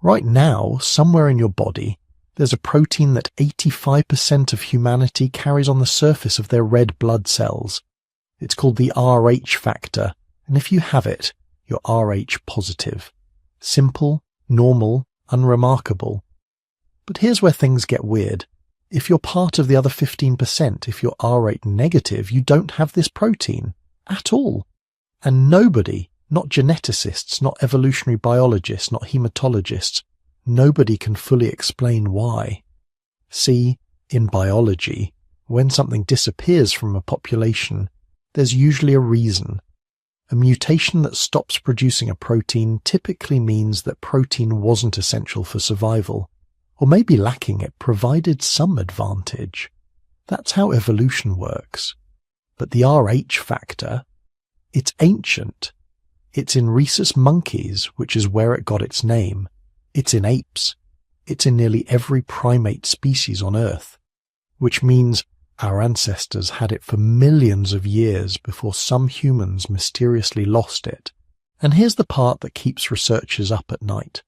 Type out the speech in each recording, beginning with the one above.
Right now, somewhere in your body, there's a protein that 85% of humanity carries on the surface of their red blood cells. It's called the Rh factor, and if you have it, you're Rh positive. Simple, normal, unremarkable. But here's where things get weird. If you're part of the other 15%, if you're Rh negative, you don't have this protein at all. And nobody, not geneticists, not evolutionary biologists, not hematologists, nobody can fully explain why. See, in biology, when something disappears from a population, there's usually a reason. A mutation that stops producing a protein typically means that protein wasn't essential for survival, or maybe lacking it provided some advantage. That's how evolution works. But the Rh factor, it's ancient. It's in rhesus monkeys, which is where it got its name. It's in apes. It's in nearly every primate species on Earth, which means our ancestors had it for millions of years before some humans mysteriously lost it. And here's the part that keeps researchers up at night.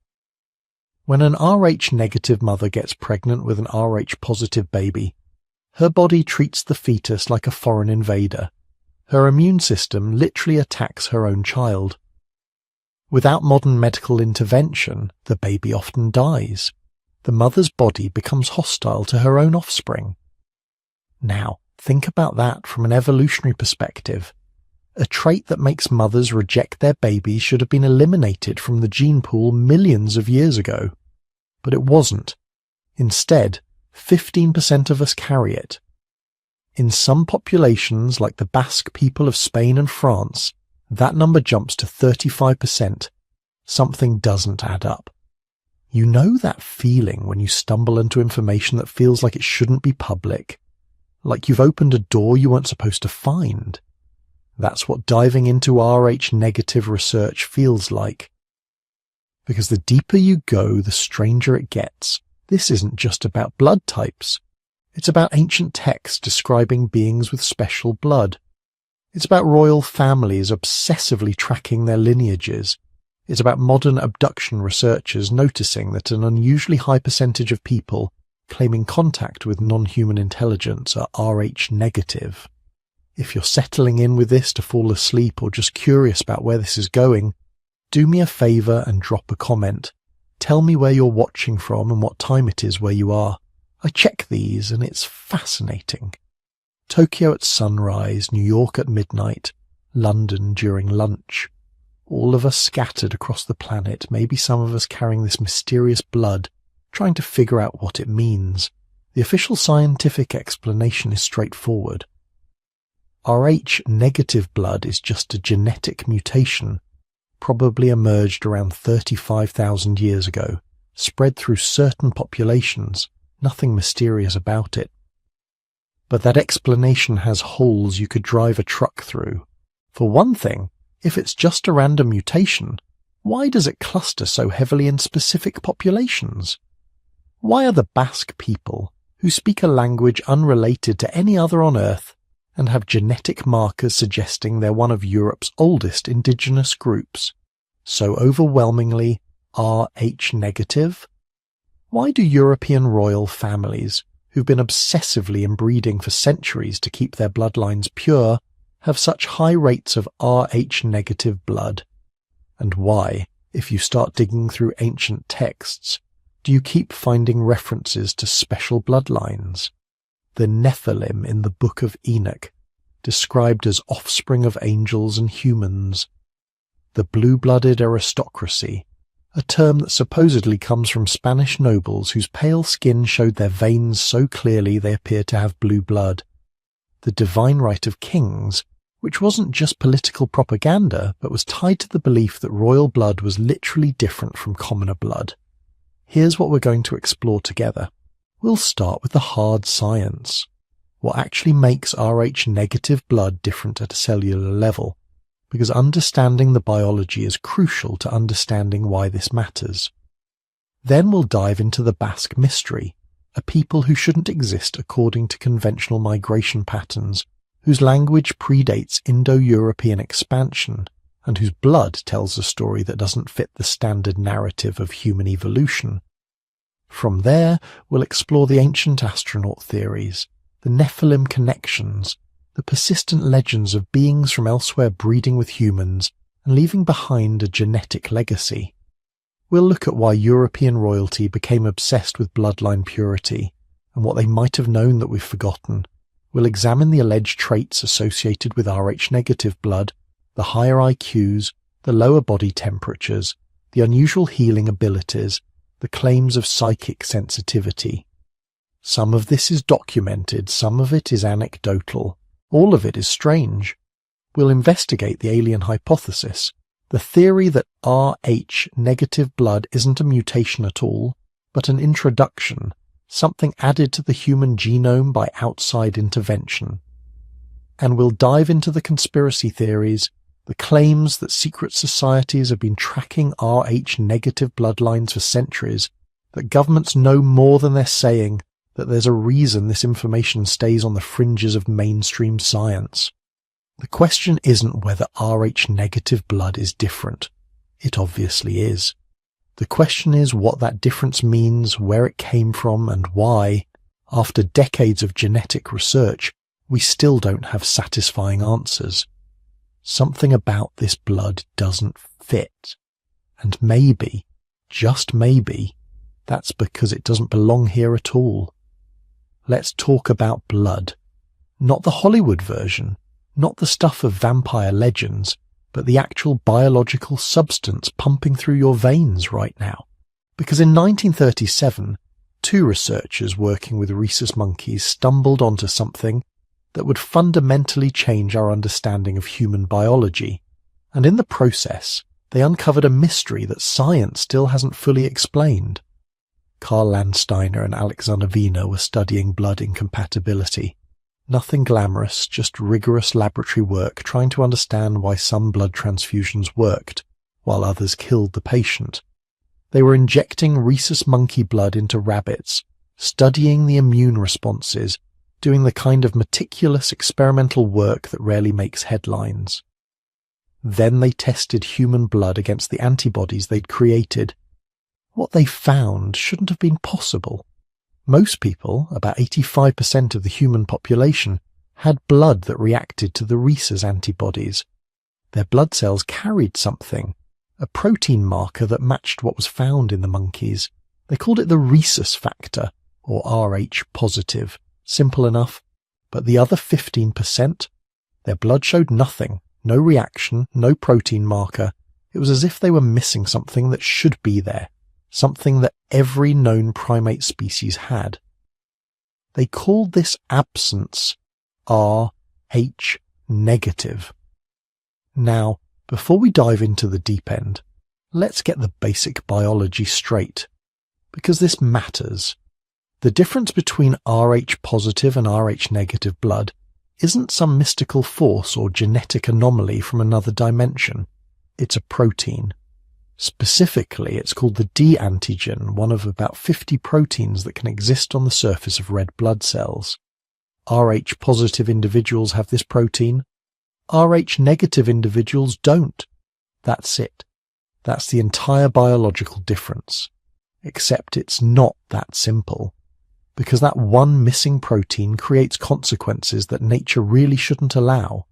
When an Rh negative mother gets pregnant with an Rh positive baby, her body treats the fetus like a foreign invader. Her immune system literally attacks her own child. Without modern medical intervention, the baby often dies. The mother's body becomes hostile to her own offspring. Now, think about that from an evolutionary perspective. A trait that makes mothers reject their babies should have been eliminated from the gene pool millions of years ago. But it wasn't. Instead, 15% of us carry it. In some populations, like the Basque people of Spain and France, that number jumps to 35%. Something doesn't add up. You know that feeling when you stumble into information that feels like it shouldn't be public, like you've opened a door you weren't supposed to find. That's what diving into Rh negative research feels like. Because the deeper you go, the stranger it gets. This isn't just about blood types. It's about ancient texts describing beings with special blood. It's about royal families obsessively tracking their lineages. It's about modern abduction researchers noticing that an unusually high percentage of people claiming contact with non-human intelligence are Rh negative. If you're settling in with this to fall asleep or just curious about where this is going, do me a favor and drop a comment. Tell me where you're watching from and what time it is where you are. I check these and it's fascinating. Tokyo at sunrise, New York at midnight, London during lunch. All of us scattered across the planet, maybe some of us carrying this mysterious blood, trying to figure out what it means. The official scientific explanation is straightforward. Rh negative blood is just a genetic mutation, probably emerged around 35,000 years ago, spread through certain populations, nothing mysterious about it. But that explanation has holes you could drive a truck through. For one thing, if it's just a random mutation, why does it cluster so heavily in specific populations? Why are the Basque people, who speak a language unrelated to any other on Earth, and have genetic markers suggesting they're one of Europe's oldest indigenous groups, so overwhelmingly Rh negative? Why do European royal families, who've been obsessively inbreeding for centuries to keep their bloodlines pure, have such high rates of Rh negative blood? And why, if you start digging through ancient texts, do you keep finding references to special bloodlines? The Nephilim in the Book of Enoch, described as offspring of angels and humans. The blue-blooded aristocracy, a term that supposedly comes from Spanish nobles whose pale skin showed their veins so clearly they appeared to have blue blood. The divine right of kings, which wasn't just political propaganda, but was tied to the belief that royal blood was literally different from commoner blood. Here's what we're going to explore together. We'll start with the hard science. What actually makes Rh negative blood different at a cellular level? Because understanding the biology is crucial to understanding why this matters. Then we'll dive into the Basque mystery, a people who shouldn't exist according to conventional migration patterns, whose language predates Indo-European expansion, and whose blood tells a story that doesn't fit the standard narrative of human evolution. From there, we'll explore the ancient astronaut theories, the Nephilim connections, the persistent legends of beings from elsewhere breeding with humans and leaving behind a genetic legacy. We'll look at why European royalty became obsessed with bloodline purity and what they might have known that we've forgotten. We'll examine the alleged traits associated with Rh-negative blood, the higher IQs, the lower body temperatures, the unusual healing abilities, the claims of psychic sensitivity. Some of this is documented, some of it is anecdotal, all of it is strange. We'll investigate the alien hypothesis, the theory that Rh-negative blood isn't a mutation at all, but an introduction, something added to the human genome by outside intervention. And we'll dive into the conspiracy theories, the claims that secret societies have been tracking Rh-negative bloodlines for centuries, that governments know more than they're saying, that there's a reason this information stays on the fringes of mainstream science. The question isn't whether Rh-negative blood is different. It obviously is. The question is what that difference means, where it came from, and why, after decades of genetic research, we still don't have satisfying answers. Something about this blood doesn't fit. And maybe, just maybe, that's because it doesn't belong here at all. Let's talk about blood. Not the Hollywood version, not the stuff of vampire legends, but the actual biological substance pumping through your veins right now. Because in 1937, two researchers working with rhesus monkeys stumbled onto something that would fundamentally change our understanding of human biology, and in the process, they uncovered a mystery that science still hasn't fully explained. Karl Landsteiner and Alexander Wiener were studying blood incompatibility. Nothing glamorous, just rigorous laboratory work trying to understand why some blood transfusions worked, while others killed the patient. They were injecting rhesus monkey blood into rabbits, studying the immune responses, doing the kind of meticulous experimental work that rarely makes headlines. Then they tested human blood against the antibodies they'd created. What they found shouldn't have been possible. Most people, about 85% of the human population, had blood that reacted to the rhesus antibodies. Their blood cells carried something, a protein marker that matched what was found in the monkeys. They called it the rhesus factor, or Rh positive. Simple enough. But the other 15%, their blood showed nothing, no reaction, no protein marker. It was as if they were missing something that should be there, something that every known primate species had. They called this absence Rh negative. Now, before we dive into the deep end, let's get the basic biology straight, because this matters. The difference between Rh positive and Rh negative blood isn't some mystical force or genetic anomaly from another dimension. It's a protein. Specifically, it's called the D antigen, one of about 50 proteins that can exist on the surface of red blood cells. Rh positive individuals have this protein. Rh negative individuals don't. That's it. That's the entire biological difference. Except it's not that simple. Because that one missing protein creates consequences that nature really shouldn't allow.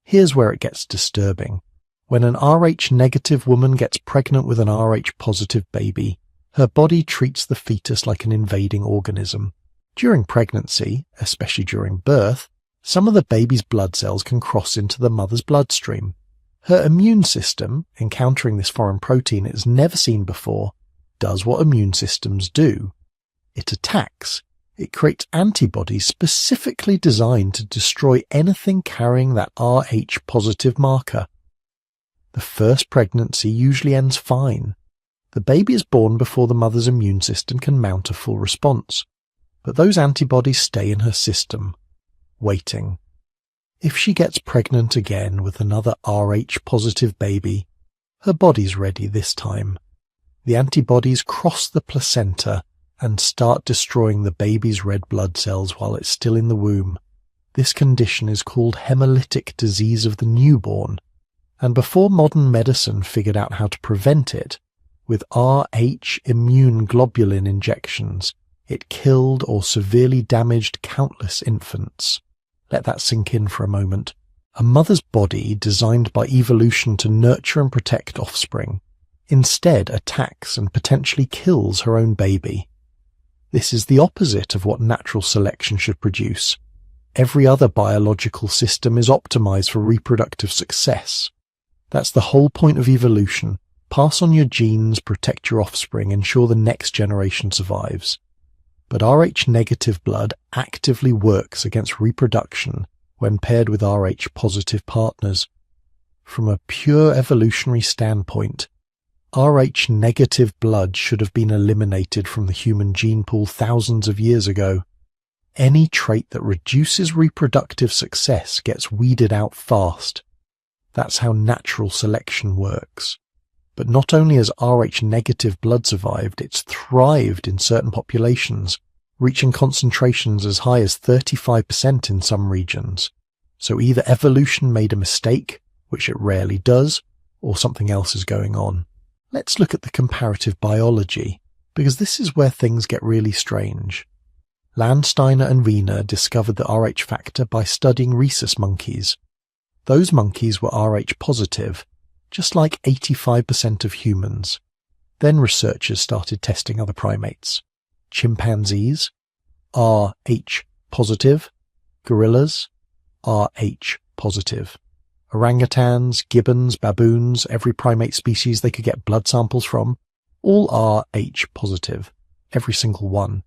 Here's where it gets disturbing. When an Rh negative woman gets pregnant with an Rh positive baby, her body treats the fetus like an invading organism. During pregnancy, especially during birth, some of the baby's blood cells can cross into the mother's bloodstream. Her immune system, encountering this foreign protein it has never seen before, does what immune systems do. It attacks. It creates antibodies specifically designed to destroy anything carrying that Rh positive marker. The first pregnancy usually ends fine. The baby is born before the mother's immune system can mount a full response. But those antibodies stay in her system, waiting. If she gets pregnant again with another Rh positive baby, her body's ready this time. The antibodies cross the placenta and start destroying the baby's red blood cells while it's still in the womb. This condition is called hemolytic disease of the newborn. And before modern medicine figured out how to prevent it, with Rh immune globulin injections, it killed or severely damaged countless infants. Let that sink in for a moment. A mother's body, designed by evolution to nurture and protect offspring, instead attacks and potentially kills her own baby. This is the opposite of what natural selection should produce. Every other biological system is optimized for reproductive success. That's the whole point of evolution. Pass on your genes, protect your offspring, ensure the next generation survives. But Rh-negative blood actively works against reproduction when paired with Rh-positive partners. From a pure evolutionary standpoint, Rh-negative blood should have been eliminated from the human gene pool thousands of years ago. Any trait that reduces reproductive success gets weeded out fast. That's how natural selection works. But not only has Rh-negative blood survived, it's thrived in certain populations, reaching concentrations as high as 35% in some regions. So either evolution made a mistake, which it rarely does, or something else is going on. Let's look at the comparative biology, because this is where things get really strange. Landsteiner and Wiener discovered the Rh factor by studying rhesus monkeys. Those monkeys were Rh positive, just like 85% of humans. Then researchers started testing other primates. Chimpanzees, Rh positive. Gorillas, Rh positive. Orangutans, gibbons, baboons, every primate species they could get blood samples from, all Rh positive, every single one,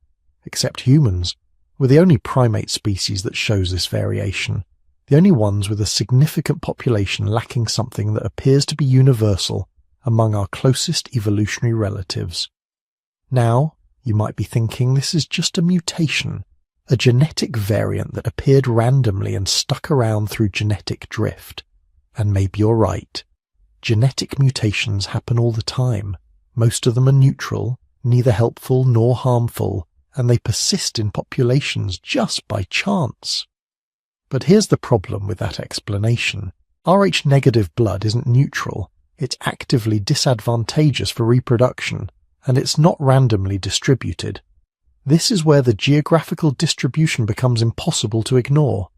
except humans. We're the only primate species that shows this variation. The only ones with a significant population lacking something that appears to be universal among our closest evolutionary relatives. Now, you might be thinking this is just a mutation, a genetic variant that appeared randomly and stuck around through genetic drift. And maybe you're right. Genetic mutations happen all the time. Most of them are neutral, neither helpful nor harmful, and they persist in populations just by chance. But here's the problem with that explanation. Rh-negative blood isn't neutral, it's actively disadvantageous for reproduction, and it's not randomly distributed. This is where the geographical distribution becomes impossible to ignore.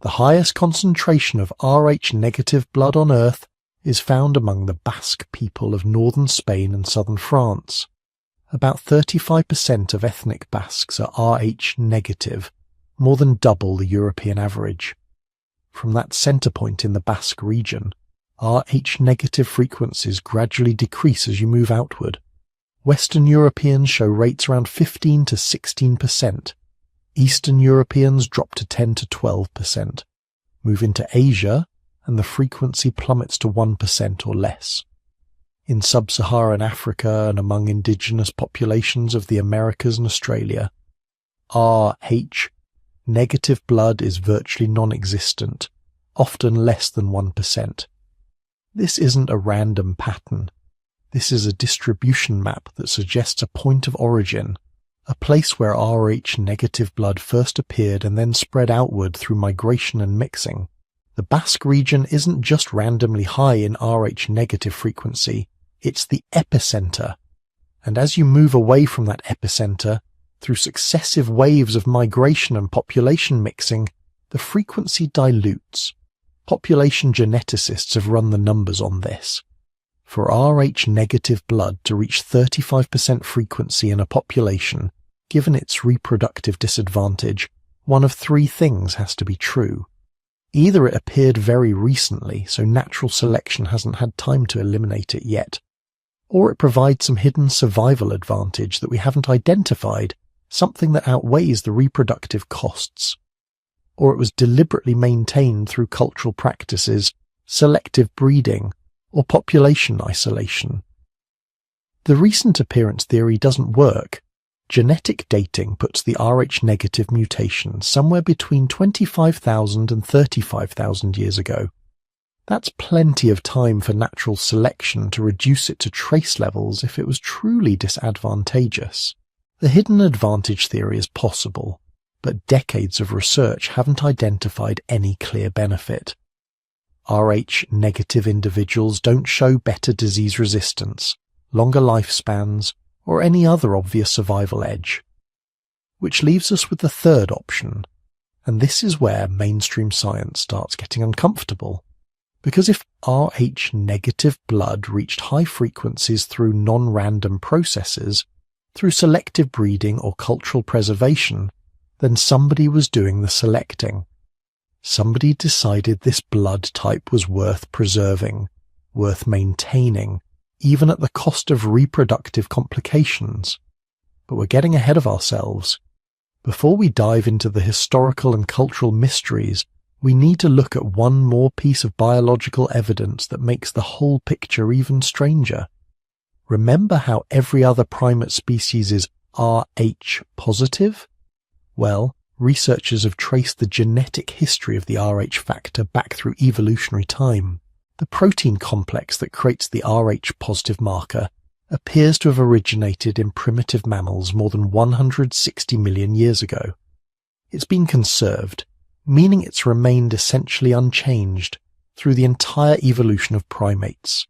The highest concentration of Rh-negative blood on Earth is found among the Basque people of northern Spain and southern France. About 35% of ethnic Basques are Rh-negative, more than double the European average. From that centre point in the Basque region, Rh-negative frequencies gradually decrease as you move outward. Western Europeans show rates around 15 to 16%. Eastern Europeans drop to 10 to 12%. Move into Asia, and the frequency plummets to 1% or less. In sub-Saharan Africa and among indigenous populations of the Americas and Australia, Rh-negative blood is virtually non-existent, often less than 1%. This isn't a random pattern. This is a distribution map that suggests a point of origin, a place where Rh-negative blood first appeared and then spread outward through migration and mixing. The Basque region isn't just randomly high in Rh-negative frequency, it's the epicenter. And as you move away from that epicenter, through successive waves of migration and population mixing, the frequency dilutes. Population geneticists have run the numbers on this. For Rh-negative blood to reach 35% frequency in a population, given its reproductive disadvantage, one of three things has to be true. Either it appeared very recently, so natural selection hasn't had time to eliminate it yet, or it provides some hidden survival advantage that we haven't identified, something that outweighs the reproductive costs. Or it was deliberately maintained through cultural practices, selective breeding, or population isolation. The recent appearance theory doesn't work. Genetic dating puts the Rh-negative mutation somewhere between 25,000 and 35,000 years ago. That's plenty of time for natural selection to reduce it to trace levels if it was truly disadvantageous. The hidden advantage theory is possible, but decades of research haven't identified any clear benefit. Rh-negative individuals don't show better disease resistance, longer lifespans, or any other obvious survival edge. Which leaves us with the third option, and this is where mainstream science starts getting uncomfortable. Because if Rh-negative blood reached high frequencies through non-random processes, through selective breeding or cultural preservation, then somebody was doing the selecting. Somebody decided this blood type was worth preserving, worth maintaining, even at the cost of reproductive complications. But we're getting ahead of ourselves. Before we dive into the historical and cultural mysteries, we need to look at one more piece of biological evidence that makes the whole picture even stranger. Remember how every other primate species is Rh positive? Well, researchers have traced the genetic history of the Rh factor back through evolutionary time. The protein complex that creates the Rh positive marker appears to have originated in primitive mammals more than 160 million years ago. It's been conserved, meaning it's remained essentially unchanged through the entire evolution of primates.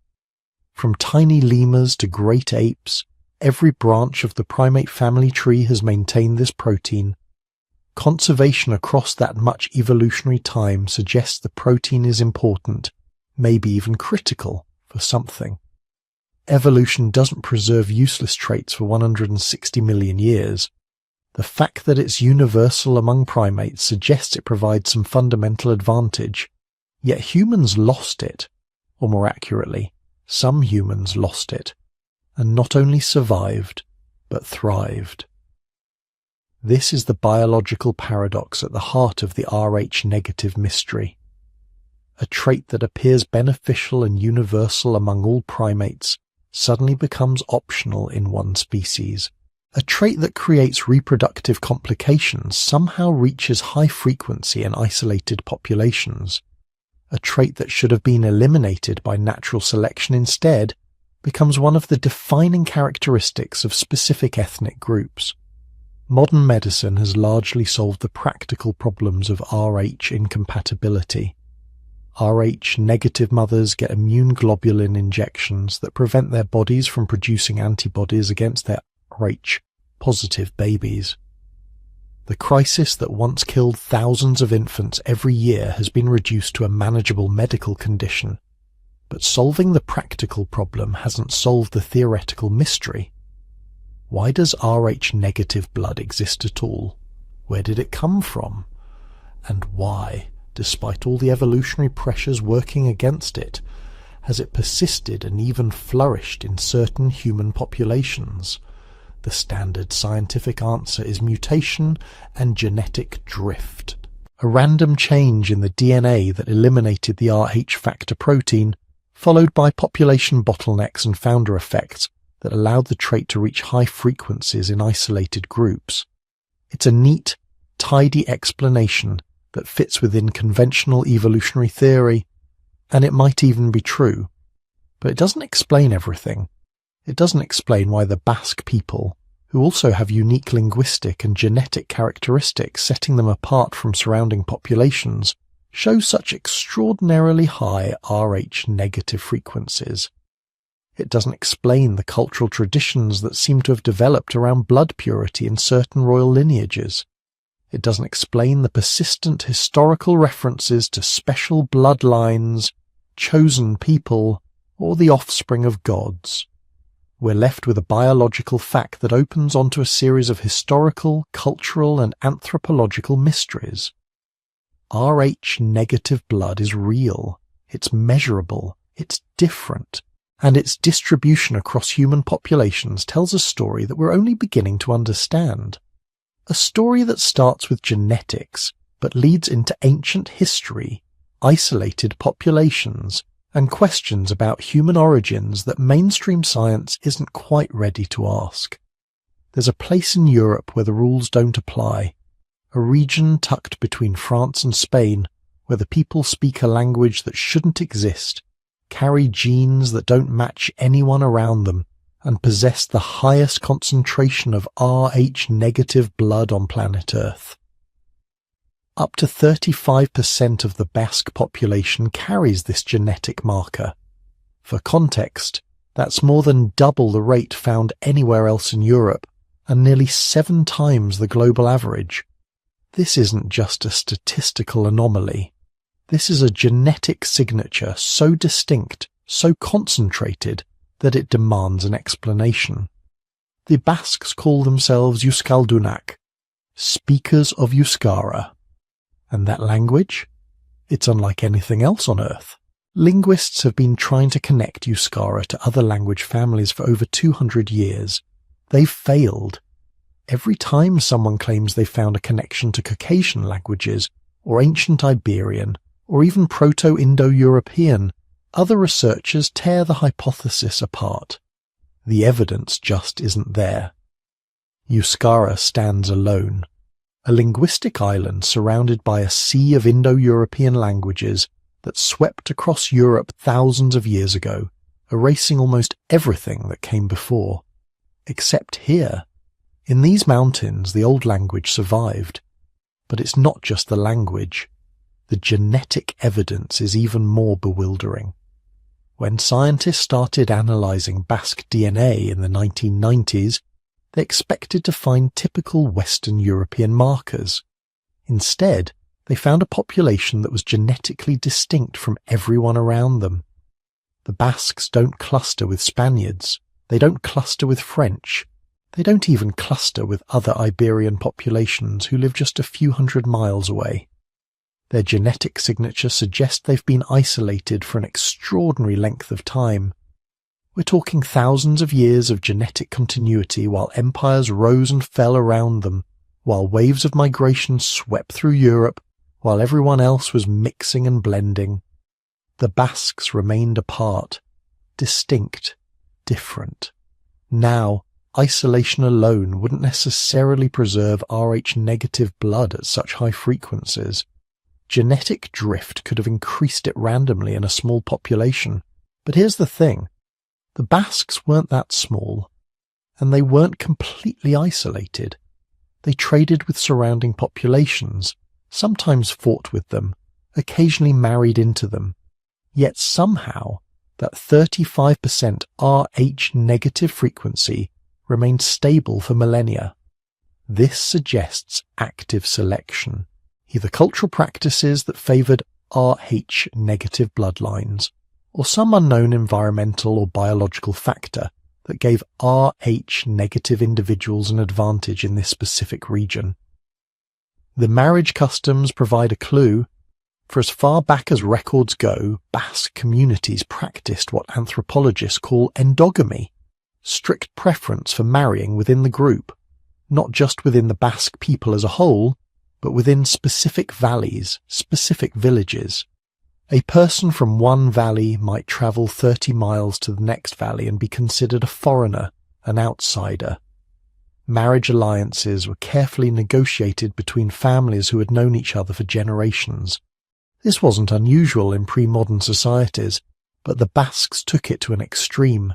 From tiny lemurs to great apes, every branch of the primate family tree has maintained this protein. Conservation across that much evolutionary time suggests the protein is important, maybe even critical, for something. Evolution doesn't preserve useless traits for 160 million years. The fact that it's universal among primates suggests it provides some fundamental advantage, yet humans lost it, or more accurately, some humans lost it, and not only survived, but thrived. This is the biological paradox at the heart of the Rh-negative mystery. A trait that appears beneficial and universal among all primates suddenly becomes optional in one species. A trait that creates reproductive complications somehow reaches high frequency in isolated populations. A trait that should have been eliminated by natural selection instead becomes one of the defining characteristics of specific ethnic groups. Modern medicine has largely solved the practical problems of Rh incompatibility. Rh-negative mothers get immune globulin injections that prevent their bodies from producing antibodies against their Rh-positive babies. The crisis that once killed thousands of infants every year has been reduced to a manageable medical condition. But solving the practical problem hasn't solved the theoretical mystery. Why does Rh-negative blood exist at all? Where did it come from? And why, despite all the evolutionary pressures working against it, has it persisted and even flourished in certain human populations? The standard scientific answer is mutation and genetic drift. A random change in the DNA that eliminated the Rh factor protein, followed by population bottlenecks and founder effects that allowed the trait to reach high frequencies in isolated groups. It's a neat, tidy explanation that fits within conventional evolutionary theory, and it might even be true. But it doesn't explain everything. It doesn't explain why the Basque people, who also have unique linguistic and genetic characteristics setting them apart from surrounding populations, show such extraordinarily high Rh-negative frequencies. It doesn't explain the cultural traditions that seem to have developed around blood purity in certain royal lineages. It doesn't explain the persistent historical references to special bloodlines, chosen people, or the offspring of gods. We're left with a biological fact that opens onto a series of historical, cultural, and anthropological mysteries. Rh-negative blood is real, it's measurable, it's different, and its distribution across human populations tells a story that we're only beginning to understand. A story that starts with genetics, but leads into ancient history, isolated populations, and questions about human origins that mainstream science isn't quite ready to ask. There's a place in Europe where the rules don't apply, a region tucked between France and Spain where the people speak a language that shouldn't exist, carry genes that don't match anyone around them, and possess the highest concentration of Rh-negative blood on planet Earth. Up to 35% of the Basque population carries this genetic marker. For context, that's more than double the rate found anywhere else in Europe, and nearly 7 times the global average. This isn't just a statistical anomaly. This is a genetic signature so distinct, so concentrated, that it demands an explanation. The Basques call themselves Euskaldunak, speakers of Euskara. And that language? It's unlike anything else on Earth. Linguists have been trying to connect Euskara to other language families for over 200 years. They've failed. Every time someone claims they've found a connection to Caucasian languages, or ancient Iberian, or even Proto-Indo-European, other researchers tear the hypothesis apart. The evidence just isn't there. Euskara stands alone, a linguistic island surrounded by a sea of Indo-European languages that swept across Europe thousands of years ago, erasing almost everything that came before. Except here. In these mountains, the old language survived. But it's not just the language. The genetic evidence is even more bewildering. When scientists started analyzing Basque DNA in the 1990s, they expected to find typical Western European markers. Instead, they found a population that was genetically distinct from everyone around them. The Basques don't cluster with Spaniards. They don't cluster with French. They don't even cluster with other Iberian populations who live just a few hundred miles away. Their genetic signature suggests they've been isolated for an extraordinary length of time. We're talking thousands of years of genetic continuity while empires rose and fell around them, while waves of migration swept through Europe, while everyone else was mixing and blending. The Basques remained apart, distinct, different. Now, isolation alone wouldn't necessarily preserve Rh-negative blood at such high frequencies. Genetic drift could have increased it randomly in a small population. But here's the thing. The Basques weren't that small, and they weren't completely isolated. They traded with surrounding populations, sometimes fought with them, occasionally married into them. Yet somehow, that 35% Rh-negative frequency remained stable for millennia. This suggests active selection, either cultural practices that favoured Rh-negative bloodlines, or some unknown environmental or biological factor that gave Rh-negative individuals an advantage in this specific region. The marriage customs provide a clue. For as far back as records go, Basque communities practiced what anthropologists call endogamy, strict preference for marrying within the group, not just within the Basque people as a whole, but within specific valleys, specific villages. A person from one valley might travel 30 miles to the next valley and be considered a foreigner, an outsider. Marriage alliances were carefully negotiated between families who had known each other for generations. This wasn't unusual in pre-modern societies, but the Basques took it to an extreme.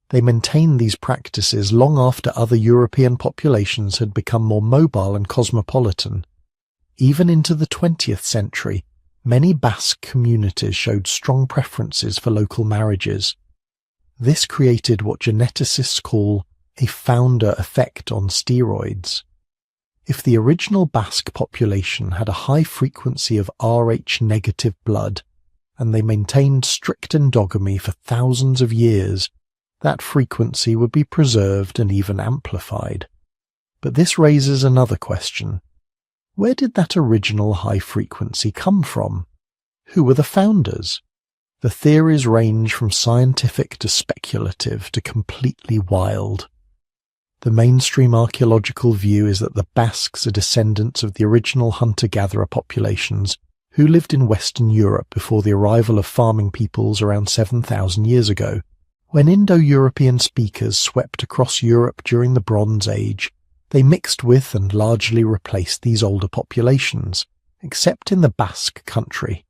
They maintained these practices long after other European populations had become more mobile and cosmopolitan. Even into the 20th century, many Basque communities showed strong preferences for local marriages. This created what geneticists call a founder effect on steroids. If the original Basque population had a high frequency of Rh-negative blood, and they maintained strict endogamy for thousands of years, that frequency would be preserved and even amplified. But this raises another question. Where did that original high frequency come from? Who were the founders? The theories range from scientific to speculative to completely wild. The mainstream archaeological view is that the Basques are descendants of the original hunter-gatherer populations who lived in Western Europe before the arrival of farming peoples around 7,000 years ago. When Indo-European speakers swept across Europe during the Bronze Age, they mixed with and largely replaced these older populations, except in the Basque country.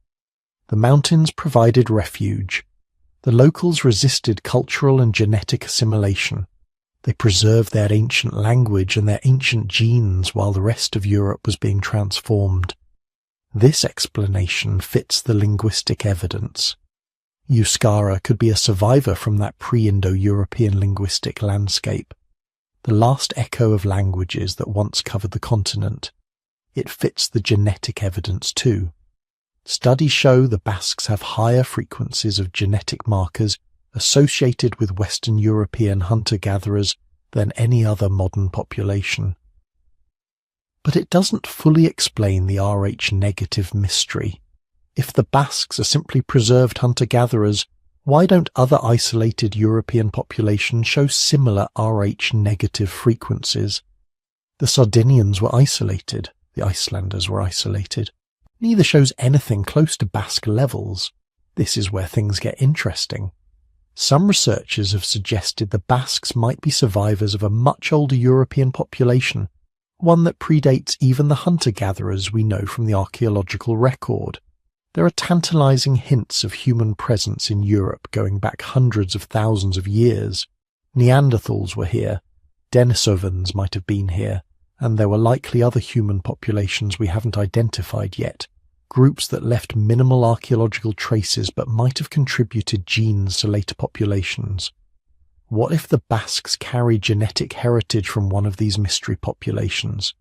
The mountains provided refuge. The locals resisted cultural and genetic assimilation. They preserved their ancient language and their ancient genes while the rest of Europe was being transformed. This explanation fits the linguistic evidence. Euskara could be a survivor from that pre-Indo-European linguistic landscape, the last echo of languages that once covered the continent. It fits the genetic evidence too. Studies show the Basques have higher frequencies of genetic markers associated with Western European hunter-gatherers than any other modern population. But it doesn't fully explain the Rh negative mystery. If the Basques are simply preserved hunter-gatherers, why don't other isolated European populations show similar Rh negative frequencies? The Sardinians were isolated, the Icelanders were isolated. Neither shows anything close to Basque levels. This is where things get interesting. Some researchers have suggested the Basques might be survivors of a much older European population, one that predates even the hunter-gatherers we know from the archaeological record. There are tantalizing hints of human presence in Europe going back hundreds of thousands of years. Neanderthals were here, Denisovans might have been here, and there were likely other human populations we haven't identified yet, groups that left minimal archaeological traces but might have contributed genes to later populations. What if the Basques carry genetic heritage from one of these mystery populations?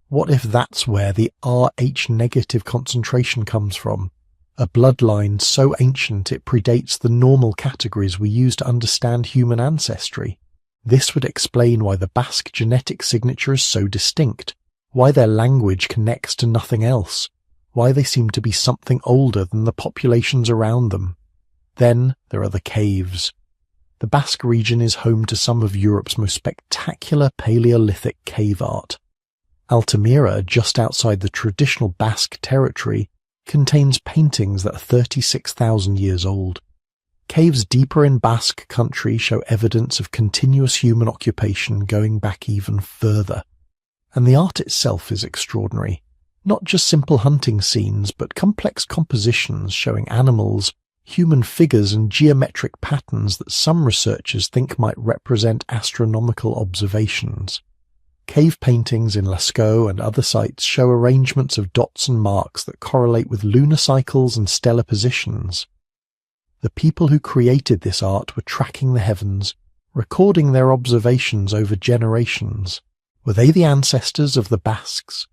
What if that's where the Rh negative concentration comes from? A bloodline so ancient it predates the normal categories we use to understand human ancestry. This would explain why the Basque genetic signature is so distinct, why their language connects to nothing else, why they seem to be something older than the populations around them. Then there are the caves. The Basque region is home to some of Europe's most spectacular Paleolithic cave art. Altamira, just outside the traditional Basque territory, contains paintings that are 36,000 years old. Caves deeper in Basque country show evidence of continuous human occupation going back even further. And the art itself is extraordinary. Not just simple hunting scenes, but complex compositions showing animals, human figures and geometric patterns that some researchers think might represent astronomical observations. Cave paintings in Lascaux and other sites show arrangements of dots and marks that correlate with lunar cycles and stellar positions. The people who created this art were tracking the heavens, recording their observations over generations. Were they the ancestors of the Basques?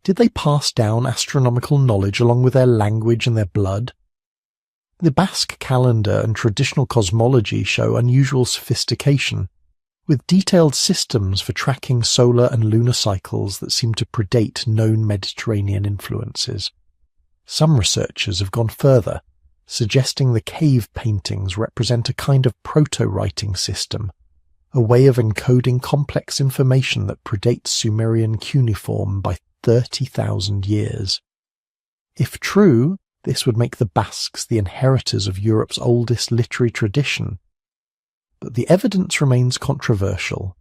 Did they pass down astronomical knowledge along with their language and their blood? The Basque calendar and traditional cosmology show unusual sophistication, with detailed systems for tracking solar and lunar cycles that seem to predate known Mediterranean influences. Some researchers have gone further, suggesting the cave paintings represent a kind of proto-writing system, a way of encoding complex information that predates Sumerian cuneiform by 30,000 years. If true, this would make the Basques the inheritors of Europe's oldest literary tradition. But the evidence remains controversial.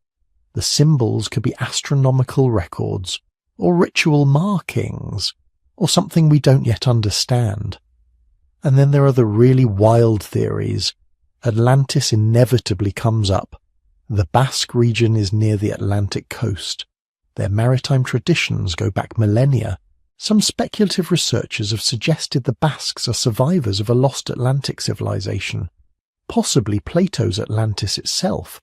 The symbols could be astronomical records, or ritual markings, or something we don't yet understand. And then there are the really wild theories. Atlantis inevitably comes up. The Basque region is near the Atlantic coast. Their maritime traditions go back millennia. Some speculative researchers have suggested the Basques are survivors of a lost Atlantic civilization, possibly Plato's Atlantis itself.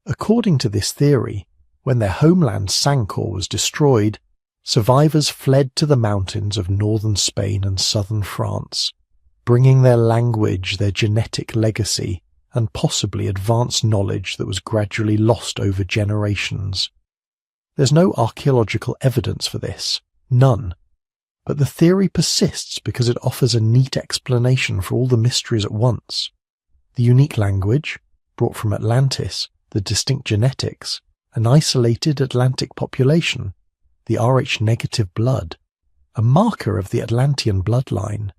According to this theory, when their homeland sank or was destroyed, survivors fled to the mountains of northern Spain and southern France, bringing their language, their genetic legacy, and possibly advanced knowledge that was gradually lost over generations. There's no archaeological evidence for this, none, but the theory persists because it offers a neat explanation for all the mysteries at once. The unique language, brought from Atlantis, the distinct genetics, an isolated Atlantic population, the Rh negative blood, a marker of the Atlantean bloodline.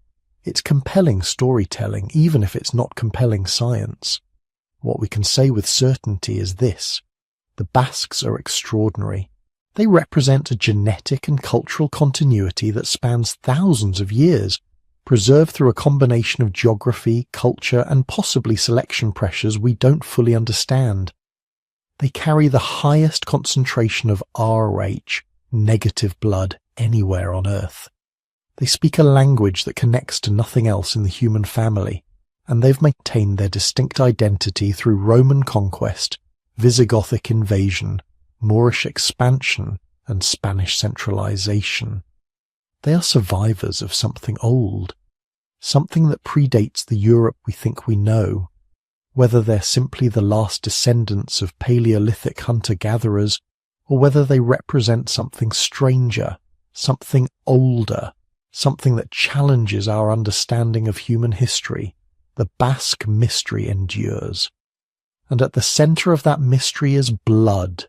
It's compelling storytelling, even if it's not compelling science. What we can say with certainty is this: the Basques are extraordinary. They represent a genetic and cultural continuity that spans thousands of years, preserved through a combination of geography, culture, and possibly selection pressures we don't fully understand. They carry the highest concentration of Rh negative blood anywhere on Earth. They speak a language that connects to nothing else in the human family, and they've maintained their distinct identity through Roman conquest, Visigothic invasion, Moorish expansion, and Spanish centralization. They are survivors of something old, something that predates the Europe we think we know, whether they're simply the last descendants of Paleolithic hunter-gatherers, or whether they represent something stranger, something older, something that challenges our understanding of human history. The Basque mystery endures. And at the center of that mystery is blood.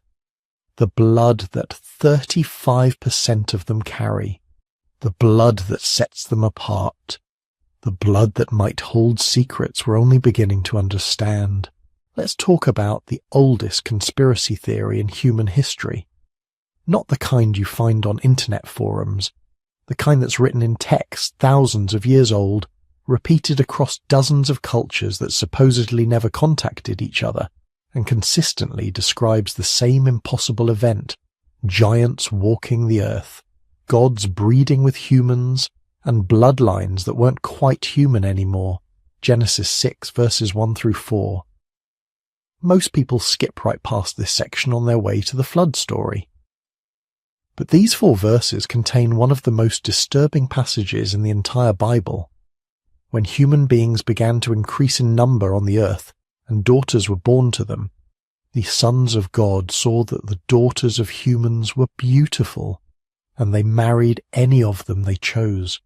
The blood that 35% of them carry. The blood that sets them apart. The blood that might hold secrets we're only beginning to understand. Let's talk about the oldest conspiracy theory in human history. Not the kind you find on internet forums. The kind that's written in text thousands of years old, repeated across dozens of cultures that supposedly never contacted each other, and consistently describes the same impossible event: giants walking the earth, gods breeding with humans, and bloodlines that weren't quite human anymore. Genesis 6 verses 1 through 4. Most people skip right past this section on their way to the flood story. But these 4 verses contain one of the most disturbing passages in the entire Bible. When human beings began to increase in number on the earth, and daughters were born to them, the sons of God saw that the daughters of humans were beautiful, and they married any of them they chose.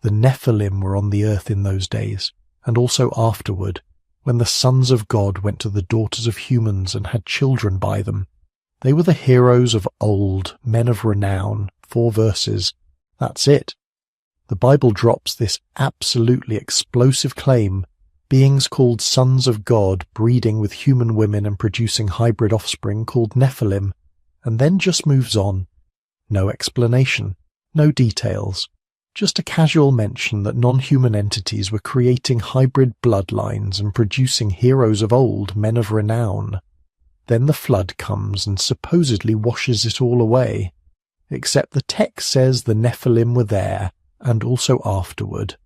The Nephilim were on the earth in those days, and also afterward, when the sons of God went to the daughters of humans and had children by them. They were the heroes of old, men of renown. 4 verses. That's it. The Bible drops this absolutely explosive claim, beings called sons of God breeding with human women and producing hybrid offspring called Nephilim, and then just moves on. No explanation, no details, just a casual mention that non-human entities were creating hybrid bloodlines and producing heroes of old, men of renown. Then the flood comes and supposedly washes it all away, except the text says the Nephilim were there, and also afterward,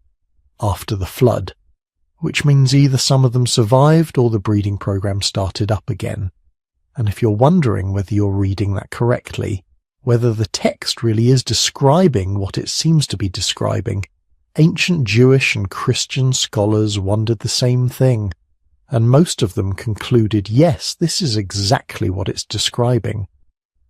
after the flood, which means either some of them survived or the breeding program started up again. And if you're wondering whether you're reading that correctly, whether the text really is describing what it seems to be describing, ancient Jewish and Christian scholars wondered the same thing, and most of them concluded, yes, this is exactly what it's describing.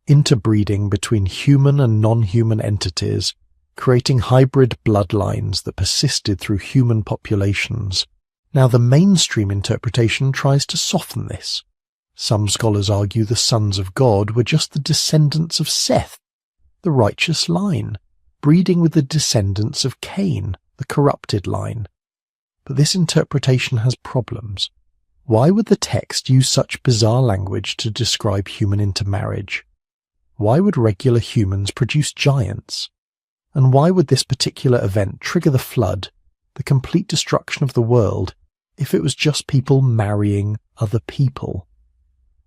Interbreeding between human and non-human entities, creating hybrid bloodlines that persisted through human populations. Now, the mainstream interpretation tries to soften this. Some scholars argue the sons of God were just the descendants of Seth, the righteous line, breeding with the descendants of Cain, the corrupted line. But this interpretation has problems. Why would the text use such bizarre language to describe human intermarriage? Why would regular humans produce giants? And why would this particular event trigger the flood, the complete destruction of the world, if it was just people marrying other people?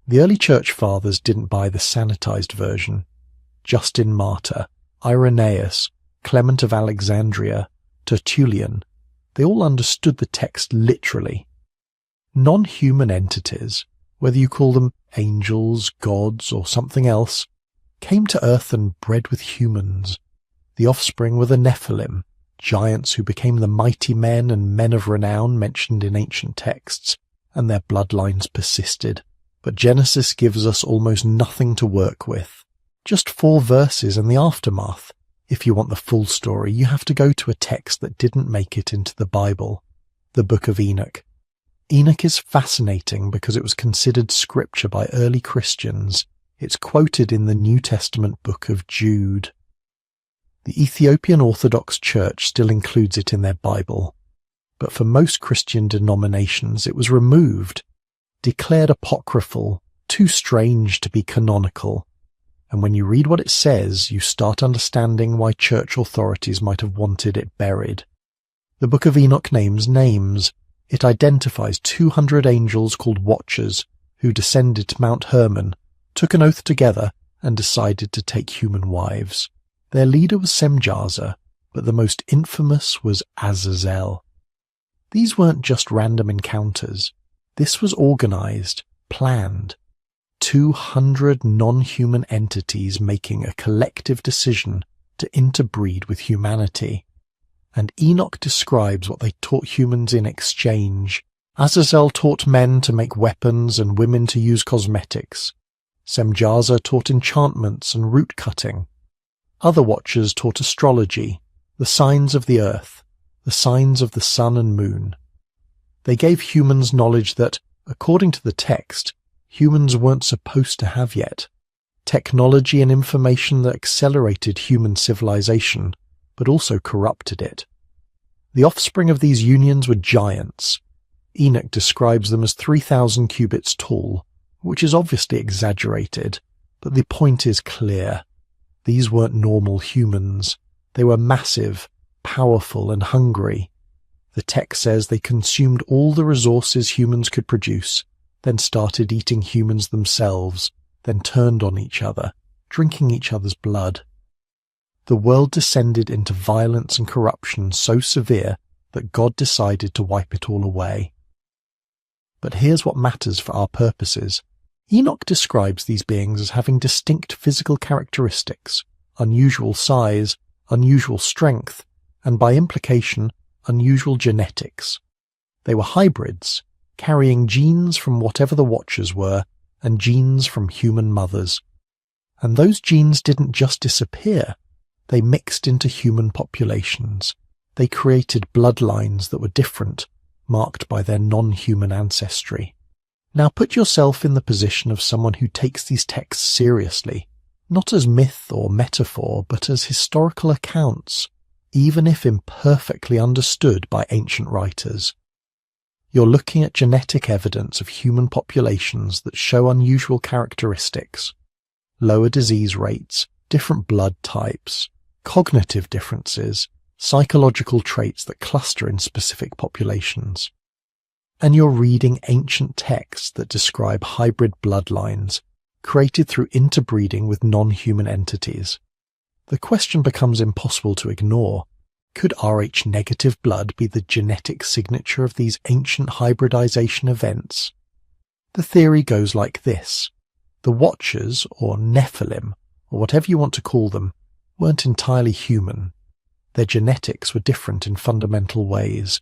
The early church fathers didn't buy the sanitized version. Justin Martyr, Irenaeus, Clement of Alexandria, Tertullian, they all understood the text literally. Non-human entities, whether you call them angels, gods, or something else, came to earth and bred with humans. The offspring were the Nephilim, giants who became the mighty men and men of renown mentioned in ancient texts, and their bloodlines persisted. But Genesis gives us almost nothing to work with. Just 4 verses and the aftermath. If you want the full story, you have to go to a text that didn't make it into the Bible, the Book of Enoch. Enoch is fascinating because it was considered scripture by early Christians. It's quoted in the New Testament book of Jude. The Ethiopian Orthodox Church still includes it in their Bible, but for most Christian denominations it was removed, declared apocryphal, too strange to be canonical. And when you read what it says, you start understanding why church authorities might have wanted it buried. The Book of Enoch names names. It identifies 200 angels called Watchers who descended to Mount Hermon, took an oath together, and decided to take human wives. Their leader was Semjaza, but the most infamous was Azazel. These weren't just random encounters. This was organized, planned. 200 non-human entities making a collective decision to interbreed with humanity. And Enoch describes what they taught humans in exchange. Azazel taught men to make weapons and women to use cosmetics. Semjaza taught enchantments and root cutting. Other watchers taught astrology, the signs of the earth, the signs of the sun and moon. They gave humans knowledge that, according to the text, humans weren't supposed to have yet. Technology and information that accelerated human civilization, but also corrupted it. The offspring of these unions were giants. Enoch describes them as 3,000 cubits tall, which is obviously exaggerated, but the point is clear. These weren't normal humans. They were massive, powerful, and hungry. The text says they consumed all the resources humans could produce, then started eating humans themselves, then turned on each other, drinking each other's blood. The world descended into violence and corruption so severe that God decided to wipe it all away. But here's what matters for our purposes. Enoch describes these beings as having distinct physical characteristics, unusual size, unusual strength, and by implication, unusual genetics. They were hybrids, carrying genes from whatever the Watchers were, and genes from human mothers. And those genes didn't just disappear. They mixed into human populations. They created bloodlines that were different, marked by their non-human ancestry. Now put yourself in the position of someone who takes these texts seriously, not as myth or metaphor, but as historical accounts, even if imperfectly understood by ancient writers. You're looking at genetic evidence of human populations that show unusual characteristics, lower disease rates, different blood types, cognitive differences, psychological traits that cluster in specific populations. And you're reading ancient texts that describe hybrid bloodlines created through interbreeding with non-human entities. The question becomes impossible to ignore. Could Rh-negative blood be the genetic signature of these ancient hybridization events? The theory goes like this. The Watchers, or Nephilim, or whatever you want to call them, weren't entirely human. Their genetics were different in fundamental ways.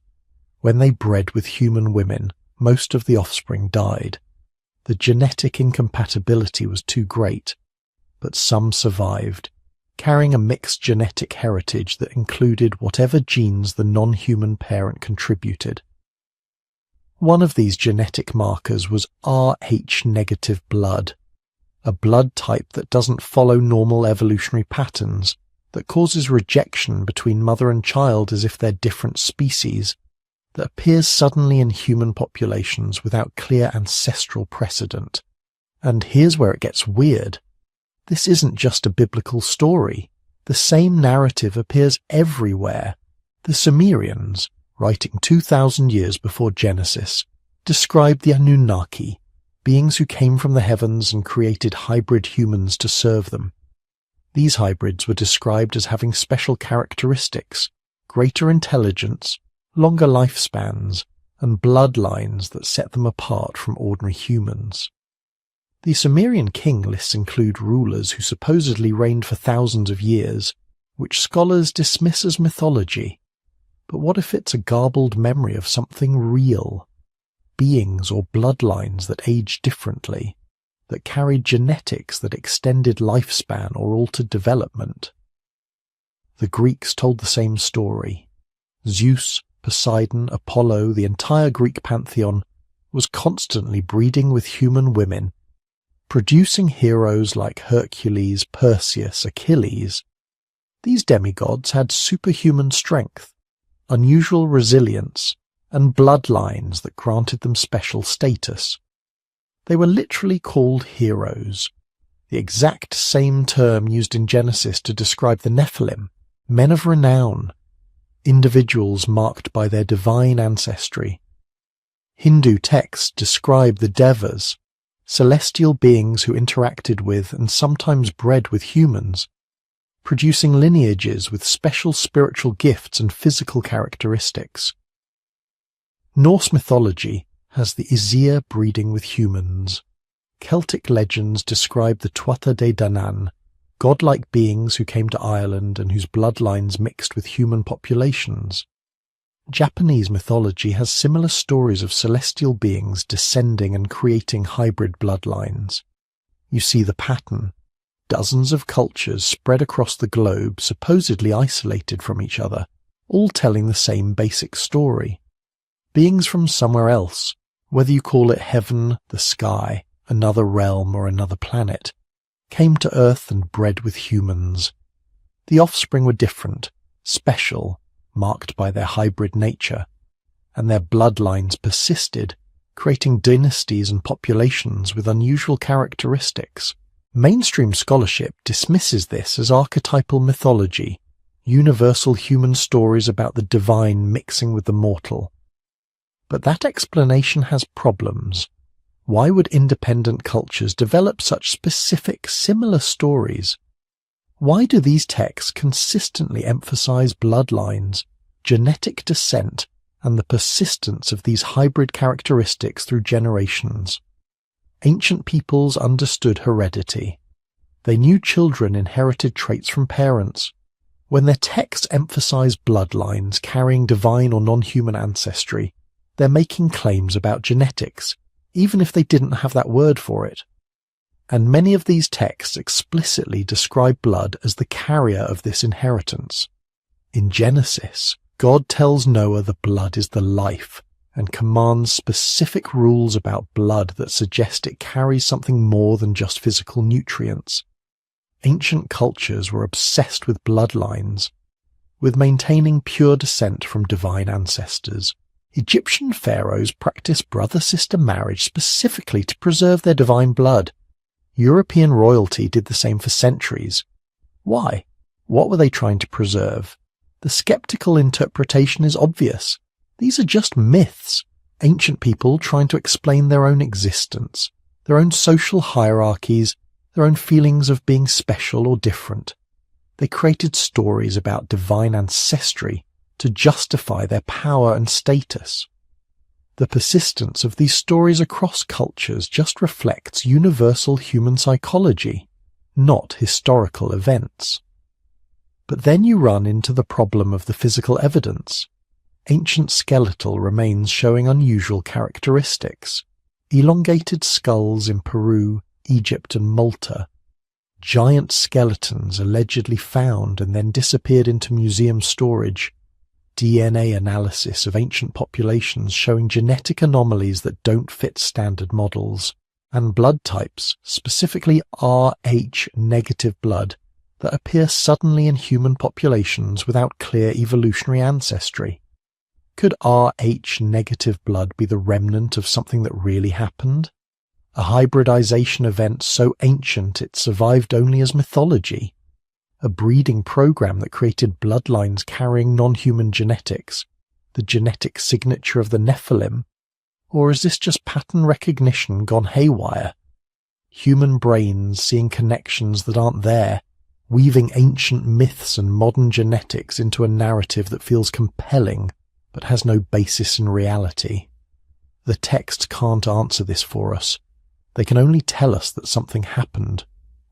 When they bred with human women, most of the offspring died. The genetic incompatibility was too great, but some survived, carrying a mixed genetic heritage that included whatever genes the non-human parent contributed. One of these genetic markers was Rh-negative blood, a blood type that doesn't follow normal evolutionary patterns, that causes rejection between mother and child as if they're different species, that appears suddenly in human populations without clear ancestral precedent. And here's where it gets weird. This isn't just a biblical story. The same narrative appears everywhere. The Sumerians, writing 2,000 years before Genesis, described the Anunnaki, beings who came from the heavens and created hybrid humans to serve them. These hybrids were described as having special characteristics, greater intelligence, longer lifespans, and bloodlines that set them apart from ordinary humans. The Sumerian king lists include rulers who supposedly reigned for thousands of years, which scholars dismiss as mythology. But what if it's a garbled memory of something real? Beings or bloodlines that aged differently, that carried genetics that extended lifespan or altered development. The Greeks told the same story. Zeus, Poseidon, Apollo, the entire Greek pantheon, was constantly breeding with human women, producing heroes like Hercules, Perseus, Achilles. These demigods had superhuman strength, unusual resilience, and bloodlines that granted them special status. They were literally called heroes, the exact same term used in Genesis to describe the Nephilim, men of renown, individuals marked by their divine ancestry. Hindu texts describe the Devas, celestial beings who interacted with and sometimes bred with humans. producing lineages with special spiritual gifts and physical characteristics. Norse mythology has the Aesir breeding with humans. Celtic legends describe the Tuatha De Danann, godlike beings who came to Ireland and whose bloodlines mixed with human populations. Japanese mythology has similar stories of celestial beings descending and creating hybrid bloodlines. You see the pattern. Dozens of cultures spread across the globe, supposedly isolated from each other, all telling the same basic story. Beings from somewhere else, whether you call it heaven, the sky, another realm or another planet, came to Earth and bred with humans. The offspring were different, special, marked by their hybrid nature, and their bloodlines persisted, creating dynasties and populations with unusual characteristics. Mainstream scholarship dismisses this as archetypal mythology, universal human stories about the divine mixing with the mortal. But that explanation has problems. Why would independent cultures develop such specific, similar stories? Why do these texts consistently emphasize bloodlines, genetic descent, and the persistence of these hybrid characteristics through generations? Ancient peoples understood heredity. They knew children inherited traits from parents. When their texts emphasize bloodlines carrying divine or non-human ancestry, they're making claims about genetics, even if they didn't have that word for it. And many of these texts explicitly describe blood as the carrier of this inheritance. In Genesis, God tells Noah the blood is the life, and commands specific rules about blood that suggest it carries something more than just physical nutrients. Ancient cultures were obsessed with bloodlines, with maintaining pure descent from divine ancestors. Egyptian pharaohs practiced brother-sister marriage specifically to preserve their divine blood. European royalty did the same for centuries. Why? What were they trying to preserve? The skeptical interpretation is obvious. These are just myths. Ancient people trying to explain their own existence, their own social hierarchies, their own feelings of being special or different. They created stories about divine ancestry to justify their power and status. The persistence of these stories across cultures just reflects universal human psychology, not historical events. But then you run into the problem of the physical evidence. Ancient skeletal remains showing unusual characteristics. Elongated skulls in Peru, Egypt and Malta. Giant skeletons allegedly found and then disappeared into museum storage. DNA analysis of ancient populations showing genetic anomalies that don't fit standard models, and blood types, specifically Rh negative blood, that appear suddenly in human populations without clear evolutionary ancestry. Could Rh negative blood be the remnant of something that really happened? A hybridization event so ancient it survived only as mythology? A breeding program that created bloodlines carrying non-human genetics, the genetic signature of the Nephilim? Or is this just pattern recognition gone haywire? Human brains seeing connections that aren't there, weaving ancient myths and modern genetics into a narrative that feels compelling but has no basis in reality. The text can't answer this for us. They can only tell us that something happened,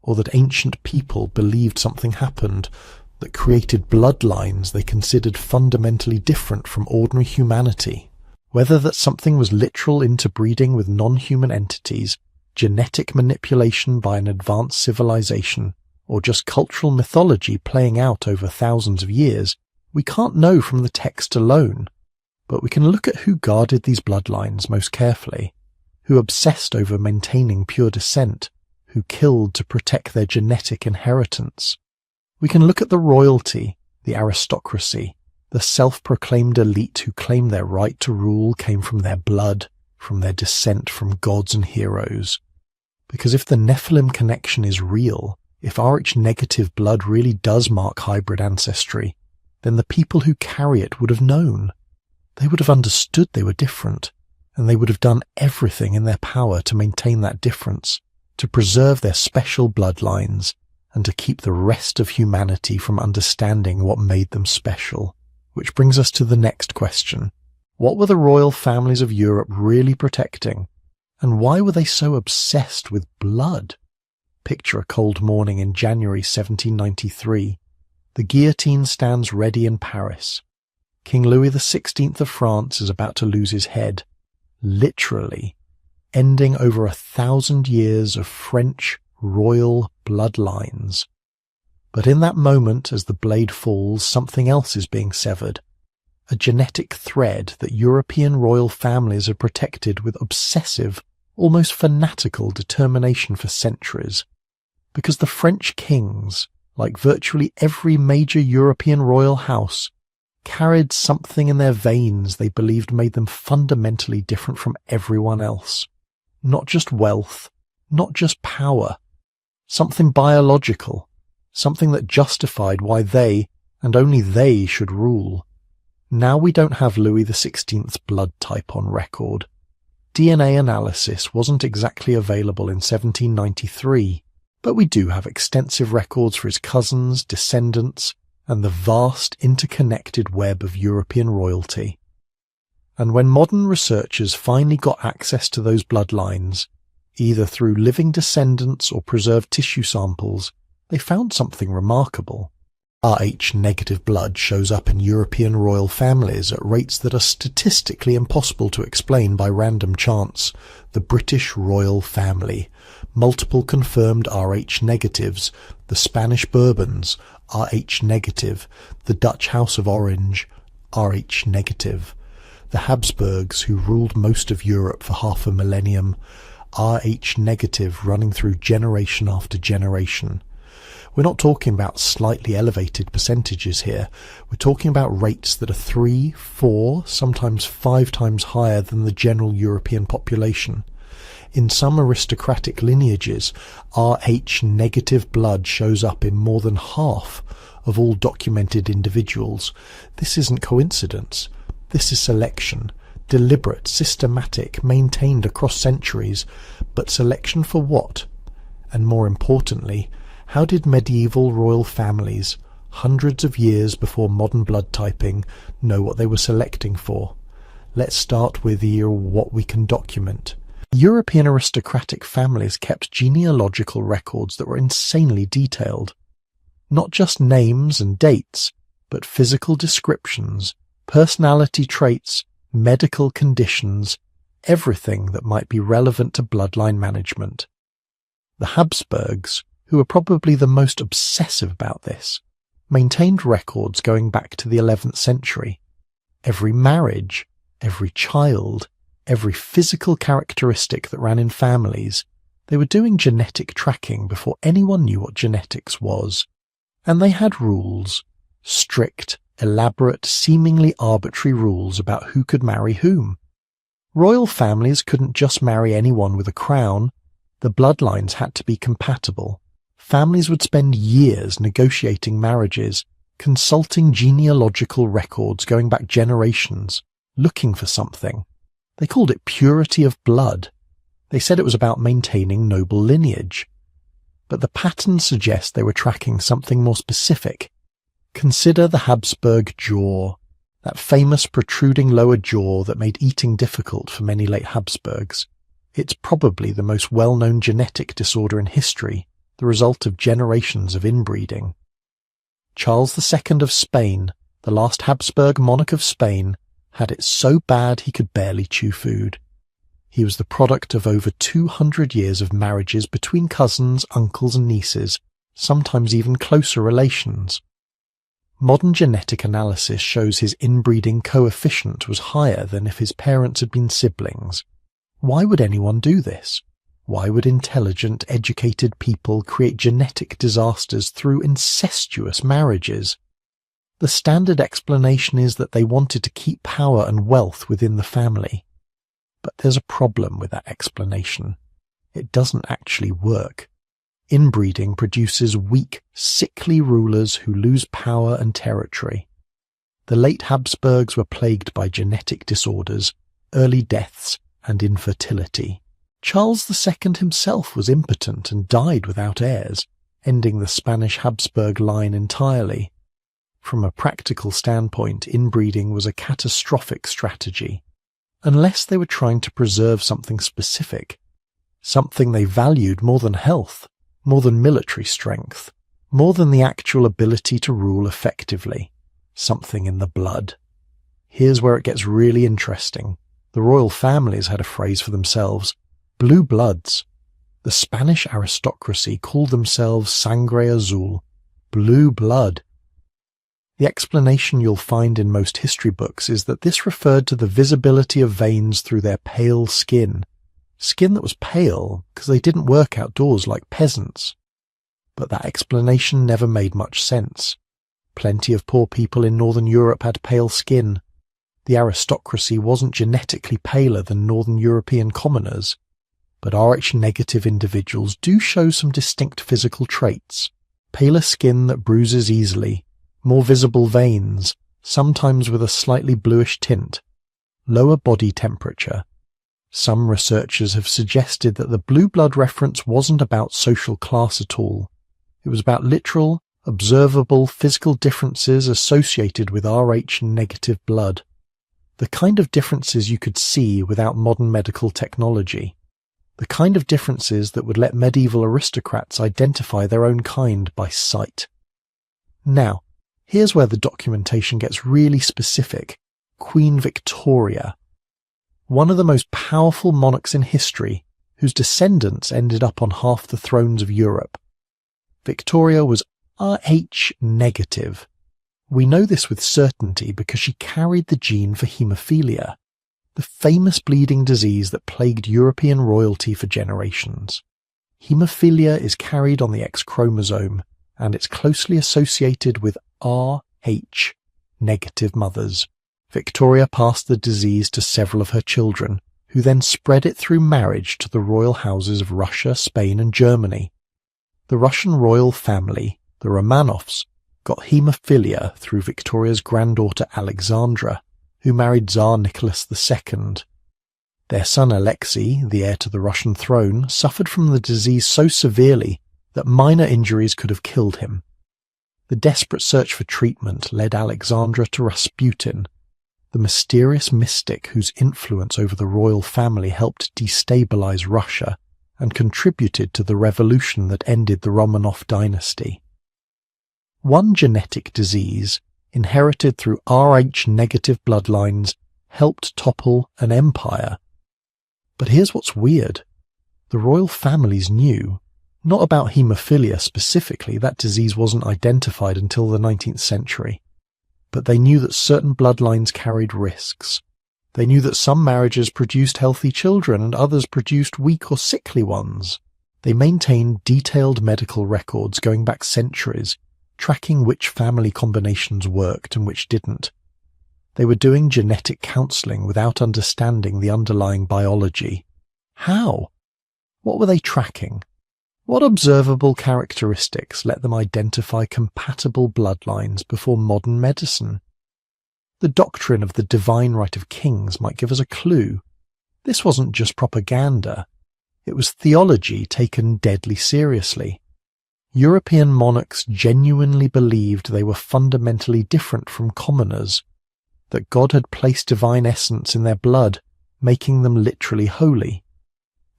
or that ancient people believed something happened that created bloodlines they considered fundamentally different from ordinary humanity. Whether that something was literal interbreeding with non-human entities, genetic manipulation by an advanced civilization, or just cultural mythology playing out over thousands of years, we can't know from the text alone. But we can look at who guarded these bloodlines most carefully, who obsessed over maintaining pure descent, who killed to protect their genetic inheritance. We can look at the royalty, the aristocracy, the self-proclaimed elite who claim their right to rule came from their blood, from their descent from gods and heroes. Because if the Nephilim connection is real, if Rh negative blood really does mark hybrid ancestry, then the people who carry it would have known. They would have understood they were different, and they would have done everything in their power to maintain that difference, to preserve their special bloodlines, and to keep the rest of humanity from understanding what made them special. Which brings us to the next question. What were the royal families of Europe really protecting? And why were they so obsessed with blood? Picture a cold morning in January 1793. The guillotine stands ready in Paris. King Louis XVI of France is about to lose his head, literally, ending over 1,000 years of French royal bloodlines. But in that moment, as the blade falls, something else is being severed. A genetic thread that European royal families have protected with obsessive, almost fanatical determination for centuries. Because the French kings, like virtually every major European royal house, carried something in their veins they believed made them fundamentally different from everyone else. Not just wealth, not just power, something biological, something that justified why they, and only they, should rule. Now we don't have Louis XVI's blood type on record. DNA analysis wasn't exactly available in 1793, but we do have extensive records for his cousins, descendants, and the vast interconnected web of European royalty. And when modern researchers finally got access to those bloodlines, either through living descendants or preserved tissue samples, they found something remarkable. Rh-negative blood shows up in European royal families at rates that are statistically impossible to explain by random chance. The British royal family, multiple confirmed Rh-negatives, the Spanish Bourbons, Rh-negative, the Dutch House of Orange, Rh-negative, the Habsburgs, who ruled most of Europe for half a millennium, Rh-negative running through generation after generation. We're not talking about slightly elevated percentages here. We're talking about rates that are 3, 4, sometimes 5 times higher than the general European population. In some aristocratic lineages, Rh-negative blood shows up in more than half of all documented individuals. This isn't coincidence. This is selection. Deliberate, systematic, maintained across centuries. But selection for what? And more importantly, how did medieval royal families, hundreds of years before modern blood typing, know what they were selecting for? Let's start with what we can document. European aristocratic families kept genealogical records that were insanely detailed. Not just names and dates, but physical descriptions, personality traits, medical conditions, everything that might be relevant to bloodline management. The Habsburgs, who were probably the most obsessive about this, maintained records going back to the 11th century. Every marriage, every child, every physical characteristic that ran in families, they were doing genetic tracking before anyone knew what genetics was. And they had rules, strict, elaborate, seemingly arbitrary rules about who could marry whom. Royal families couldn't just marry anyone with a crown. The bloodlines had to be compatible. Families would spend years negotiating marriages, consulting genealogical records going back generations, looking for something. They called it purity of blood. They said it was about maintaining noble lineage. But the patterns suggest they were tracking something more specific. Consider the Habsburg jaw, that famous protruding lower jaw that made eating difficult for many late Habsburgs. It's probably the most well-known genetic disorder in history, the result of generations of inbreeding. Charles II of Spain, the last Habsburg monarch of Spain, had it so bad he could barely chew food. He was the product of over 200 years of marriages between cousins, uncles and nieces, sometimes even closer relations. Modern genetic analysis shows his inbreeding coefficient was higher than if his parents had been siblings. Why would anyone do this? Why would intelligent, educated people create genetic disasters through incestuous marriages? The standard explanation is that they wanted to keep power and wealth within the family. But there's a problem with that explanation. It doesn't actually work. Inbreeding produces weak, sickly rulers who lose power and territory. The late Habsburgs were plagued by genetic disorders, early deaths, and infertility. Charles II himself was impotent and died without heirs. ending the Spanish Habsburg line entirely. From a practical standpoint, inbreeding was a catastrophic strategy, unless they were trying to preserve something specific, something they valued more than health, more than military strength, more than the actual ability to rule effectively, something in the blood. Here's where it gets really interesting. The royal families had a phrase for themselves: blue bloods. The Spanish aristocracy called themselves sangre azul, blue blood. The explanation you'll find in most history books is that this referred to the visibility of veins through their pale skin that was pale because they didn't work outdoors like peasants. But that explanation never made much sense. Plenty of poor people in Northern Europe had pale skin. The aristocracy wasn't genetically paler than Northern European commoners, but Rh-negative individuals do show some distinct physical traits: paler skin that bruises easily, more visible veins, sometimes with a slightly bluish tint, lower body temperature. Some researchers have suggested that the blue blood reference wasn't about social class at all. It was about literal, observable physical differences associated with Rh-negative blood. The kind of differences you could see without modern medical technology. The kind of differences that would let medieval aristocrats identify their own kind by sight. Now, here's where the documentation gets really specific. Queen Victoria. One of the most powerful monarchs in history, whose descendants ended up on half the thrones of Europe. Victoria was Rh-negative. We know this with certainty because she carried the gene for haemophilia, the famous bleeding disease that plagued European royalty for generations. Haemophilia is carried on the X chromosome, and it's closely associated with Rh-negative mothers. Victoria passed the disease to several of her children, who then spread it through marriage to the royal houses of Russia, Spain, and Germany. The Russian royal family, the Romanovs, got haemophilia through Victoria's granddaughter Alexandra, who married Tsar Nicholas II. Their son Alexei, the heir to the Russian throne, suffered from the disease so severely that minor injuries could have killed him. The desperate search for treatment led Alexandra to Rasputin, the mysterious mystic whose influence over the royal family helped destabilize Russia and contributed to the revolution that ended the Romanov dynasty. One genetic disease, inherited through Rh-negative bloodlines, helped topple an empire. But here's what's weird. The royal families knew, not about haemophilia specifically, that disease wasn't identified until the 19th century, but they knew that certain bloodlines carried risks. They knew that some marriages produced healthy children and others produced weak or sickly ones. They maintained detailed medical records going back centuries, tracking which family combinations worked and which didn't. They were doing genetic counseling without understanding the underlying biology. How? What were they tracking? What observable characteristics let them identify compatible bloodlines before modern medicine? The doctrine of the divine right of kings might give us a clue. This wasn't just propaganda. It was theology taken deadly seriously. European monarchs genuinely believed they were fundamentally different from commoners, that God had placed divine essence in their blood, making them literally holy.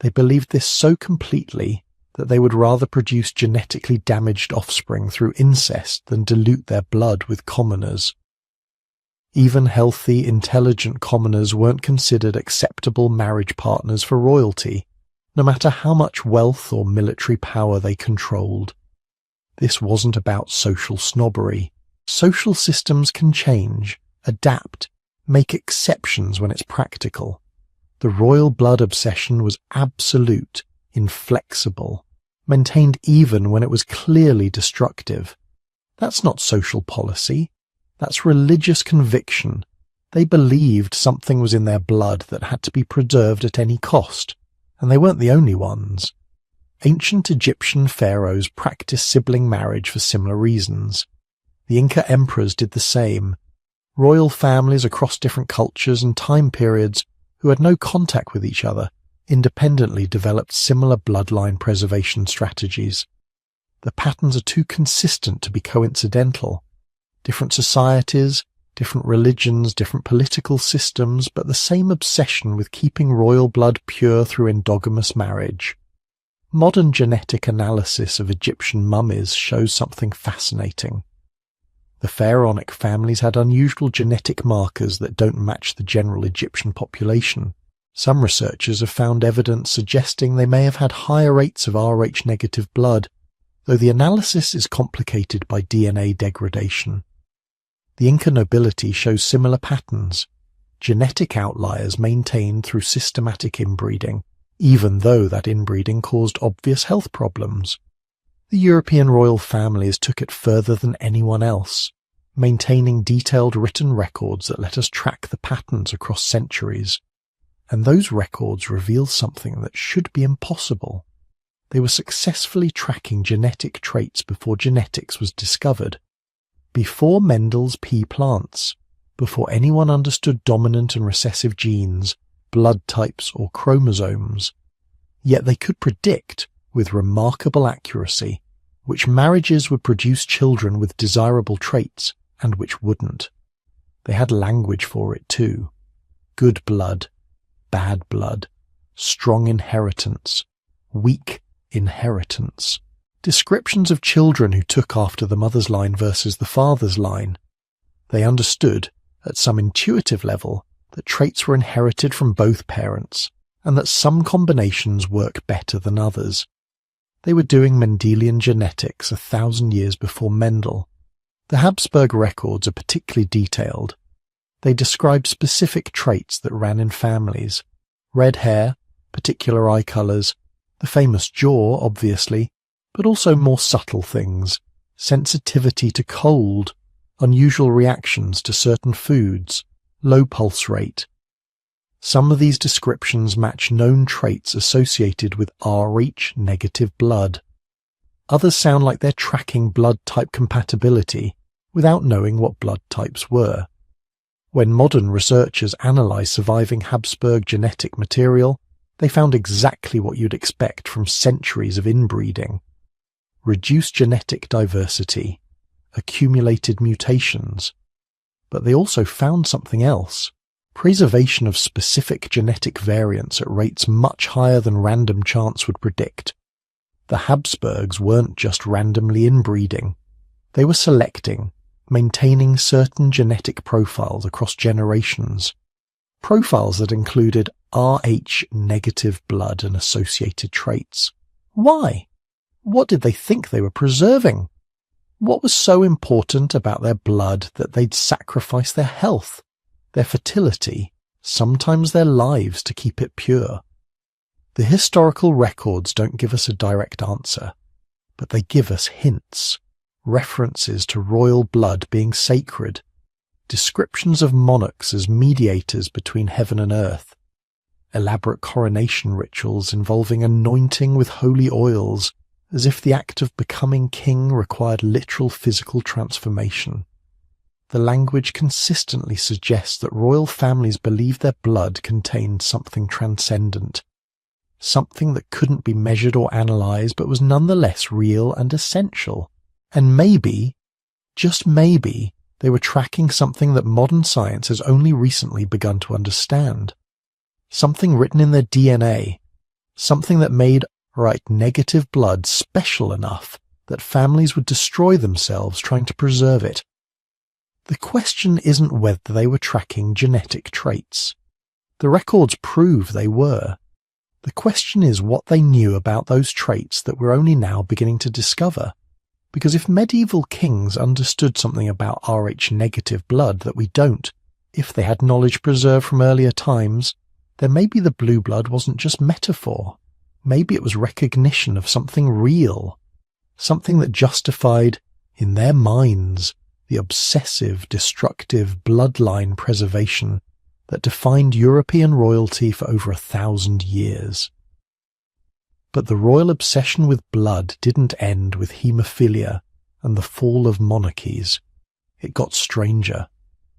They believed this so completely that they would rather produce genetically damaged offspring through incest than dilute their blood with commoners. Even healthy, intelligent commoners weren't considered acceptable marriage partners for royalty, no matter how much wealth or military power they controlled. This wasn't about social snobbery. Social systems can change, adapt, make exceptions when it's practical. The royal blood obsession was absolute, inflexible, maintained even when it was clearly destructive. That's not social policy. That's religious conviction. They believed something was in their blood that had to be preserved at any cost, and they weren't the only ones. Ancient Egyptian pharaohs practiced sibling marriage for similar reasons. The Inca emperors did the same. Royal families across different cultures and time periods who had no contact with each other independently developed similar bloodline preservation strategies. The patterns are too consistent to be coincidental. Different societies, different religions, different political systems, but the same obsession with keeping royal blood pure through endogamous marriage. Modern genetic analysis of Egyptian mummies shows something fascinating. The pharaonic families had unusual genetic markers that don't match the general Egyptian population. Some researchers have found evidence suggesting they may have had higher rates of Rh-negative blood, though the analysis is complicated by DNA degradation. The Inca nobility shows similar patterns, genetic outliers maintained through systematic inbreeding, even though that inbreeding caused obvious health problems. The European royal families took it further than anyone else, maintaining detailed written records that let us track the patterns across centuries. And those records reveal something that should be impossible. They were successfully tracking genetic traits before genetics was discovered, before Mendel's pea plants, before anyone understood dominant and recessive genes, blood types or chromosomes. Yet they could predict, with remarkable accuracy, which marriages would produce children with desirable traits and which wouldn't. They had language for it too. Good blood, bad blood, strong inheritance, weak inheritance. Descriptions of children who took after the mother's line versus the father's line. They understood, at some intuitive level, that traits were inherited from both parents, and that some combinations work better than others. They were doing Mendelian genetics 1,000 years before Mendel. The Habsburg records are particularly detailed. They describe specific traits that ran in families. Red hair, particular eye colours, the famous jaw, obviously, but also more subtle things, sensitivity to cold, unusual reactions to certain foods, low pulse rate. Some of these descriptions match known traits associated with Rh-negative blood. Others sound like they're tracking blood type compatibility without knowing what blood types were. When modern researchers analyze surviving Habsburg genetic material, they found exactly what you'd expect from centuries of inbreeding. Reduced genetic diversity, accumulated mutations. But they also found something else. Preservation of specific genetic variants at rates much higher than random chance would predict. The Habsburgs weren't just randomly inbreeding. They were selecting, maintaining certain genetic profiles across generations. Profiles that included Rh-negative blood and associated traits. Why? What did they think they were preserving? What was so important about their blood that they'd sacrifice their health, their fertility, sometimes their lives to keep it pure? The historical records don't give us a direct answer, but they give us hints, references to royal blood being sacred, descriptions of monarchs as mediators between heaven and earth, elaborate coronation rituals involving anointing with holy oils, as if the act of becoming king required literal physical transformation. The language consistently suggests that royal families believed their blood contained something transcendent, something that couldn't be measured or analyzed but was nonetheless real and essential. And maybe, just maybe, they were tracking something that modern science has only recently begun to understand. Something written in their DNA, something that made Rh-negative blood special enough that families would destroy themselves trying to preserve it. The question isn't whether they were tracking genetic traits. The records prove they were. The question is what they knew about those traits that we're only now beginning to discover. Because if medieval kings understood something about Rh-negative blood that we don't, if they had knowledge preserved from earlier times, then maybe the blue blood wasn't just metaphor. Maybe it was recognition of something real, something that justified, in their minds, the obsessive, destructive bloodline preservation that defined European royalty for over 1,000 years. But the royal obsession with blood didn't end with haemophilia and the fall of monarchies. It got stranger,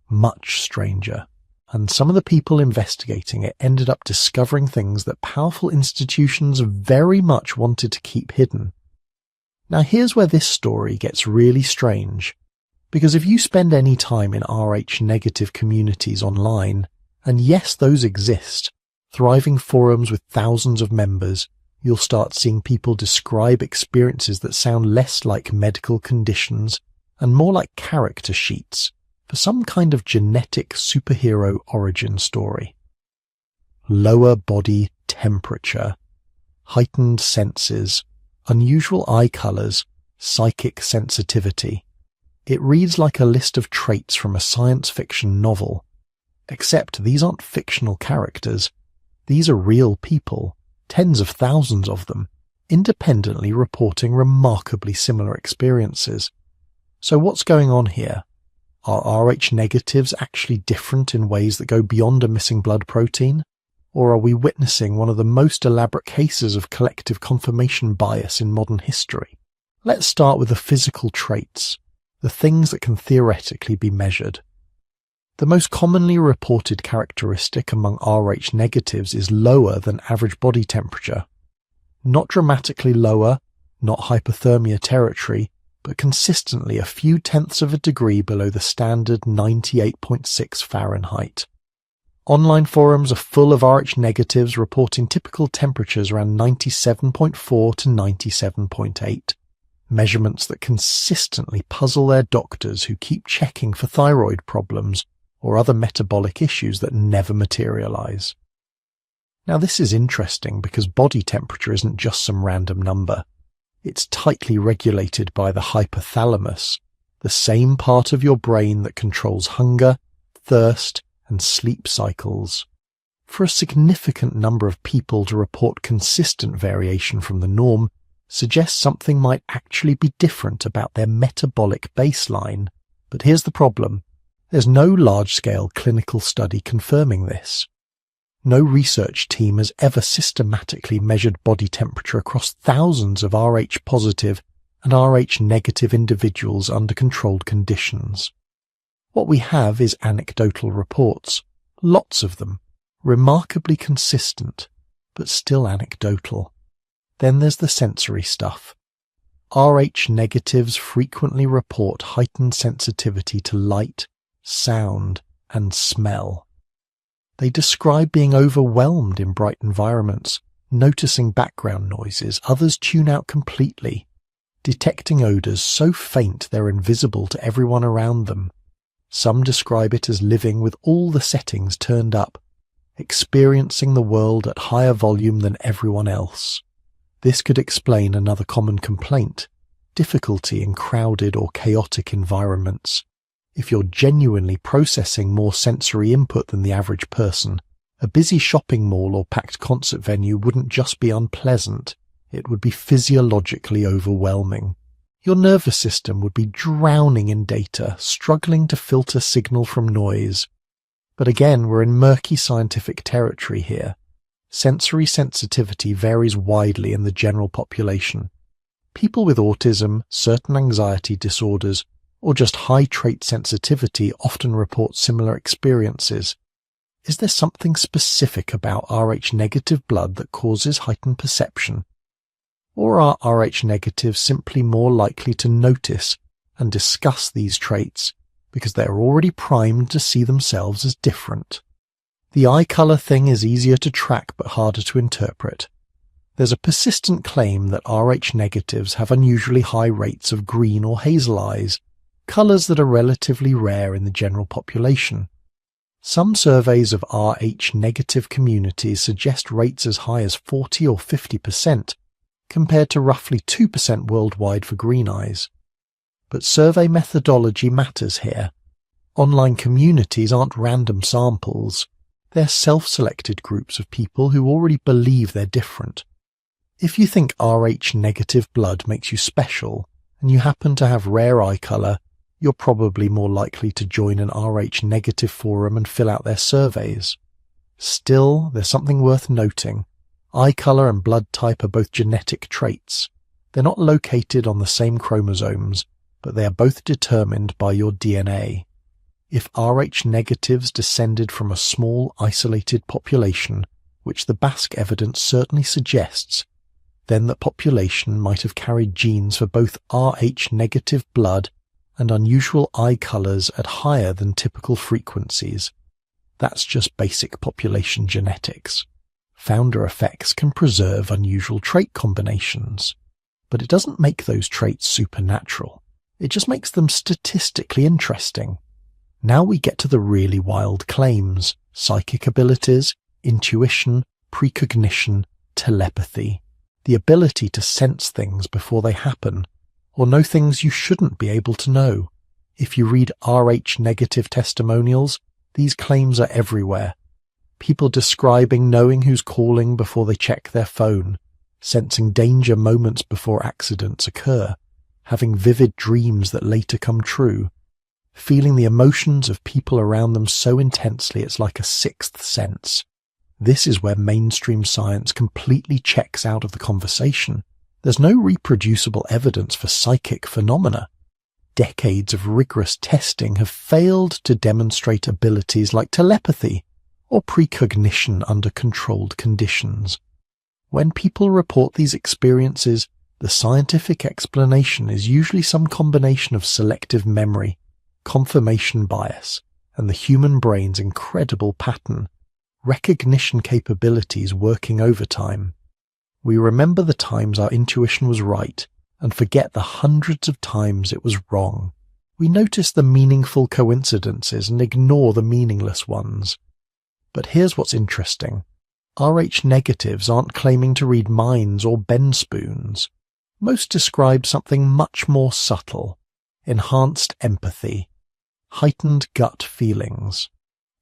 much stranger, and some of the people investigating it ended up discovering things that powerful institutions very much wanted to keep hidden. Now here's where this story gets really strange, because if you spend any time in Rh negative communities online, and yes, those exist, thriving forums with thousands of members, you'll start seeing people describe experiences that sound less like medical conditions and more like character sheets for some kind of genetic superhero origin story. Lower body temperature, heightened senses, unusual eye colors, psychic sensitivity. It reads like a list of traits from a science fiction novel, except these aren't fictional characters. These are real people, tens of thousands of them, independently reporting remarkably similar experiences. So what's going on here? Are Rh negatives actually different in ways that go beyond a missing blood protein? Or are we witnessing one of the most elaborate cases of collective confirmation bias in modern history? Let's start with the physical traits, the things that can theoretically be measured. The most commonly reported characteristic among Rh negatives is lower than average body temperature. Not dramatically lower, not hypothermia territory, but consistently a few tenths of a degree below the standard 98.6 Fahrenheit. Online forums are full of Rh negatives reporting typical temperatures around 97.4 to 97.8. Measurements that consistently puzzle their doctors who keep checking for thyroid problems or other metabolic issues that never materialize. Now this is interesting because body temperature isn't just some random number. It's tightly regulated by the hypothalamus, the same part of your brain that controls hunger, thirst, and sleep cycles. For a significant number of people to report consistent variation from the norm suggests something might actually be different about their metabolic baseline. But here's the problem. There's no large-scale clinical study confirming this. No research team has ever systematically measured body temperature across thousands of Rh-positive and Rh-negative individuals under controlled conditions. What we have is anecdotal reports, lots of them, remarkably consistent, but still anecdotal. Then there's the sensory stuff. Rh negatives frequently report heightened sensitivity to light, sound, and smell. They describe being overwhelmed in bright environments, noticing background noises others tune out completely, detecting odors so faint they're invisible to everyone around them. Some describe it as living with all the settings turned up, experiencing the world at higher volume than everyone else. This could explain another common complaint, difficulty in crowded or chaotic environments. If you're genuinely processing more sensory input than the average person, a busy shopping mall or packed concert venue wouldn't just be unpleasant, it would be physiologically overwhelming. Your nervous system would be drowning in data, struggling to filter signal from noise. But again, we're in murky scientific territory here. Sensory sensitivity varies widely in the general population. People with autism, certain anxiety disorders, or just high trait sensitivity often report similar experiences. Is there something specific about Rh negative blood that causes heightened perception? Or are Rh negatives simply more likely to notice and discuss these traits because they're already primed to see themselves as different? The eye color thing is easier to track but harder to interpret. There's a persistent claim that Rh negatives have unusually high rates of green or hazel eyes, colors that are relatively rare in the general population. Some surveys of Rh negative communities suggest rates as high as 40 or 50%, compared to roughly 2% worldwide for green eyes. But survey methodology matters here. Online communities aren't random samples. They're self-selected groups of people who already believe they're different. If you think Rh negative blood makes you special, and you happen to have rare eye color, you're probably more likely to join an Rh negative forum and fill out their surveys. Still, there's something worth noting. Eye color and blood type are both genetic traits. They're not located on the same chromosomes, but they are both determined by your DNA. If Rh negatives descended from a small, isolated population, which the Basque evidence certainly suggests, then that population might have carried genes for both Rh-negative blood and unusual eye colors at higher than typical frequencies. That's just basic population genetics. Founder effects can preserve unusual trait combinations, but it doesn't make those traits supernatural. It just makes them statistically interesting. Now we get to the really wild claims: psychic abilities, intuition, precognition, telepathy, the ability to sense things before they happen, or know things you shouldn't be able to know. If you read Rh-negative testimonials, these claims are everywhere. People describing knowing who's calling before they check their phone, sensing danger moments before accidents occur, having vivid dreams that later come true, feeling the emotions of people around them so intensely it's like a sixth sense. This is where mainstream science completely checks out of the conversation. There's no reproducible evidence for psychic phenomena. Decades of rigorous testing have failed to demonstrate abilities like telepathy or precognition under controlled conditions. When people report these experiences, the scientific explanation is usually some combination of selective memory, confirmation bias, and the human brain's incredible pattern recognition capabilities working overtime. We remember the times our intuition was right and forget the hundreds of times it was wrong. We notice the meaningful coincidences and ignore the meaningless ones. But here's what's interesting. Rh-negatives aren't claiming to read minds or bend spoons. Most describe something much more subtle: enhanced empathy, heightened gut feelings,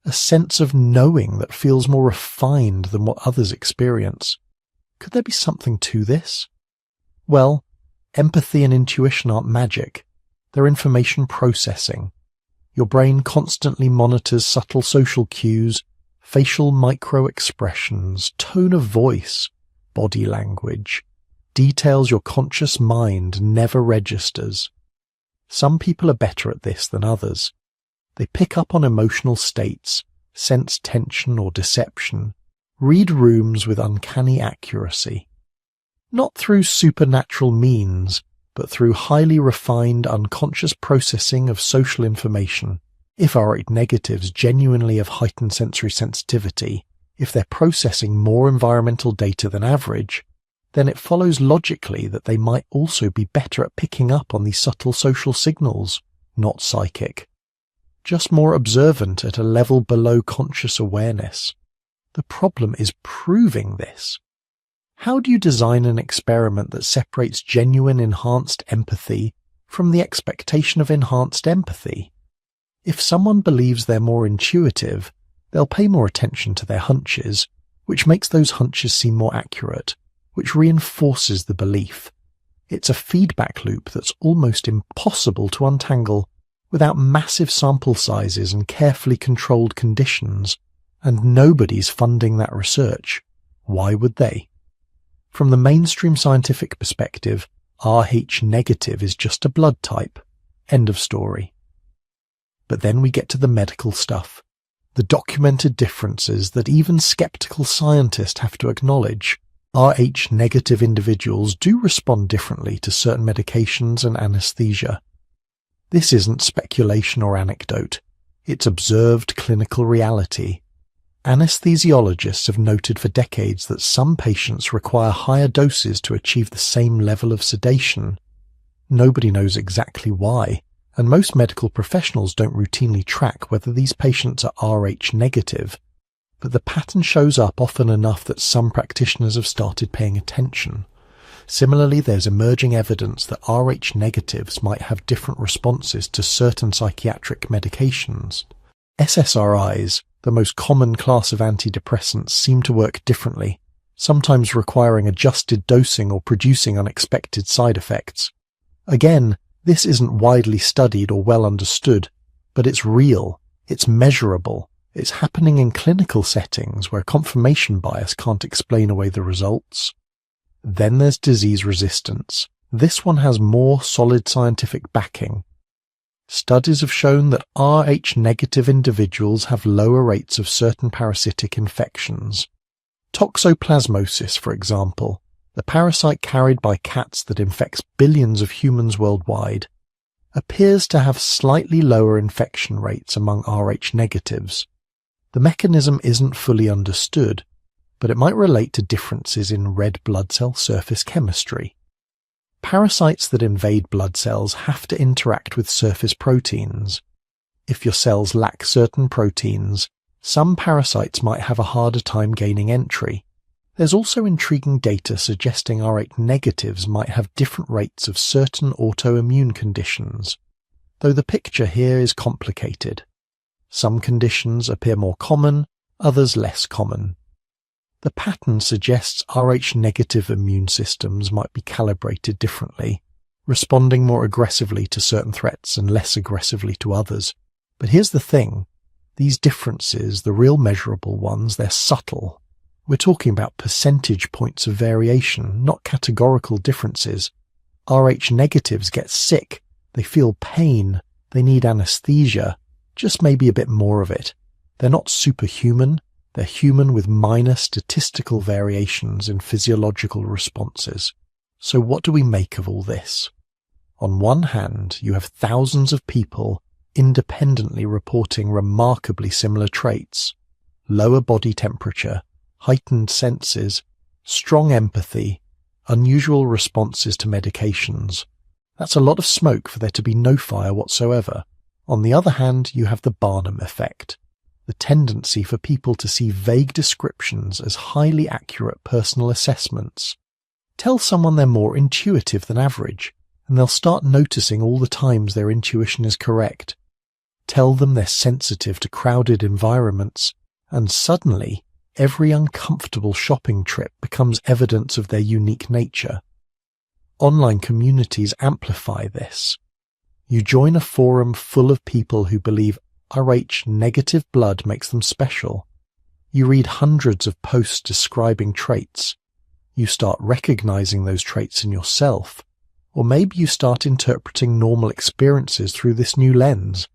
a sense of knowing that feels more refined than what others experience. Could there be something to this? Well, empathy and intuition aren't magic. They're information processing. Your brain constantly monitors subtle social cues, facial micro-expressions, tone of voice, body language, details your conscious mind never registers. Some people are better at this than others. They pick up on emotional states, sense tension or deception, read rooms with uncanny accuracy. Not through supernatural means, but through highly refined unconscious processing of social information. If Rh-negatives genuinely have heightened sensory sensitivity, if they're processing more environmental data than average, then it follows logically that they might also be better at picking up on these subtle social signals, not psychic. Just more observant at a level below conscious awareness. The problem is proving this. How do you design an experiment that separates genuine enhanced empathy from the expectation of enhanced empathy? If someone believes they're more intuitive, they'll pay more attention to their hunches, which makes those hunches seem more accurate, which reinforces the belief. It's a feedback loop that's almost impossible to untangle without massive sample sizes and carefully controlled conditions, and nobody's funding that research. Why would they? From the mainstream scientific perspective, Rh-negative is just a blood type. End of story. But then we get to the medical stuff, the documented differences that even skeptical scientists have to acknowledge. Rh-negative individuals do respond differently to certain medications and anesthesia. This isn't speculation or anecdote. It's observed clinical reality. Anesthesiologists have noted for decades that some patients require higher doses to achieve the same level of sedation. Nobody knows exactly why, and most medical professionals don't routinely track whether these patients are Rh-negative, but the pattern shows up often enough that some practitioners have started paying attention. Similarly, there's emerging evidence that Rh-negatives might have different responses to certain psychiatric medications. SSRIs, the most common class of antidepressants, seem to work differently, sometimes requiring adjusted dosing or producing unexpected side effects. Again, this isn't widely studied or well understood, but it's real, it's measurable, it's happening in clinical settings where confirmation bias can't explain away the results. Then there's disease resistance. This one has more solid scientific backing. Studies have shown that Rh-negative individuals have lower rates of certain parasitic infections. Toxoplasmosis, for example, the parasite carried by cats that infects billions of humans worldwide, appears to have slightly lower infection rates among Rh negatives. The mechanism isn't fully understood, but it might relate to differences in red blood cell surface chemistry. Parasites that invade blood cells have to interact with surface proteins. If your cells lack certain proteins, some parasites might have a harder time gaining entry. There's also intriguing data suggesting Rh negatives might have different rates of certain autoimmune conditions, though the picture here is complicated. Some conditions appear more common, others less common. The pattern suggests Rh negative immune systems might be calibrated differently, responding more aggressively to certain threats and less aggressively to others. But here's the thing, these differences, the real measurable ones, they're subtle. We're talking about percentage points of variation, not categorical differences. Rh negatives get sick, they feel pain, they need anesthesia, just maybe a bit more of it. They're not superhuman, they're human with minor statistical variations in physiological responses. So what do we make of all this? On one hand, you have thousands of people independently reporting remarkably similar traits: lower body temperature, heightened senses, strong empathy, unusual responses to medications. That's a lot of smoke for there to be no fire whatsoever. On the other hand, you have the Barnum effect, the tendency for people to see vague descriptions as highly accurate personal assessments. Tell someone they're more intuitive than average, and they'll start noticing all the times their intuition is correct. Tell them they're sensitive to crowded environments, and suddenly every uncomfortable shopping trip becomes evidence of their unique nature. Online communities amplify this. You join a forum full of people who believe Rh negative blood makes them special. You read hundreds of posts describing traits. You start recognizing those traits in yourself, or maybe you start interpreting normal experiences through this new lens.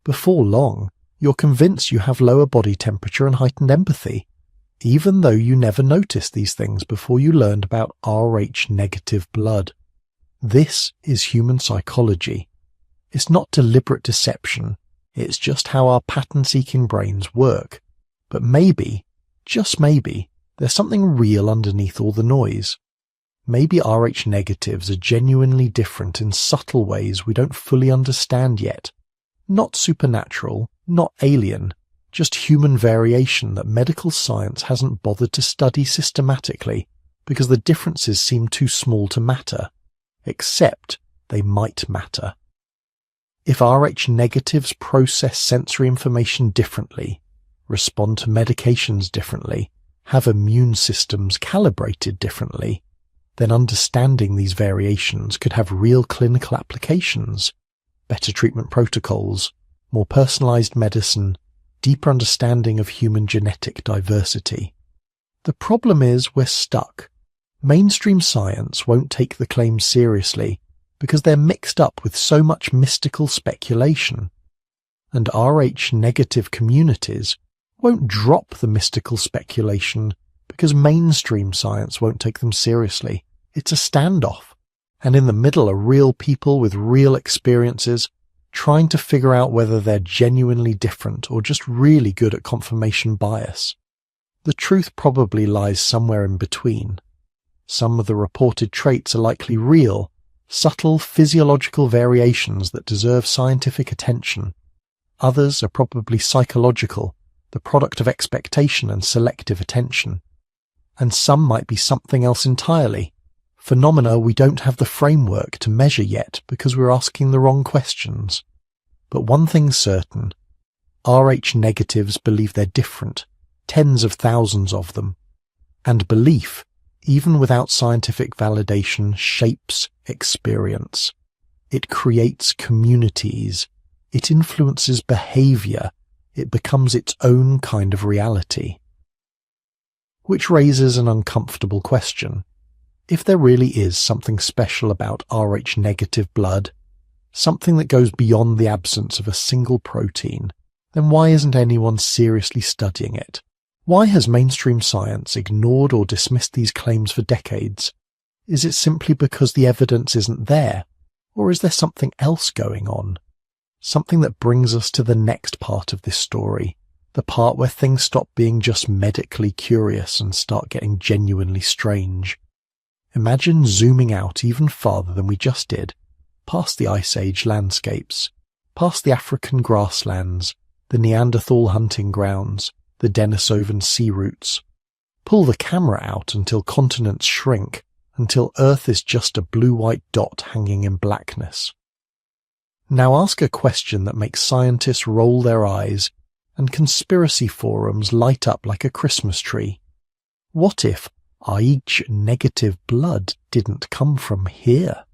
Before long, you're convinced you have lower body temperature and heightened empathy, even though you never noticed these things before you learned about Rh negative blood. This is human psychology. It's not deliberate deception, it's just how our pattern-seeking brains work. But maybe, just maybe, there's something real underneath all the noise. Maybe Rh negatives are genuinely different in subtle ways we don't fully understand yet. Not supernatural, not alien, just human variation that medical science hasn't bothered to study systematically because the differences seem too small to matter. Except they might matter. If Rh negatives process sensory information differently, respond to medications differently, have immune systems calibrated differently, then understanding these variations could have real clinical applications: better treatment protocols, more personalized medicine, deeper understanding of human genetic diversity. The problem is we're stuck. Mainstream science won't take the claims seriously because they're mixed up with so much mystical speculation. And Rh negative communities won't drop the mystical speculation because mainstream science won't take them seriously. It's a standoff. And in the middle are real people with real experiences trying to figure out whether they're genuinely different or just really good at confirmation bias. The truth probably lies somewhere in between. Some of the reported traits are likely real, subtle physiological variations that deserve scientific attention. Others are probably psychological, the product of expectation and selective attention. And some might be something else entirely, phenomena we don't have the framework to measure yet because we're asking the wrong questions. But one thing's certain, Rh negatives believe they're different, tens of thousands of them. And belief, even without scientific validation, shapes experience. It creates communities. It influences behavior. It becomes its own kind of reality. Which raises an uncomfortable question. If there really is something special about Rh negative blood, something that goes beyond the absence of a single protein, then why isn't anyone seriously studying it? Why has mainstream science ignored or dismissed these claims for decades? Is it simply because the evidence isn't there? Or is there something else going on? Something that brings us to the next part of this story, the part where things stop being just medically curious and start getting genuinely strange. Imagine zooming out even farther than we just did, past the Ice Age landscapes, past the African grasslands, the Neanderthal hunting grounds, the Denisovan sea routes. Pull the camera out until continents shrink, until Earth is just a blue-white dot hanging in blackness. Now ask a question that makes scientists roll their eyes and conspiracy forums light up like a Christmas tree. What if Rh negative blood didn't come from here?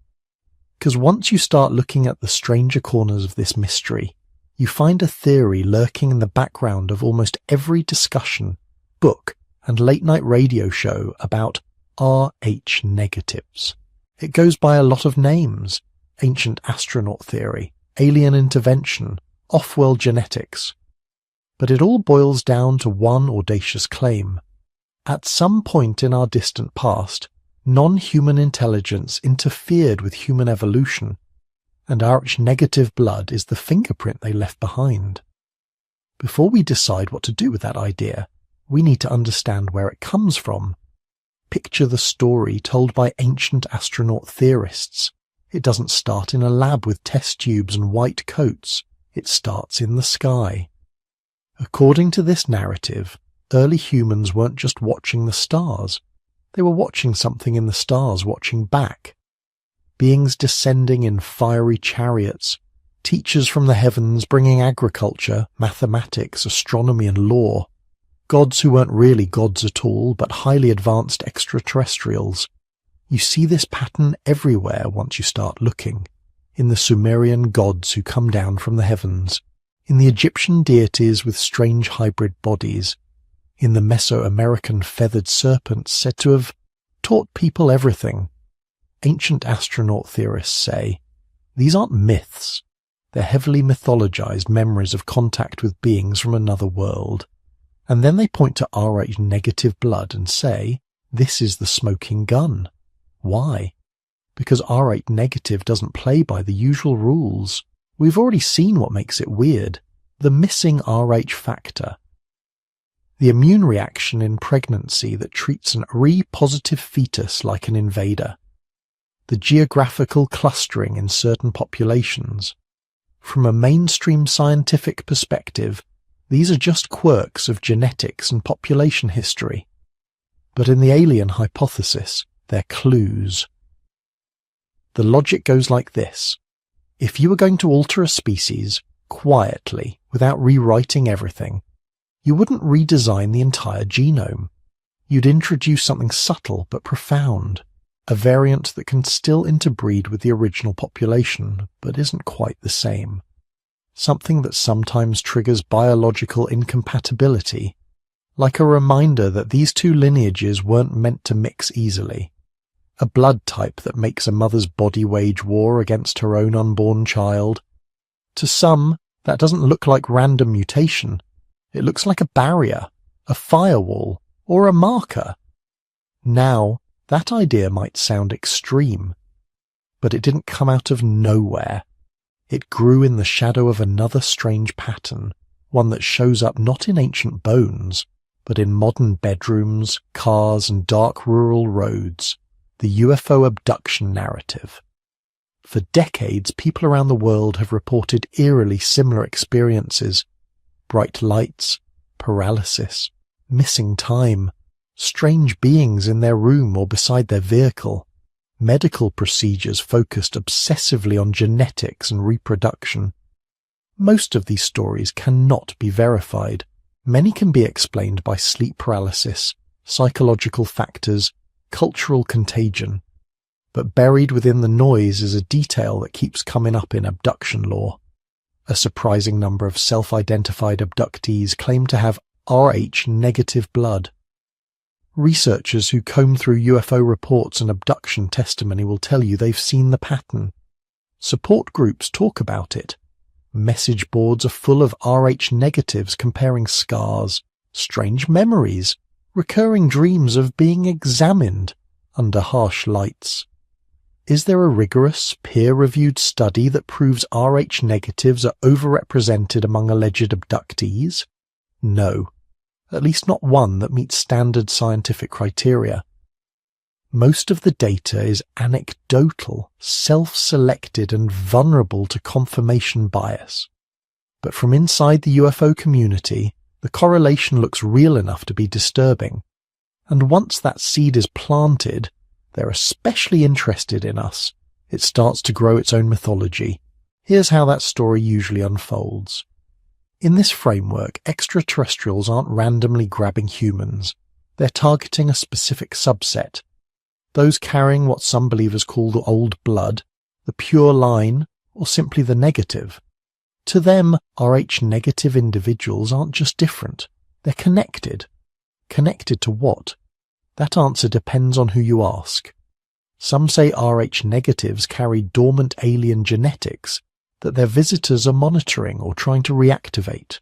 Because once you start looking at the stranger corners of this mystery, you find a theory lurking in the background of almost every discussion, book, and late-night radio show about Rh negatives. It goes by a lot of names: ancient astronaut theory, alien intervention, off-world genetics. But it all boils down to one audacious claim. At some point in our distant past, non-human intelligence interfered with human evolution, and Rh negative blood is the fingerprint they left behind. Before we decide what to do with that idea, we need to understand where it comes from. Picture the story told by ancient astronaut theorists. It doesn't start in a lab with test tubes and white coats. It starts in the sky. According to this narrative, early humans weren't just watching the stars. They were watching something in the stars watching back. Beings descending in fiery chariots, teachers from the heavens bringing agriculture, mathematics, astronomy and law. Gods who weren't really gods at all, but highly advanced extraterrestrials. You see this pattern everywhere once you start looking. In the Sumerian gods who come down from the heavens, in the Egyptian deities with strange hybrid bodies, in the Mesoamerican feathered serpents said to have taught people everything. Ancient astronaut theorists say, these aren't myths. They're heavily mythologized memories of contact with beings from another world. And then they point to Rh negative blood and say, this is the smoking gun. Why? Because Rh negative doesn't play by the usual rules. We've already seen what makes it weird. The missing Rh factor. The immune reaction in pregnancy that treats an Rh-positive fetus like an invader. The geographical clustering in certain populations. From a mainstream scientific perspective, these are just quirks of genetics and population history. But in the alien hypothesis, they're clues. The logic goes like this. If you were going to alter a species, quietly, without rewriting everything, you wouldn't redesign the entire genome. You'd introduce something subtle but profound, a variant that can still interbreed with the original population, but isn't quite the same. Something that sometimes triggers biological incompatibility, like a reminder that these two lineages weren't meant to mix easily. A blood type that makes a mother's body wage war against her own unborn child. To some, that doesn't look like random mutation. It looks like a barrier, a firewall, or a marker. Now, that idea might sound extreme, but it didn't come out of nowhere. It grew in the shadow of another strange pattern, one that shows up not in ancient bones, but in modern bedrooms, cars, and dark rural roads. The UFO abduction narrative. For decades, people around the world have reported eerily similar experiences. Bright lights, paralysis, missing time, strange beings in their room or beside their vehicle, medical procedures focused obsessively on genetics and reproduction. Most of these stories cannot be verified. Many can be explained by sleep paralysis, psychological factors, cultural contagion. But buried within the noise is a detail that keeps coming up in abduction lore. A surprising number of self-identified abductees claim to have Rh negative blood. Researchers who comb through UFO reports and abduction testimony will tell you they've seen the pattern. Support groups talk about it. Message boards are full of Rh negatives comparing scars, strange memories, recurring dreams of being examined under harsh lights. Is there a rigorous, peer-reviewed study that proves Rh negatives are overrepresented among alleged abductees? No, at least not one that meets standard scientific criteria. Most of the data is anecdotal, self-selected and vulnerable to confirmation bias. But from inside the UFO community, the correlation looks real enough to be disturbing. And once that seed is planted, they're especially interested in us. It starts to grow its own mythology. Here's how that story usually unfolds. In this framework, extraterrestrials aren't randomly grabbing humans. They're targeting a specific subset. Those carrying what some believers call the old blood, the pure line, or simply the negative. To them, Rh negative individuals aren't just different. They're connected. Connected to what? That answer depends on who you ask. Some say Rh negatives carry dormant alien genetics that their visitors are monitoring or trying to reactivate.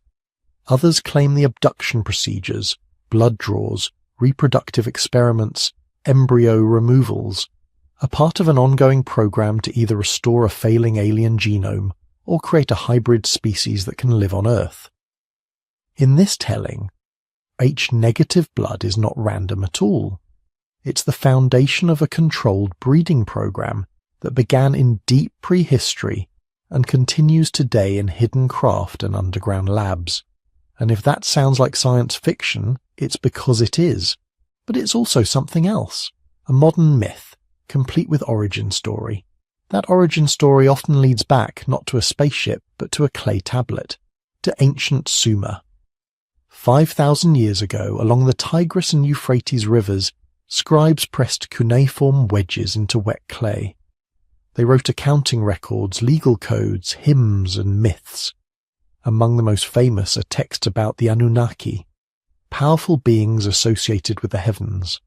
Others claim the abduction procedures, blood draws, reproductive experiments, embryo removals, are part of an ongoing program to either restore a failing alien genome or create a hybrid species that can live on Earth. In this telling, H-negative blood is not random at all. It's the foundation of a controlled breeding program that began in deep prehistory and continues today in hidden craft and underground labs. And if that sounds like science fiction, it's because it is. But it's also something else, a modern myth, complete with origin story. That origin story often leads back not to a spaceship, but to a clay tablet, to ancient Sumer. 5,000 years ago, along the Tigris and Euphrates rivers, scribes pressed cuneiform wedges into wet clay. They wrote accounting records, legal codes, hymns, and myths. Among the most famous are texts about the Anunnaki, powerful beings associated with the heavens.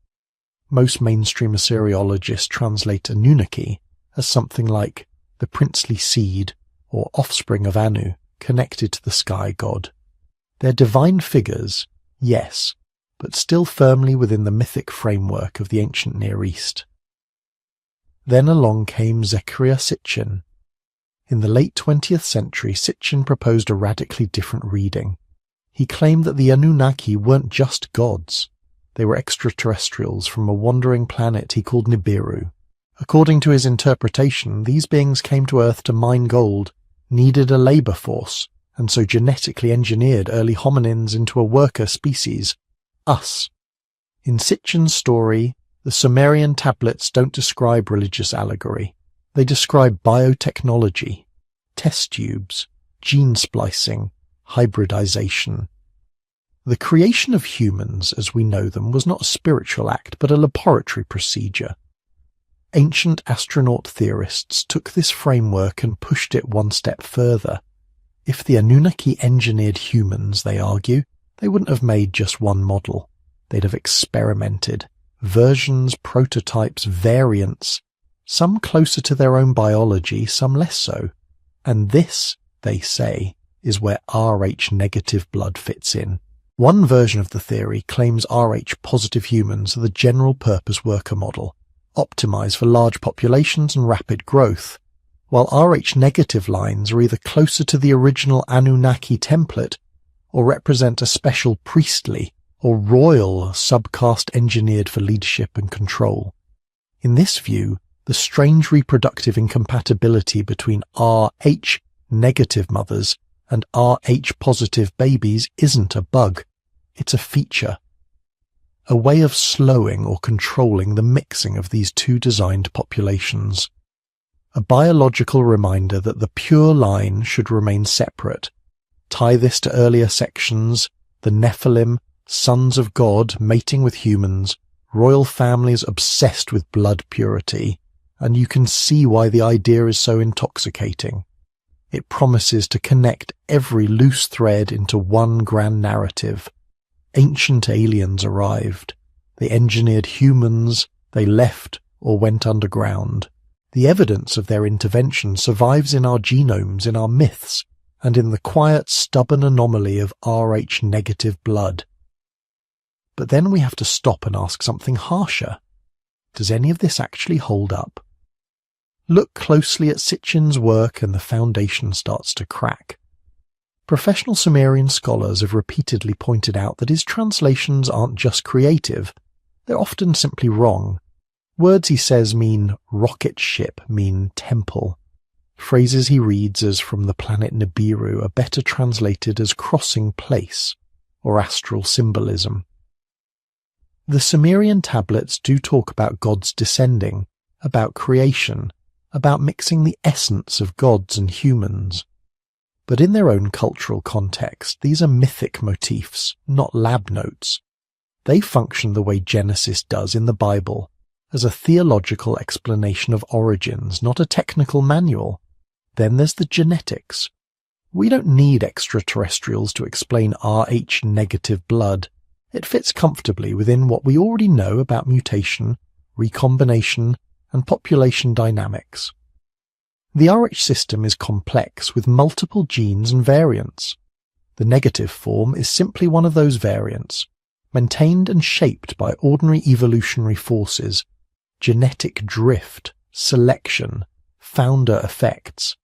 Most mainstream Assyriologists translate Anunnaki as something like the princely seed or offspring of Anu, connected to the sky god. They're divine figures, yes, but still firmly within the mythic framework of the ancient Near East. Then along came Zecharia Sitchin. In the late 20th century, Sitchin proposed a radically different reading. He claimed that the Anunnaki weren't just gods. They were extraterrestrials from a wandering planet he called Nibiru. According to his interpretation, these beings came to Earth to mine gold, needed a labor force, and so genetically engineered early hominins into a worker species, us. In Sitchin's story, the Sumerian tablets don't describe religious allegory. They describe biotechnology, test tubes, gene splicing, hybridization. The creation of humans, as we know them, was not a spiritual act, but a laboratory procedure. Ancient astronaut theorists took this framework and pushed it one step further. If the Anunnaki engineered humans, they argue, they wouldn't have made just one model. They'd have experimented. Versions, prototypes, variants, some closer to their own biology, some less so. And this, they say, is where Rh-negative blood fits in. One version of the theory claims Rh-positive humans are the general-purpose worker model, optimized for large populations and rapid growth, while Rh-negative lines are either closer to the original Anunnaki template or represent a special priestly or royal subcaste engineered for leadership and control. In this view, the strange reproductive incompatibility between Rh-negative mothers and Rh-positive babies isn't a bug, it's a feature. A way of slowing or controlling the mixing of these two designed populations. A biological reminder that the pure line should remain separate. Tie this to earlier sections, the Nephilim, sons of God mating with humans, royal families obsessed with blood purity, and you can see why the idea is so intoxicating. It promises to connect every loose thread into one grand narrative. Ancient aliens arrived. They engineered humans. They left or went underground. The evidence of their intervention survives in our genomes, in our myths, and in the quiet, stubborn anomaly of Rh-negative blood. But then we have to stop and ask something harsher. Does any of this actually hold up? Look closely at Sitchin's work and the foundation starts to crack. Professional Sumerian scholars have repeatedly pointed out that his translations aren't just creative, they're often simply wrong. Words he says mean rocket ship, mean temple. Phrases he reads as from the planet Nibiru are better translated as crossing place or astral symbolism. The Sumerian tablets do talk about gods descending, about creation, about mixing the essence of gods and humans. But in their own cultural context, these are mythic motifs, not lab notes. They function the way Genesis does in the Bible, as a theological explanation of origins, not a technical manual. Then there's the genetics. We don't need extraterrestrials to explain Rh negative blood. It fits comfortably within what we already know about mutation, recombination, and population dynamics. The Rh system is complex with multiple genes and variants. The negative form is simply one of those variants, maintained and shaped by ordinary evolutionary forces, genetic drift, selection, founder effects.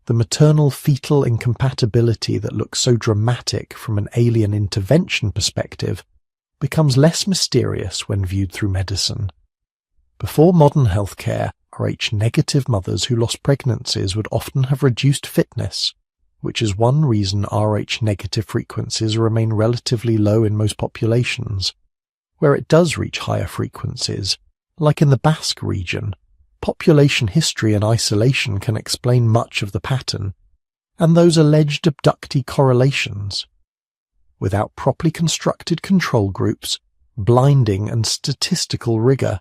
The maternal-fetal incompatibility that looks so dramatic from an alien intervention perspective becomes less mysterious when viewed through medicine. Before modern healthcare, Rh-negative mothers who lost pregnancies would often have reduced fitness, which is one reason Rh-negative frequencies remain relatively low in most populations. Where it does reach higher frequencies, like in the Basque region, population history and isolation can explain much of the pattern, and those alleged abductee correlations. Without properly constructed control groups, blinding and statistical rigor,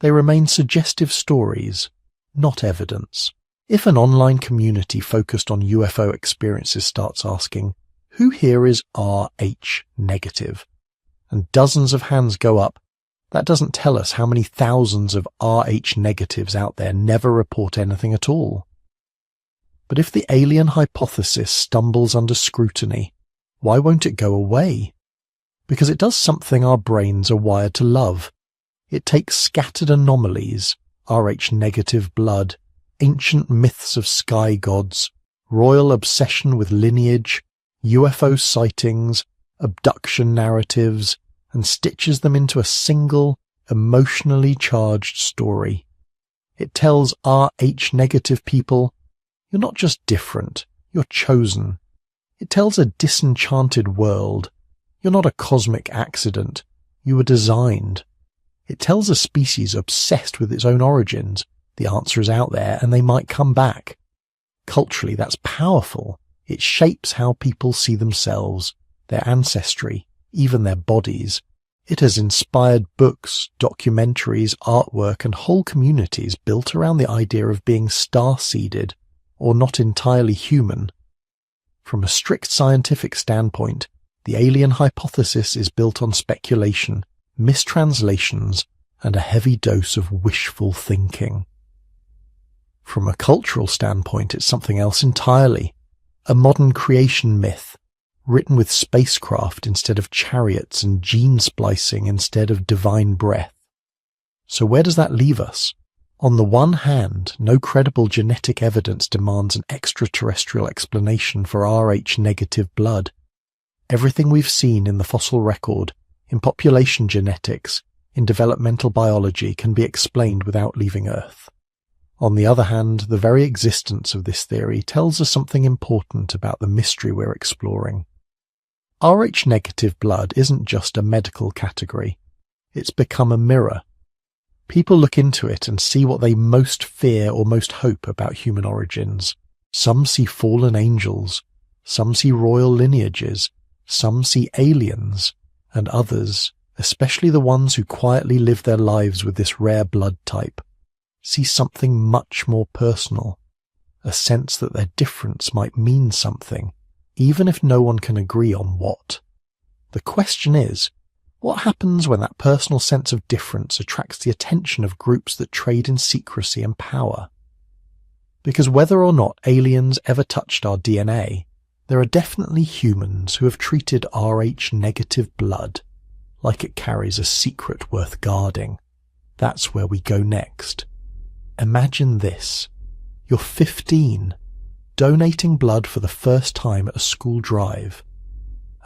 they remain suggestive stories, not evidence. If an online community focused on UFO experiences starts asking, who here is Rh negative? And dozens of hands go up, that doesn't tell us how many thousands of Rh negatives out there never report anything at all. But if the alien hypothesis stumbles under scrutiny, why won't it go away? Because it does something our brains are wired to love. It takes scattered anomalies, Rh negative blood, ancient myths of sky gods, royal obsession with lineage, UFO sightings, abduction narratives, and stitches them into a single, emotionally charged story. It tells Rh negative people, you're not just different, you're chosen. It tells a disenchanted world, you're not a cosmic accident, you were designed. It tells a species obsessed with its own origins, the answer is out there and they might come back. Culturally, that's powerful. It shapes how people see themselves, their ancestry, even their bodies. It has inspired books, documentaries, artwork, and whole communities built around the idea of being star-seeded, or not entirely human. From a strict scientific standpoint, the alien hypothesis is built on speculation, mistranslations, and a heavy dose of wishful thinking. From a cultural standpoint, it's something else entirely. A modern creation myth, written with spacecraft instead of chariots and gene splicing instead of divine breath. So where does that leave us? On the one hand, no credible genetic evidence demands an extraterrestrial explanation for Rh negative blood. Everything we've seen in the fossil record, in population genetics, in developmental biology can be explained without leaving Earth. On the other hand, the very existence of this theory tells us something important about the mystery we're exploring. Rh negative blood isn't just a medical category. It's become a mirror. People look into it and see what they most fear or most hope about human origins. Some see fallen angels, some see royal lineages, some see aliens, and others, especially the ones who quietly live their lives with this rare blood type, see something much more personal, a sense that their difference might mean something, even if no one can agree on what. The question is, what happens when that personal sense of difference attracts the attention of groups that trade in secrecy and power? Because whether or not aliens ever touched our DNA, there are definitely humans who have treated Rh negative blood like it carries a secret worth guarding. That's where we go next. Imagine this. You're 15, donating blood for the first time at a school drive.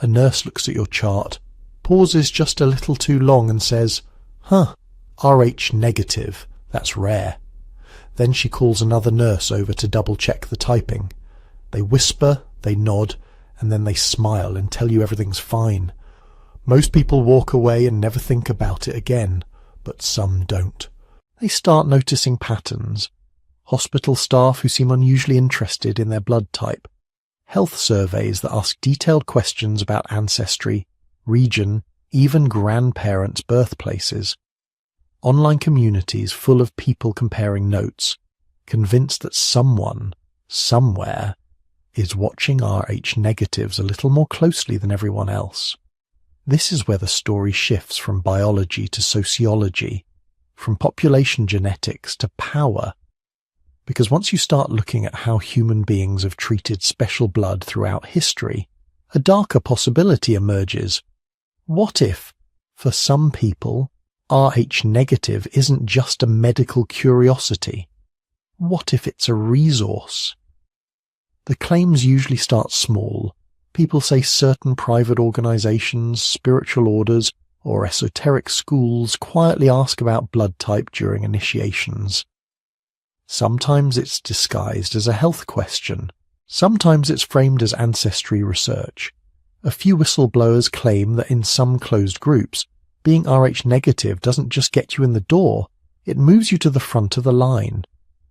A nurse looks at your chart, pauses just a little too long and says, RH negative, that's rare. Then she calls another nurse over to double-check the typing. They whisper, they nod, and then they smile and tell you everything's fine. Most people walk away and never think about it again, but some don't. They start noticing patterns. Hospital staff who seem unusually interested in their blood type. Health surveys that ask detailed questions about ancestry, region, even grandparents' birthplaces. Online communities full of people comparing notes, convinced that someone, somewhere, is watching RH negatives a little more closely than everyone else. This is where the story shifts from biology to sociology, from population genetics to power. Because once you start looking at how human beings have treated special blood throughout history, a darker possibility emerges. What if, for some people, RH negative isn't just a medical curiosity? What if it's a resource? The claims usually start small. People say certain private organizations, spiritual orders, or esoteric schools quietly ask about blood type during initiations. Sometimes it's disguised as a health question. Sometimes it's framed as ancestry research. A few whistleblowers claim that in some closed groups, being RH negative doesn't just get you in the door, it moves you to the front of the line.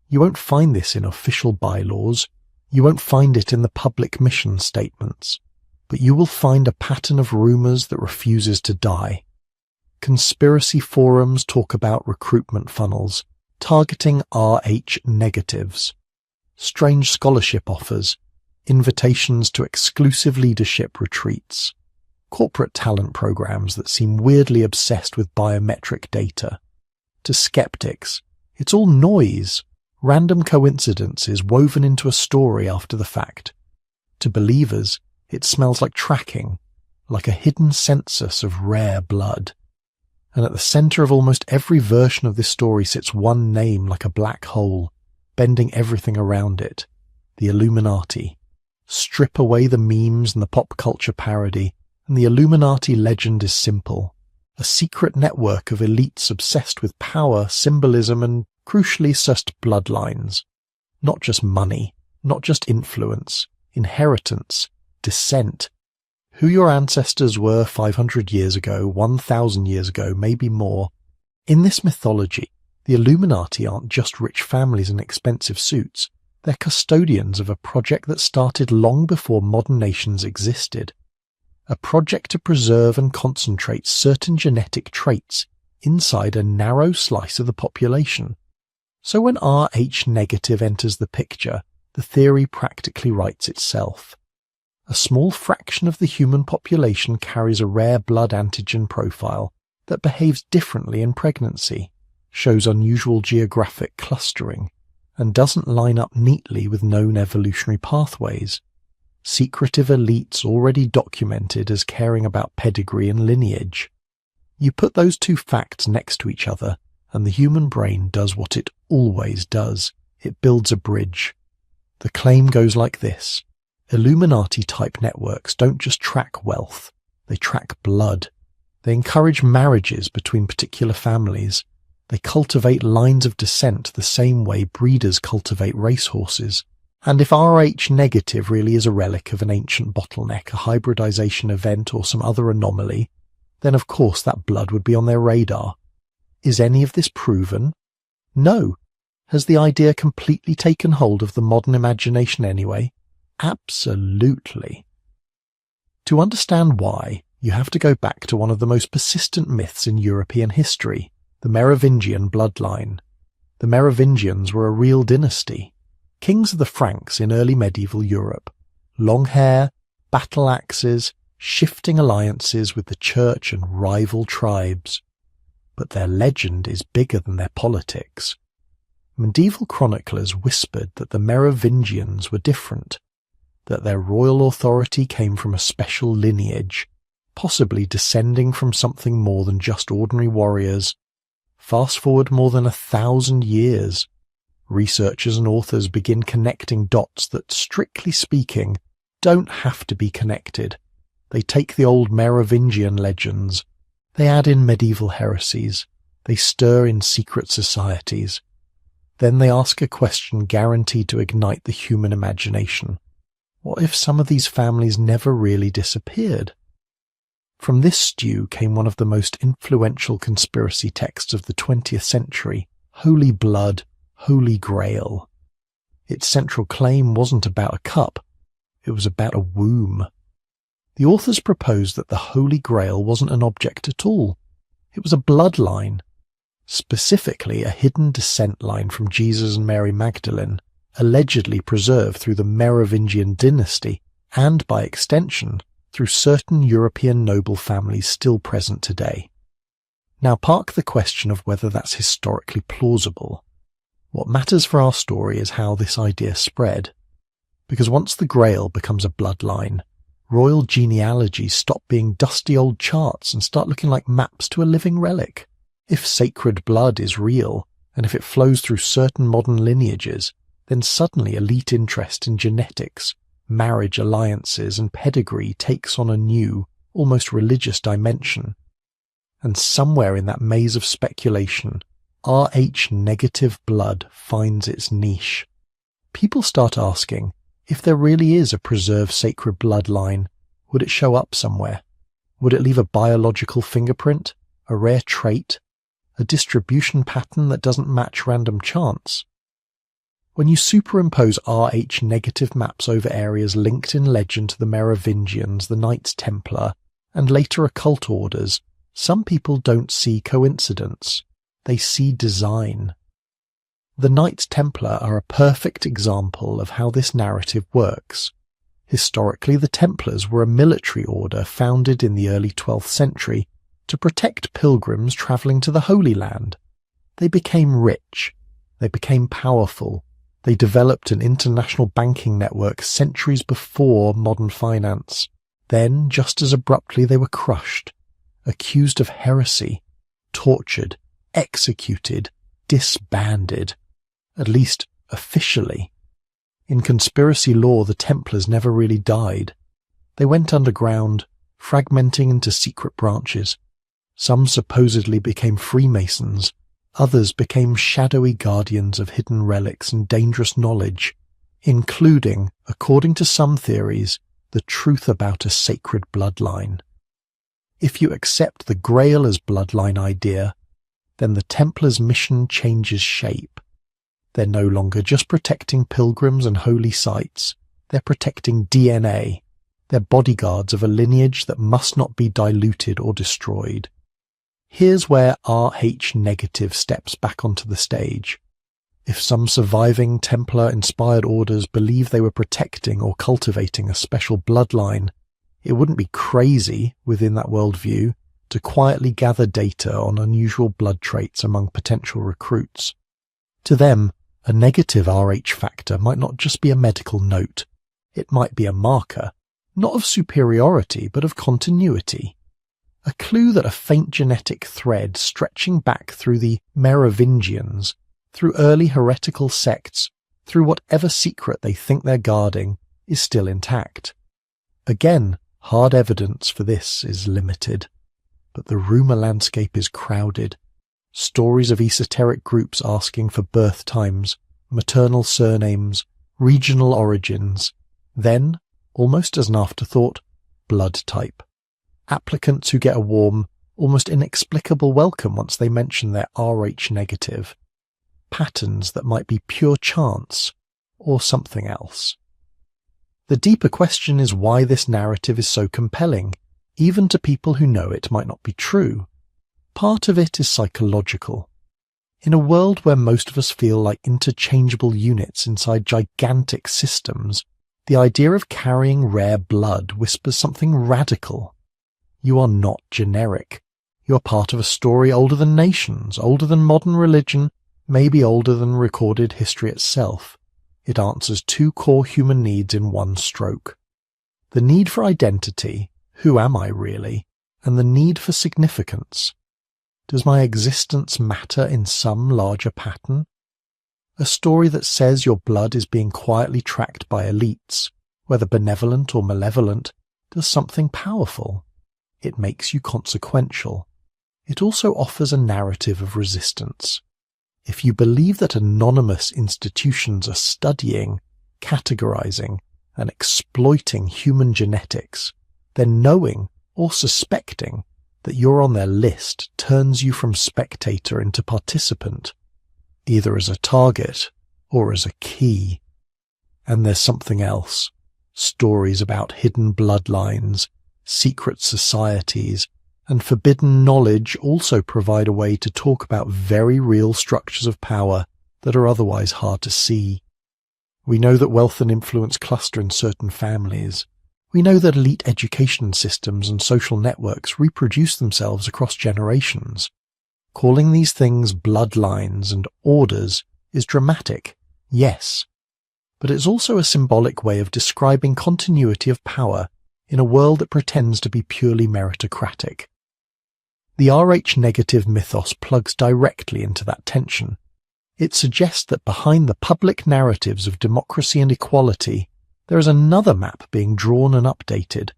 You won't find this in official bylaws. You won't find it in the public mission statements. But you will find a pattern of rumors that refuses to die. Conspiracy forums talk about recruitment funnels, targeting RH negatives. Strange scholarship offers, invitations to exclusive leadership retreats, corporate talent programs that seem weirdly obsessed with biometric data. To skeptics, it's all noise, random coincidences woven into a story after the fact. To believers, it smells like tracking, like a hidden census of rare blood. And at the center of almost every version of this story sits one name like a black hole, bending everything around it. The Illuminati. Strip away the memes and the pop culture parody, and the Illuminati legend is simple. A secret network of elites obsessed with power, symbolism, and, crucially, just bloodlines. Not just money, not just influence, inheritance, descent. Who your ancestors were 500 years ago, 1,000 years ago, maybe more. In this mythology, the Illuminati aren't just rich families in expensive suits. They're custodians of a project that started long before modern nations existed. A project to preserve and concentrate certain genetic traits inside a narrow slice of the population. So when RH negative enters the picture, the theory practically writes itself. A small fraction of the human population carries a rare blood antigen profile that behaves differently in pregnancy, shows unusual geographic clustering, and doesn't line up neatly with known evolutionary pathways. Secretive elites already documented as caring about pedigree and lineage. You put those two facts next to each other, and the human brain does what it always does. It builds a bridge. The claim goes like this. Illuminati-type networks don't just track wealth, they track blood. They encourage marriages between particular families. They cultivate lines of descent the same way breeders cultivate racehorses. And if RH negative really is a relic of an ancient bottleneck, a hybridization event, or some other anomaly, then of course that blood would be on their radar. Is any of this proven? No. Has the idea completely taken hold of the modern imagination anyway? Absolutely. To understand why, you have to go back to one of the most persistent myths in European history, the Merovingian bloodline. The Merovingians were a real dynasty. Kings of the Franks in early medieval Europe. Long hair, battle axes, shifting alliances with the church and rival tribes. But their legend is bigger than their politics. Medieval chroniclers whispered that the Merovingians were different, that their royal authority came from a special lineage, possibly descending from something more than just ordinary warriors. Fast forward more than 1,000 years. Researchers and authors begin connecting dots that, strictly speaking, don't have to be connected. They take the old Merovingian legends. They add in medieval heresies. They stir in secret societies. Then they ask a question guaranteed to ignite the human imagination. What if some of these families never really disappeared? From this stew came one of the most influential conspiracy texts of the 20th century, Holy Blood, Holy Grail. Its central claim wasn't about a cup, it was about a womb. The authors proposed that the Holy Grail wasn't an object at all. It was a bloodline, specifically a hidden descent line from Jesus and Mary Magdalene, allegedly preserved through the Merovingian dynasty and, by extension, through certain European noble families still present today. Now park the question of whether that's historically plausible. What matters for our story is how this idea spread. Because once the Grail becomes a bloodline, royal genealogies stop being dusty old charts and start looking like maps to a living relic. If sacred blood is real, and if it flows through certain modern lineages, then suddenly elite interest in genetics, marriage alliances, and pedigree takes on a new, almost religious dimension. And somewhere in that maze of speculation, Rh-negative blood finds its niche. People start asking, if there really is a preserved sacred bloodline, would it show up somewhere? Would it leave a biological fingerprint, a rare trait, a distribution pattern that doesn't match random chance? When you superimpose Rh-negative maps over areas linked in legend to the Merovingians, the Knights Templar, and later occult orders, some people don't see coincidence. They see design. The Knights Templar are a perfect example of how this narrative works. Historically, the Templars were a military order founded in the early 12th century to protect pilgrims travelling to the Holy Land. They became rich. They became powerful. They developed an international banking network centuries before modern finance. Then, just as abruptly, they were crushed, accused of heresy, tortured, executed, disbanded. At least, officially. In conspiracy lore, the Templars never really died. They went underground, fragmenting into secret branches. Some supposedly became Freemasons. Others became shadowy guardians of hidden relics and dangerous knowledge, including, according to some theories, the truth about a sacred bloodline. If you accept the Grail as bloodline idea, then the Templars' mission changes shape. They're no longer just protecting pilgrims and holy sites. They're protecting DNA. They're bodyguards of a lineage that must not be diluted or destroyed. Here's where Rh-negative steps back onto the stage. If some surviving Templar-inspired orders believe they were protecting or cultivating a special bloodline, it wouldn't be crazy, within that worldview, to quietly gather data on unusual blood traits among potential recruits. To them, a negative Rh factor might not just be a medical note. It might be a marker, not of superiority, but of continuity. A clue that a faint genetic thread stretching back through the Merovingians, through early heretical sects, through whatever secret they think they're guarding, is still intact. Again, hard evidence for this is limited. But the rumour landscape is crowded. Stories of esoteric groups asking for birth times, maternal surnames, regional origins. Then, almost as an afterthought, blood type. Applicants who get a warm, almost inexplicable welcome once they mention their Rh-negative. Patterns that might be pure chance, or something else. The deeper question is why this narrative is so compelling, even to people who know it might not be true. Part of it is psychological. In a world where most of us feel like interchangeable units inside gigantic systems, the idea of carrying rare blood whispers something radical. You are not generic. You are part of a story older than nations, older than modern religion, maybe older than recorded history itself. It answers two core human needs in one stroke. The need for identity, who am I really, and the need for significance. Does my existence matter in some larger pattern? A story that says your blood is being quietly tracked by elites, whether benevolent or malevolent, does something powerful. It makes you consequential. It also offers a narrative of resistance. If you believe that anonymous institutions are studying, categorizing, and exploiting human genetics, then knowing or suspecting that you're on their list turns you from spectator into participant, either as a target or as a key. And there's something else. Stories about hidden bloodlines, secret societies, and forbidden knowledge also provide a way to talk about very real structures of power that are otherwise hard to see. We know that wealth and influence cluster in certain families. We know that elite education systems and social networks reproduce themselves across generations. Calling these things bloodlines and orders is dramatic, yes, but it's also a symbolic way of describing continuity of power in a world that pretends to be purely meritocratic. The Rh-negative mythos plugs directly into that tension. It suggests that behind the public narratives of democracy and equality, there is another map being drawn and updated,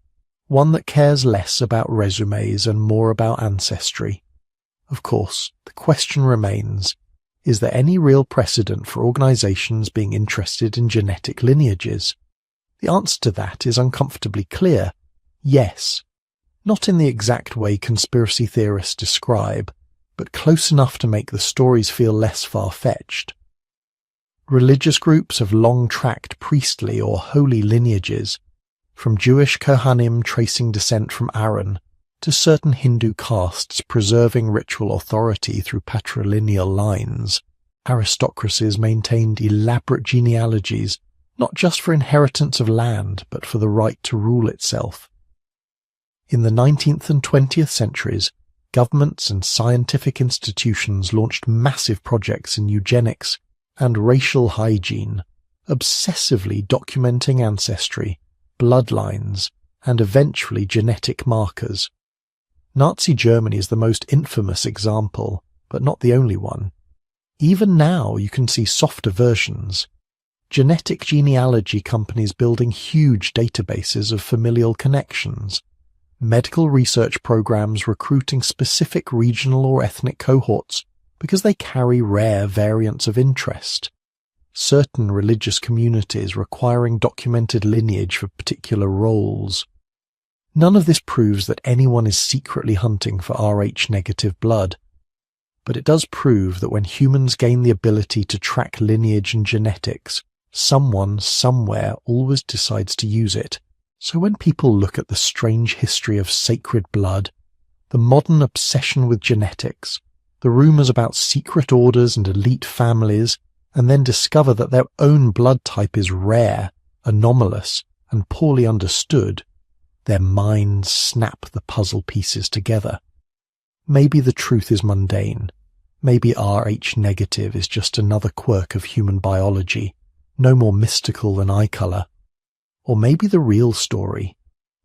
one that cares less about resumes and more about ancestry. Of course, the question remains, is there any real precedent for organizations being interested in genetic lineages? The answer to that is uncomfortably clear. Yes. Not in the exact way conspiracy theorists describe, but close enough to make the stories feel less far-fetched. Religious groups have long tracked priestly or holy lineages, from Jewish Kohanim tracing descent from Aaron, to certain Hindu castes preserving ritual authority through patrilineal lines. Aristocracies maintained elaborate genealogies, not just for inheritance of land, but for the right to rule itself. In the 19th and 20th centuries, governments and scientific institutions launched massive projects in eugenics and racial hygiene, obsessively documenting ancestry, bloodlines, and eventually genetic markers. Nazi Germany is the most infamous example, but not the only one. Even now you can see softer versions. Genetic genealogy companies building huge databases of familial connections. Medical research programs recruiting specific regional or ethnic cohorts because they carry rare variants of interest. Certain religious communities requiring documented lineage for particular roles. None of this proves that anyone is secretly hunting for Rh-negative blood, but it does prove that when humans gain the ability to track lineage and genetics, someone somewhere always decides to use it. So when people look at the strange history of sacred blood, the modern obsession with genetics, the rumors about secret orders and elite families, and then discover that their own blood type is rare, anomalous, and poorly understood, their minds snap the puzzle pieces together. Maybe the truth is mundane. Maybe Rh-negative is just another quirk of human biology, no more mystical than eye color. Or maybe the real story,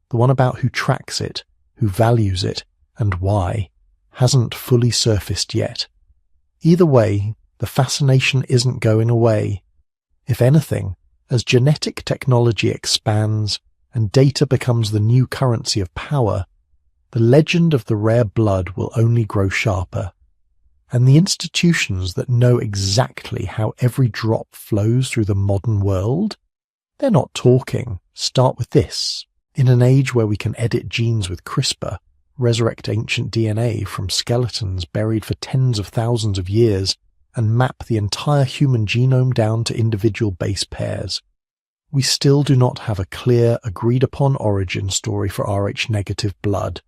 the one about who tracks it, who values it, and why, hasn't fully surfaced yet. Either way, the fascination isn't going away. If anything, as genetic technology expands and data becomes the new currency of power, the legend of the rare blood will only grow sharper. And the institutions that know exactly how every drop flows through the modern world, they're not talking. Start with this. In an age where we can edit genes with CRISPR, resurrect ancient DNA from skeletons buried for tens of thousands of years, and map the entire human genome down to individual base pairs, we still do not have a clear, agreed-upon origin story for Rh-negative blood.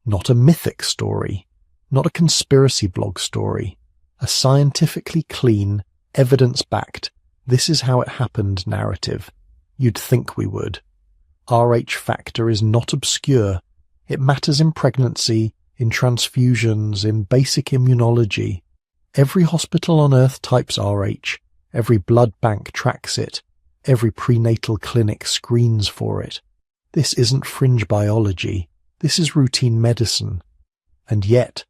Not a mythic story, not a conspiracy blog story, a scientifically clean, evidence-backed, this is how it happened narrative. You'd think we would. Rh factor is not obscure. It matters in pregnancy, in transfusions, in basic immunology. Every hospital on Earth types Rh. Every blood bank tracks it. Every prenatal clinic screens for it. This isn't fringe biology. This is routine medicine. And yet,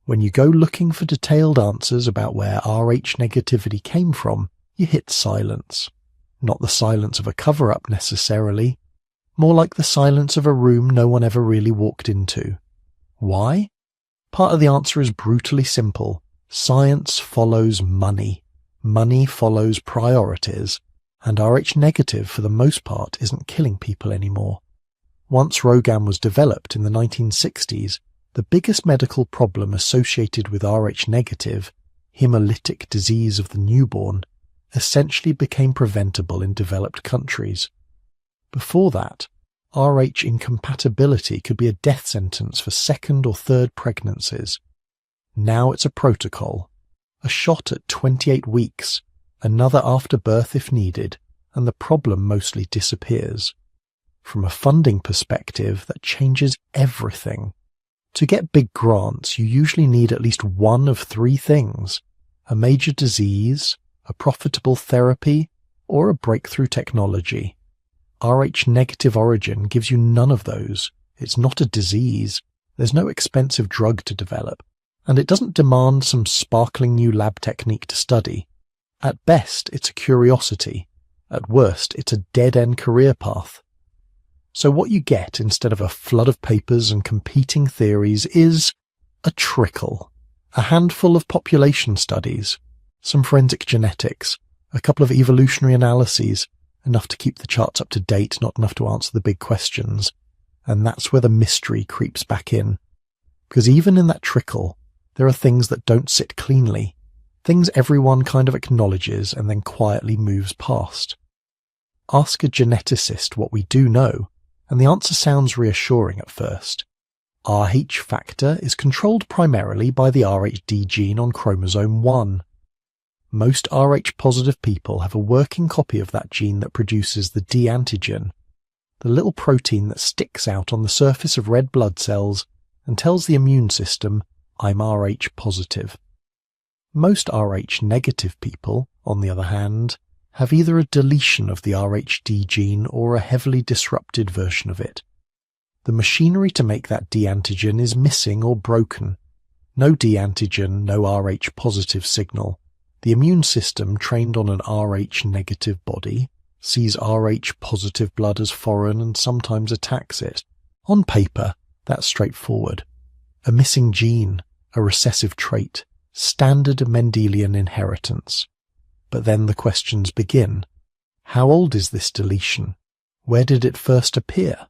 when you go looking for detailed answers about where Rh negativity came from, you hit silence. Not the silence of a cover-up necessarily, more like the silence of a room no one ever really walked into. Why? Part of the answer is brutally simple. Science follows money. Money follows priorities, and Rh negative for the most part isn't killing people anymore. Once RhoGAM was developed in the 1960s, the biggest medical problem associated with Rh negative, hemolytic disease of the newborn, essentially became preventable in developed countries. Before that, Rh incompatibility could be a death sentence for second or third pregnancies. Now it's a protocol, a shot at 28 weeks, another after birth if needed, and the problem mostly disappears. From a funding perspective, that changes everything. To get big grants, you usually need at least one of three things: a major disease, a profitable therapy, or a breakthrough technology. Rh negative origin gives you none of those. It's not a disease. There's no expensive drug to develop. And it doesn't demand some sparkling new lab technique to study. At best, it's a curiosity. At worst, it's a dead-end career path. So what you get instead of a flood of papers and competing theories is a trickle. A handful of population studies, some forensic genetics, a couple of evolutionary analyses, enough to keep the charts up to date, not enough to answer the big questions. And that's where the mystery creeps back in. Because even in that trickle, there are things that don't sit cleanly, things everyone kind of acknowledges and then quietly moves past. Ask a geneticist what we do know, and the answer sounds reassuring at first. Rh factor is controlled primarily by the Rhd gene on chromosome 1. Most Rh-positive people have a working copy of that gene that produces the D antigen, the little protein that sticks out on the surface of red blood cells and tells the immune system, "I'm Rh positive." Most Rh negative people, on the other hand, have either a deletion of the Rhd gene or a heavily disrupted version of it. The machinery to make that D antigen is missing or broken. No D antigen, no Rh positive signal. The immune system, trained on an Rh negative body, sees Rh positive blood as foreign and sometimes attacks it. On paper, that's straightforward. A missing gene, a recessive trait, standard Mendelian inheritance. But then the questions begin. How old is this deletion? Where did it first appear?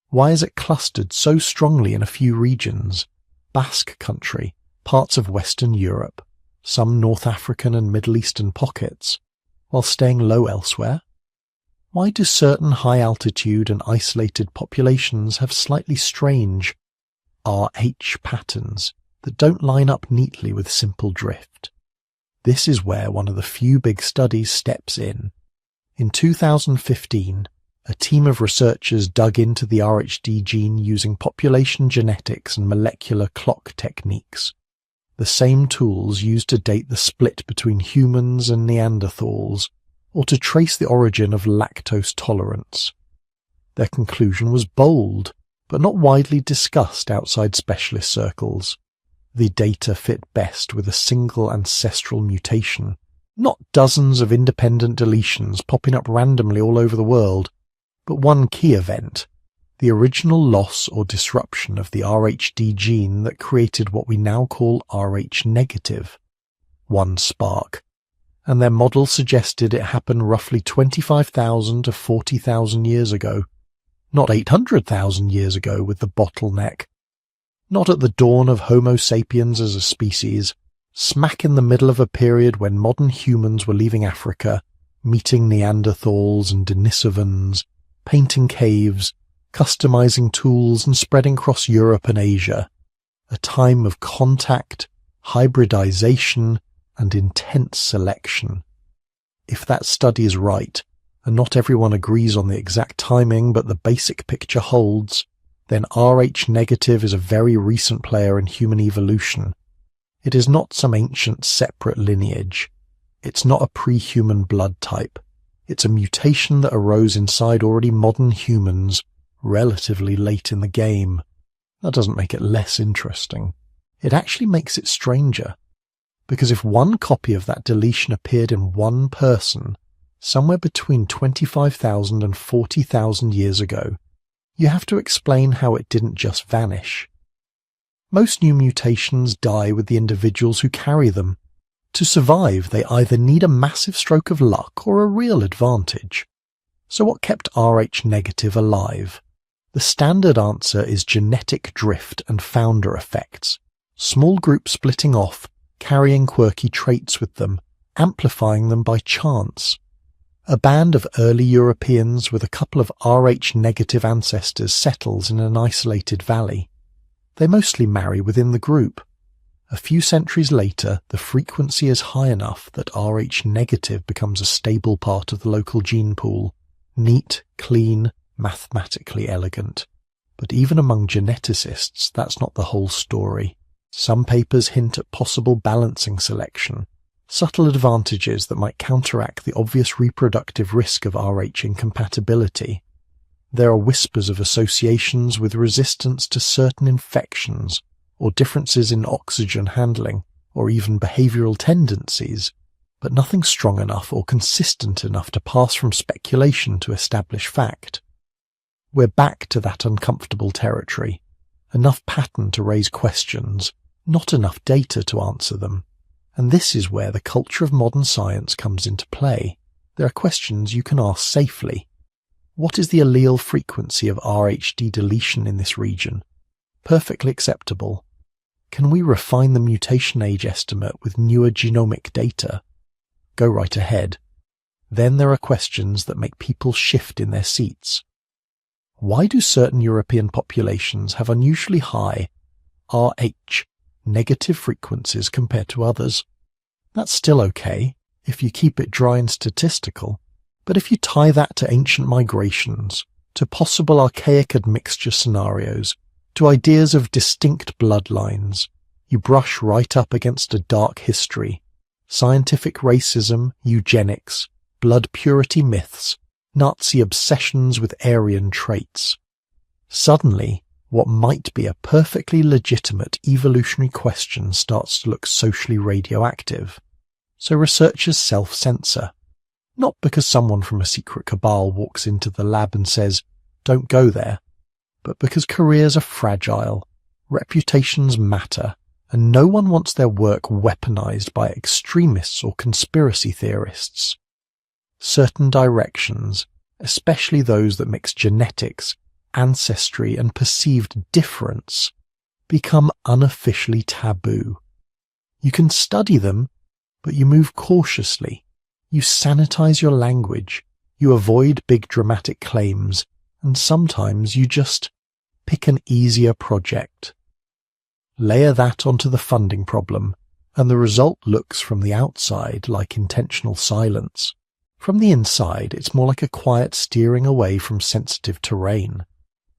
Why is it clustered so strongly in a few regions? Basque Country, parts of Western Europe, some North African and Middle Eastern pockets, while staying low elsewhere? Why do certain high-altitude and isolated populations have slightly strange Rh patterns that don't line up neatly with simple drift? This is where one of the few big studies steps in. In 2015, a team of researchers dug into the Rhd gene using population genetics and molecular clock techniques, the same tools used to date the split between humans and Neanderthals, or to trace the origin of lactose tolerance. Their conclusion was bold, but not widely discussed outside specialist circles. The data fit best with a single ancestral mutation, not dozens of independent deletions popping up randomly all over the world, but one key event, the original loss or disruption of the Rhd gene that created what we now call Rh negative. One spark. And their model suggested it happened roughly 25,000 to 40,000 years ago, not 800,000 years ago with the bottleneck. Not at the dawn of Homo sapiens as a species, smack in the middle of a period when modern humans were leaving Africa, meeting Neanderthals and Denisovans, painting caves, customizing tools and spreading across Europe and Asia. A time of contact, hybridization, and intense selection. If that study is right, and not everyone agrees on the exact timing but the basic picture holds, then Rh negative is a very recent player in human evolution. It is not some ancient separate lineage. It's not a pre-human blood type. It's a mutation that arose inside already modern humans relatively late in the game. That doesn't make it less interesting. It actually makes it stranger. Because if one copy of that deletion appeared in one person, somewhere between 25,000 and 40,000 years ago, you have to explain how it didn't just vanish. Most new mutations die with the individuals who carry them. To survive, they either need a massive stroke of luck or a real advantage. So what kept Rh negative alive? The standard answer is genetic drift and founder effects. Small groups splitting off, carrying quirky traits with them, amplifying them by chance. A band of early Europeans with a couple of Rh negative ancestors settles in an isolated valley. They mostly marry within the group. A few centuries later, the frequency is high enough that Rh negative becomes a stable part of the local gene pool. Neat, clean, mathematically elegant. But even among geneticists, that's not the whole story. Some papers hint at possible balancing selection, subtle advantages that might counteract the obvious reproductive risk of Rh incompatibility. There are whispers of associations with resistance to certain infections, or differences in oxygen handling, or even behavioral tendencies, but nothing strong enough or consistent enough to pass from speculation to established fact. We're back to that uncomfortable territory. Enough pattern to raise questions, not enough data to answer them. And this is where the culture of modern science comes into play. There are questions you can ask safely. What is the allele frequency of RHD deletion in this region? Perfectly acceptable. Can we refine the mutation age estimate with newer genomic data? Go right ahead. Then there are questions that make people shift in their seats. Why do certain European populations have unusually high Rh negative frequencies compared to others? That's still okay if you keep it dry and statistical, but if you tie that to ancient migrations, to possible archaic admixture scenarios, to ideas of distinct bloodlines, you brush right up against a dark history. Scientific racism, eugenics, blood purity myths, Nazi obsessions with Aryan traits. Suddenly, what might be a perfectly legitimate evolutionary question starts to look socially radioactive. So researchers self-censor. Not because someone from a secret cabal walks into the lab and says, "Don't go there," but because careers are fragile, reputations matter, and no one wants their work weaponized by extremists or conspiracy theorists. Certain directions, especially those that mix genetics, ancestry, and perceived difference, become unofficially taboo. You can study them, but you move cautiously. You sanitize your language, you avoid big dramatic claims, and sometimes you just pick an easier project. Layer that onto the funding problem, and the result looks from the outside like intentional silence. From the inside, it's more like a quiet steering away from sensitive terrain.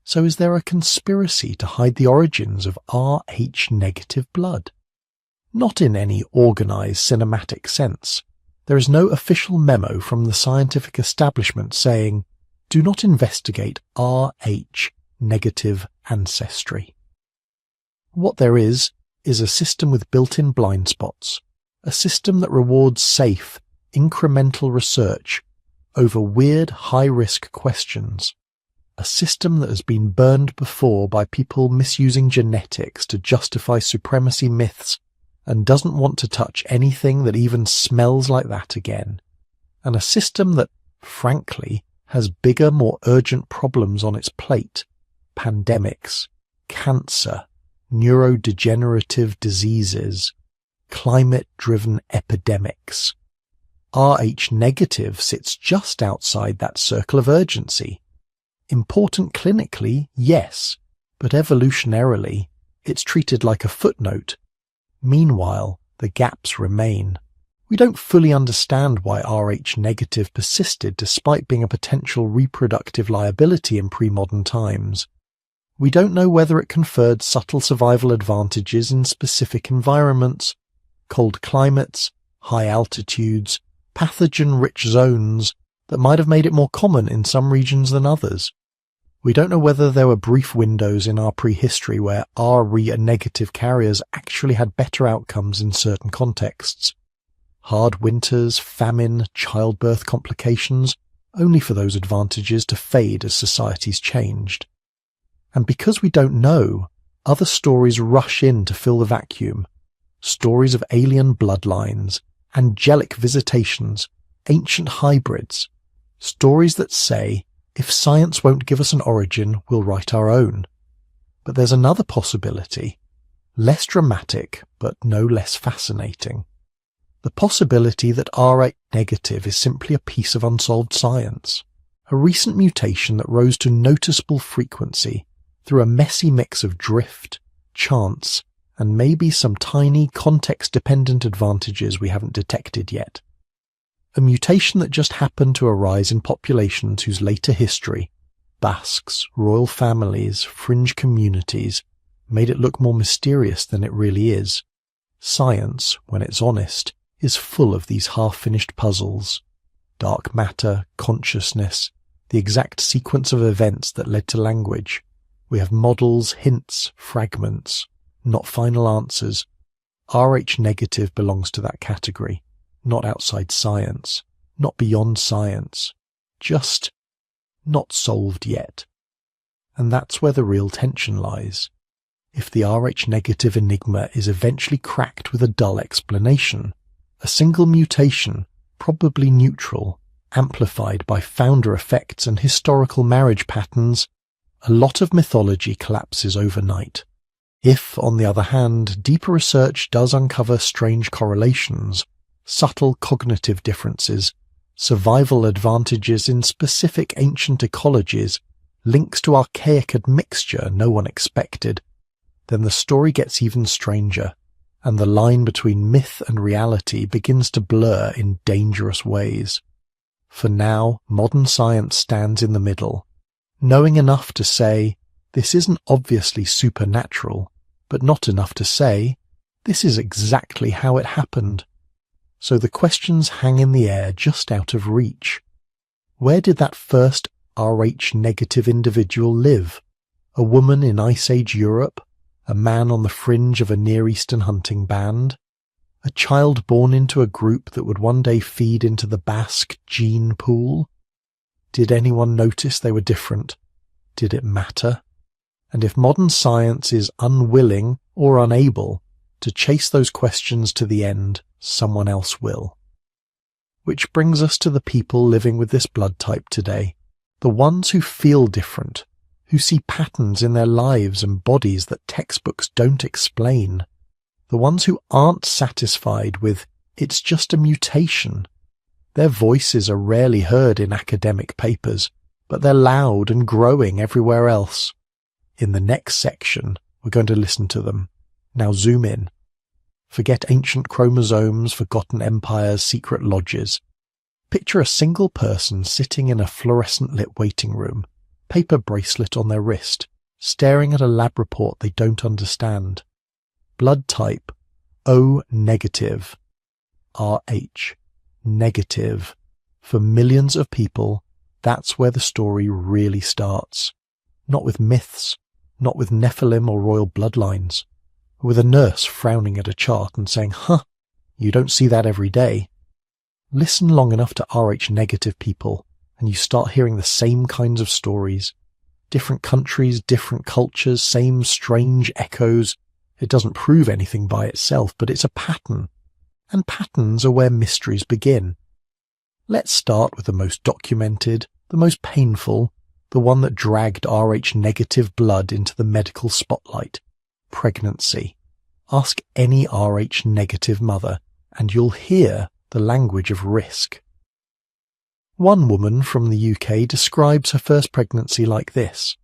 So is there a conspiracy to hide the origins of Rh negative blood? Not in any organized cinematic sense. There is no official memo from the scientific establishment saying, "Do not investigate Rh negative ancestry." What there is a system with built-in blind spots, a system that rewards safe, incremental research over weird, high-risk questions, a system that has been burned before by people misusing genetics to justify supremacy myths and doesn't want to touch anything that even smells like that again, and a system that, frankly, has bigger, more urgent problems on its plate: pandemics, cancer, neurodegenerative diseases, climate-driven epidemics. Rh negative sits just outside that circle of urgency. Important clinically, yes, but evolutionarily, it's treated like a footnote. Meanwhile, the gaps remain. We don't fully understand why Rh negative persisted despite being a potential reproductive liability in pre-modern times. We don't know whether it conferred subtle survival advantages in specific environments, cold climates, high altitudes, pathogen-rich zones that might have made it more common in some regions than others. We don't know whether there were brief windows in our prehistory where Rh negative carriers actually had better outcomes in certain contexts. Hard winters, famine, childbirth complications, only for those advantages to fade as societies changed. And because we don't know, other stories rush in to fill the vacuum. Stories of alien bloodlines, angelic visitations, ancient hybrids. Stories that say, if science won't give us an origin, we'll write our own. But there's another possibility, less dramatic, but no less fascinating. The possibility that Rh negative is simply a piece of unsolved science, a recent mutation that rose to noticeable frequency through a messy mix of drift, chance, and maybe some tiny context-dependent advantages we haven't detected yet. A mutation that just happened to arise in populations whose later history, Basques, royal families, fringe communities, made it look more mysterious than it really is. Science, when it's honest, is full of these half-finished puzzles. Dark matter, consciousness, the exact sequence of events that led to language. We have models, hints, fragments, not final answers. Rh negative belongs to that category, not outside science, not beyond science, just not solved yet. And that's where the real tension lies. If the Rh negative enigma is eventually cracked with a dull explanation, a single mutation, probably neutral, amplified by founder effects and historical marriage patterns, a lot of mythology collapses overnight. If, on the other hand, deeper research does uncover strange correlations, subtle cognitive differences, survival advantages in specific ancient ecologies, links to archaic admixture no one expected, then the story gets even stranger, and the line between myth and reality begins to blur in dangerous ways. For now, modern science stands in the middle, knowing enough to say, this isn't obviously supernatural, but not enough to say, this is exactly how it happened. So the questions hang in the air just out of reach. Where did that first Rh negative individual live? A woman in Ice Age Europe? A man on the fringe of a Near Eastern hunting band? A child born into a group that would one day feed into the Basque gene pool? Did anyone notice they were different? Did it matter? And if modern science is unwilling or unable to chase those questions to the end, someone else will. Which brings us to the people living with this blood type today, the ones who feel different, who see patterns in their lives and bodies that textbooks don't explain, the ones who aren't satisfied with "it's just a mutation." Their voices are rarely heard in academic papers, but they're loud and growing everywhere else. In the next section, we're going to listen to them. Now zoom in. Forget ancient chromosomes, forgotten empires, secret lodges. Picture a single person sitting in a fluorescent-lit waiting room, paper bracelet on their wrist, staring at a lab report they don't understand. Blood type O negative. Rh negative. For millions of people, that's where the story really starts. Not with myths, not with Nephilim or royal bloodlines, but with a nurse frowning at a chart and saying, you don't see that every day. Listen long enough to Rh negative people, and you start hearing the same kinds of stories. Different countries, different cultures, same strange echoes. It doesn't prove anything by itself, but it's a pattern. And patterns are where mysteries begin. Let's start with the most documented, the most painful, the one that dragged Rh negative blood into the medical spotlight. Pregnancy. Ask any Rh negative mother, and you'll hear the language of risk. One woman from the UK describes her first pregnancy like this.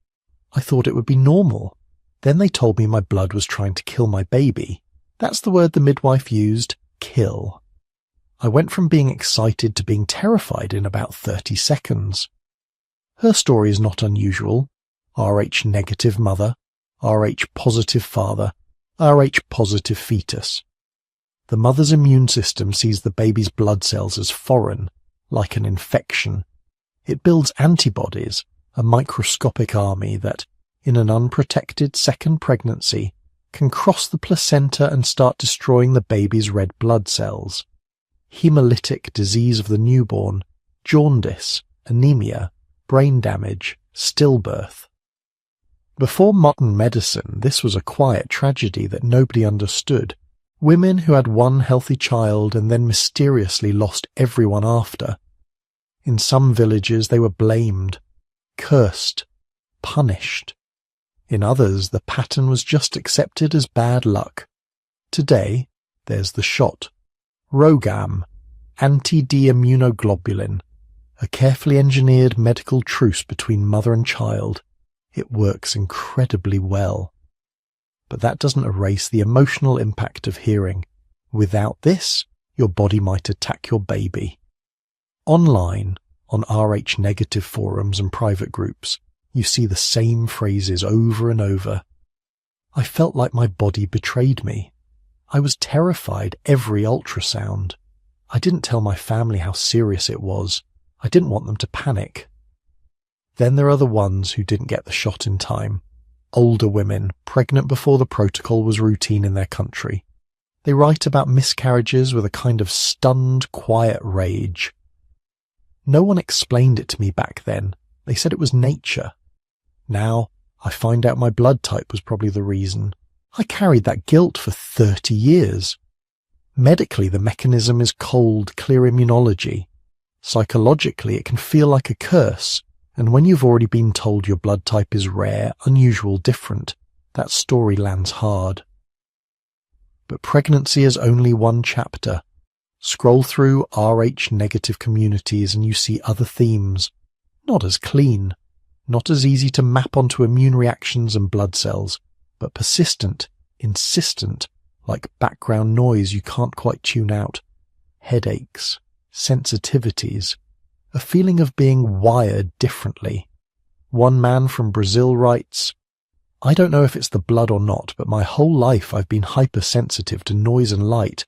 I thought it would be normal. Then they told me my blood was trying to kill my baby. That's the word the midwife used, kill. I went from being excited to being terrified in about 30 seconds. Her story is not unusual. Rh negative mother, Rh positive father, Rh positive fetus. The mother's immune system sees the baby's blood cells as foreign, like an infection. It builds antibodies, a microscopic army that, in an unprotected second pregnancy, can cross the placenta and start destroying the baby's red blood cells. Hemolytic disease of the newborn, jaundice, anemia, brain damage, stillbirth. Before modern medicine, this was a quiet tragedy that nobody understood. Women who had one healthy child and then mysteriously lost everyone after. In some villages they were blamed, cursed, punished. In others the pattern was just accepted as bad luck. Today, there's the shot. Rogam, anti-D immunoglobulin, a carefully engineered medical truce between mother and child. It works incredibly well. But that doesn't erase the emotional impact of hearing. Without this, your body might attack your baby. Online, on Rh-negative forums and private groups, you see the same phrases over and over. I felt like my body betrayed me. I was terrified every ultrasound. I didn't tell my family how serious it was. I didn't want them to panic. Then there are the ones who didn't get the shot in time. Older women, pregnant before the protocol was routine in their country. They write about miscarriages with a kind of stunned, quiet rage. No one explained it to me back then. They said it was nature. Now, I find out my blood type was probably the reason. I carried that guilt for 30 years. Medically, the mechanism is cold, clear immunology. Psychologically, it can feel like a curse. And when you've already been told your blood type is rare, unusual, different, that story lands hard. But pregnancy is only one chapter. Scroll through Rh-negative communities and you see other themes. Not as clean, not as easy to map onto immune reactions and blood cells, but persistent, insistent, like background noise you can't quite tune out. Headaches, sensitivities, a feeling of being wired differently. One man from Brazil writes, "I don't know if it's the blood or not, but my whole life I've been hypersensitive to noise and light.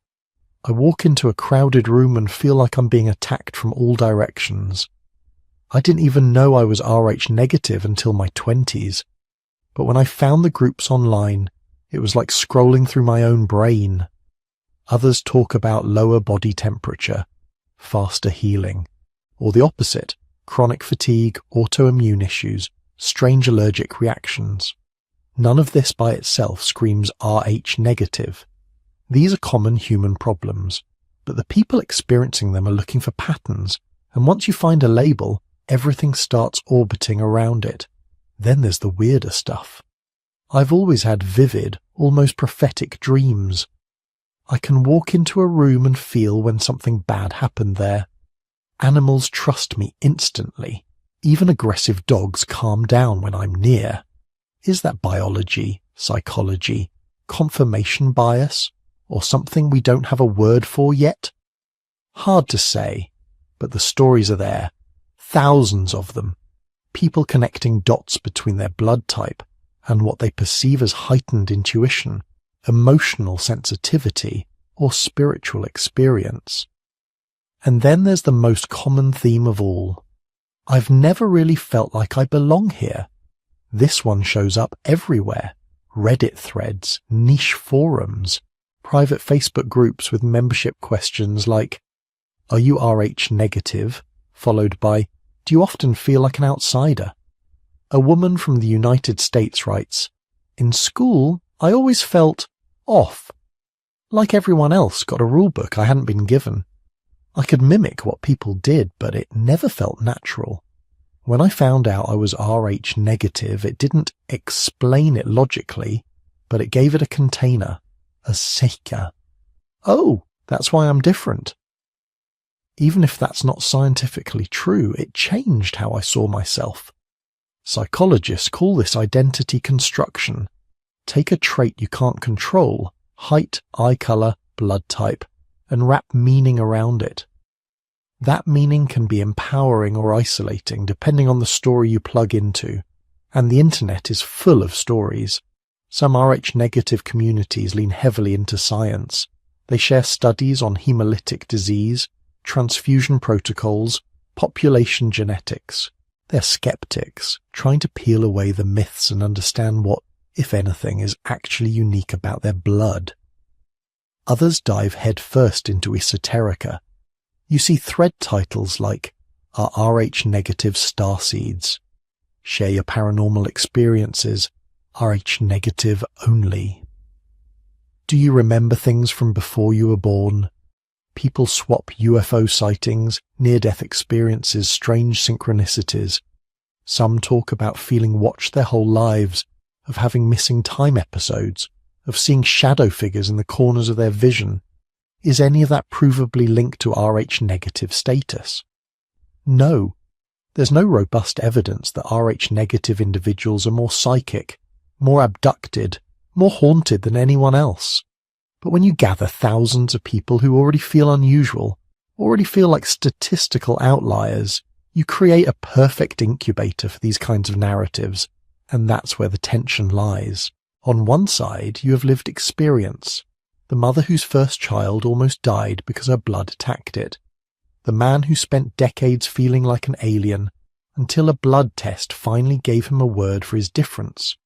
I walk into a crowded room and feel like I'm being attacked from all directions. I didn't even know I was Rh-negative until my 20s. But when I found the groups online, it was like scrolling through my own brain." Others talk about lower body temperature, faster healing, or the opposite, chronic fatigue, autoimmune issues, strange allergic reactions. None of this by itself screams Rh-negative. These are common human problems, but the people experiencing them are looking for patterns, and once you find a label, everything starts orbiting around it. Then there's the weirder stuff. I've always had vivid, almost prophetic dreams. I can walk into a room and feel when something bad happened there. Animals trust me instantly. Even aggressive dogs calm down when I'm near. Is that biology, psychology, confirmation bias, or something we don't have a word for yet? Hard to say, but the stories are there. Thousands of them. People connecting dots between their blood type and what they perceive as heightened intuition, emotional sensitivity, or spiritual experience. And then there's the most common theme of all. I've never really felt like I belong here. This one shows up everywhere. Reddit threads, niche forums, private Facebook groups with membership questions like, "Are you Rh-negative?" followed by, "Do you often feel like an outsider?" A woman from the United States writes, "In school, I always felt off. Like everyone else, got a rule book I hadn't been given. I could mimic what people did, but it never felt natural. When I found out I was Rh-negative, it didn't explain it logically, but it gave it a container, a seika. Oh, that's why I'm different." Even if that's not scientifically true, it changed how I saw myself. Psychologists call this identity construction. Take a trait you can't control, height, eye color, blood type, and wrap meaning around it. That meaning can be empowering or isolating depending on the story you plug into, and the internet is full of stories. Some Rh-negative communities lean heavily into science. They share studies on hemolytic disease, transfusion protocols, population genetics, They're skeptics, trying to peel away the myths and understand what, if anything, is actually unique about their blood. Others dive headfirst into esoterica. You see thread titles like "Are Rh negative starseeds?" "Share your paranormal experiences, Rh negative only." "Do you remember things from before you were born?" People swap UFO sightings, near-death experiences, strange synchronicities. Some talk about feeling watched their whole lives, of having missing time episodes, of seeing shadow figures in the corners of their vision. Is any of that provably linked to Rh negative status? No. There's no robust evidence that Rh negative individuals are more psychic, more abducted, more haunted than anyone else. But when you gather thousands of people who already feel unusual, already feel like statistical outliers, you create a perfect incubator for these kinds of narratives, and that's where the tension lies. On one side, you have lived experience. The mother whose first child almost died because her blood attacked it. The man who spent decades feeling like an alien, until a blood test finally gave him a word for his difference.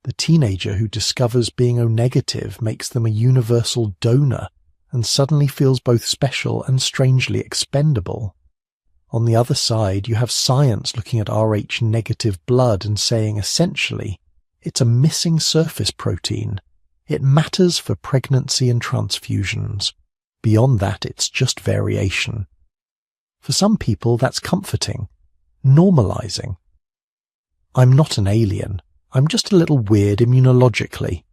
The teenager who discovers being O-negative makes them a universal donor and suddenly feels both special and strangely expendable. On the other side, you have science looking at Rh negative blood and saying essentially, it's a missing surface protein. It matters for pregnancy and transfusions. Beyond that, it's just variation. For some people, that's comforting, normalizing. I'm not an alien. I'm just a little weird immunologically.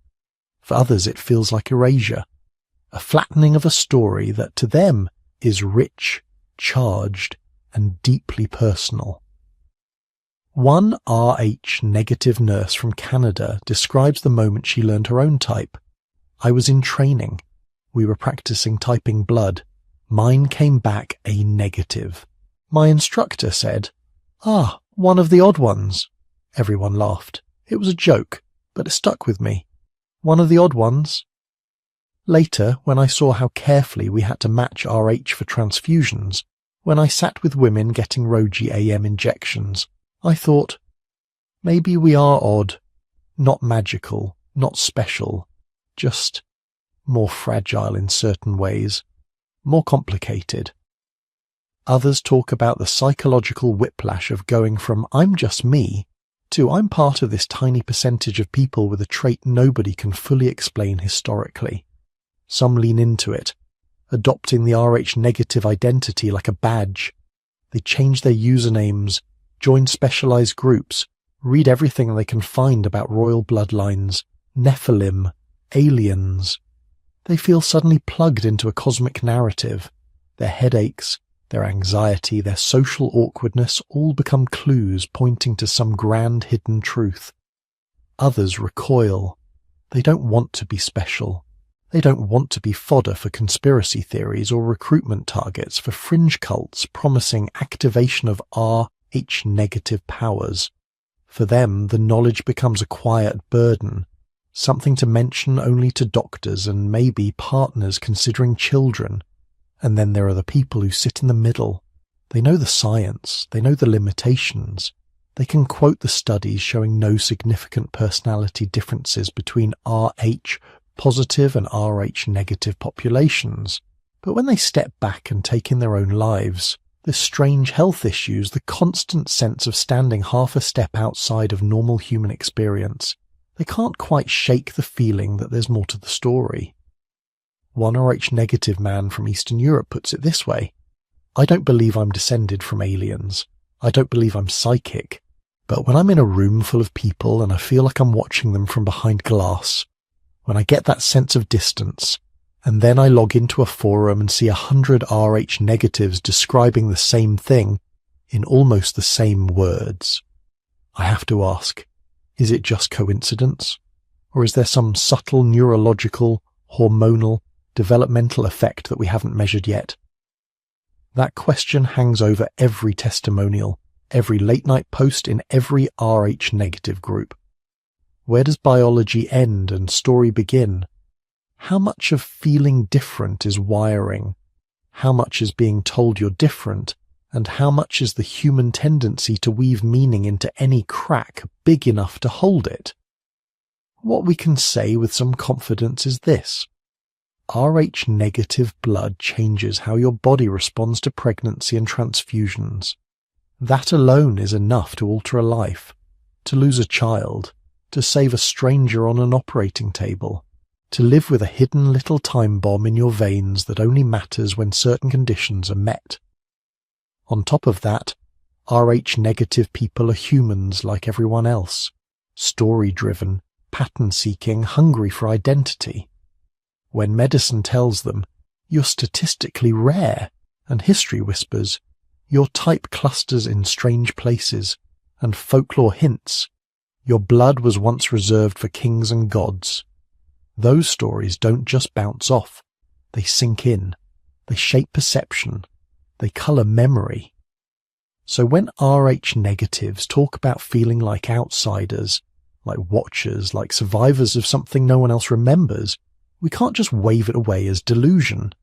For others, it feels like erasure, a flattening of a story that to them is rich, charged, and deeply personal. One Rh negative nurse from Canada describes the moment she learned her own type. "I was in training. We were practicing typing blood. Mine came back A negative. My instructor said, 'Ah, one of the odd ones.' Everyone laughed. It was a joke, but it stuck with me. One of the odd ones." Later, when I saw how carefully we had to match Rh for transfusions, when I sat with women getting Roji AM injections, I thought, maybe we are odd, not magical, not special, just more fragile in certain ways, more complicated. Others talk about the psychological whiplash of going from "I'm just me" to "I'm part of this tiny percentage of people with a trait nobody can fully explain historically." Some lean into it, adopting the Rh negative identity like a badge. They change their usernames, join specialized groups, read everything they can find about royal bloodlines, Nephilim, aliens. They feel suddenly plugged into a cosmic narrative. Their headaches, their anxiety, their social awkwardness all become clues pointing to some grand hidden truth. Others recoil. They don't want to be special. They don't want to be fodder for conspiracy theories or recruitment targets for fringe cults promising activation of Rh negative powers. For them, the knowledge becomes a quiet burden, something to mention only to doctors and maybe partners considering children. And then there are the people who sit in the middle. They know the science, they know the limitations. They can quote the studies showing no significant personality differences between Rh positive and Rh negative populations. But when they step back and take in their own lives, the strange health issues, the constant sense of standing half a step outside of normal human experience, they can't quite shake the feeling that there's more to the story. One Rh negative man from Eastern Europe puts it this way: "I don't believe I'm descended from aliens. I don't believe I'm psychic. But when I'm in a room full of people and I feel like I'm watching them from behind glass, when I get that sense of distance, and then I log into a forum and see 100 Rh negatives describing the same thing in almost the same words, I have to ask, is it just coincidence? Or is there some subtle neurological, hormonal, developmental effect that we haven't measured yet?" That question hangs over every testimonial, every late-night post in every Rh negative group. Where does biology end and story begin? How much of feeling different is wiring? How much is being told you're different And how much is the human tendency to weave meaning into any crack big enough to hold it? What we can say with some confidence is this. Rh-negative blood changes how your body responds to pregnancy and transfusions. That alone is enough to alter a life, to lose a child, to save a stranger on an operating table, to live with a hidden little time bomb in your veins that only matters when certain conditions are met. On top of that, Rh-negative people are humans like everyone else, story-driven, pattern-seeking, hungry for identity. When medicine tells them, you're statistically rare, and history whispers, your type clusters in strange places, and folklore hints, your blood was once reserved for kings and gods. Those stories don't just bounce off, they sink in, they shape perception, they colour memory. So when Rh-negatives talk about feeling like outsiders, like watchers, like survivors of something no one else remembers, we can't just wave it away as delusion.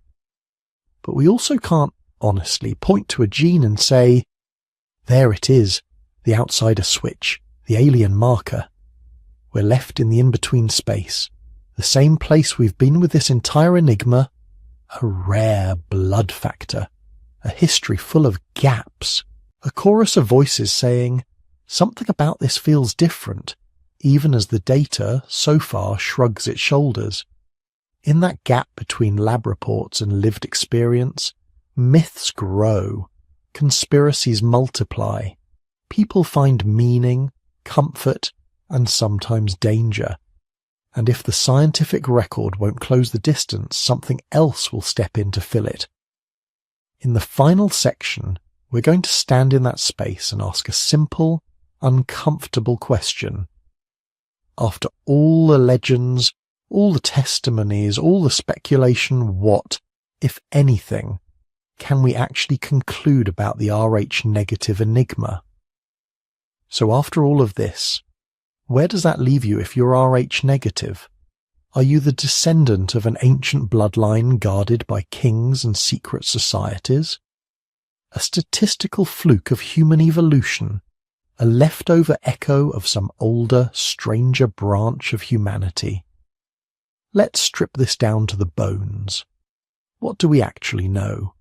But we also can't, honestly, point to a gene and say, there it is, the outsider switch, the alien marker. We're left in the in-between space, the same place we've been with this entire enigma, a rare blood factor, a history full of gaps, a chorus of voices saying, something about this feels different, even as the data, so far, shrugs its shoulders. In that gap between lab reports and lived experience, myths grow, conspiracies multiply, people find meaning, comfort, and sometimes danger. And if the scientific record won't close the distance, something else will step in to fill it. In the final section, we're going to stand in that space and ask a simple, uncomfortable question. After all the legends, all the testimonies, all the speculation, what, if anything, can we actually conclude about the Rh-negative enigma? So after all of this, where does that leave you if you're Rh-negative? Are you the descendant of an ancient bloodline guarded by kings and secret societies? A statistical fluke of human evolution, a leftover echo of some older, stranger branch of humanity? Let's strip this down to the bones. What do we actually know?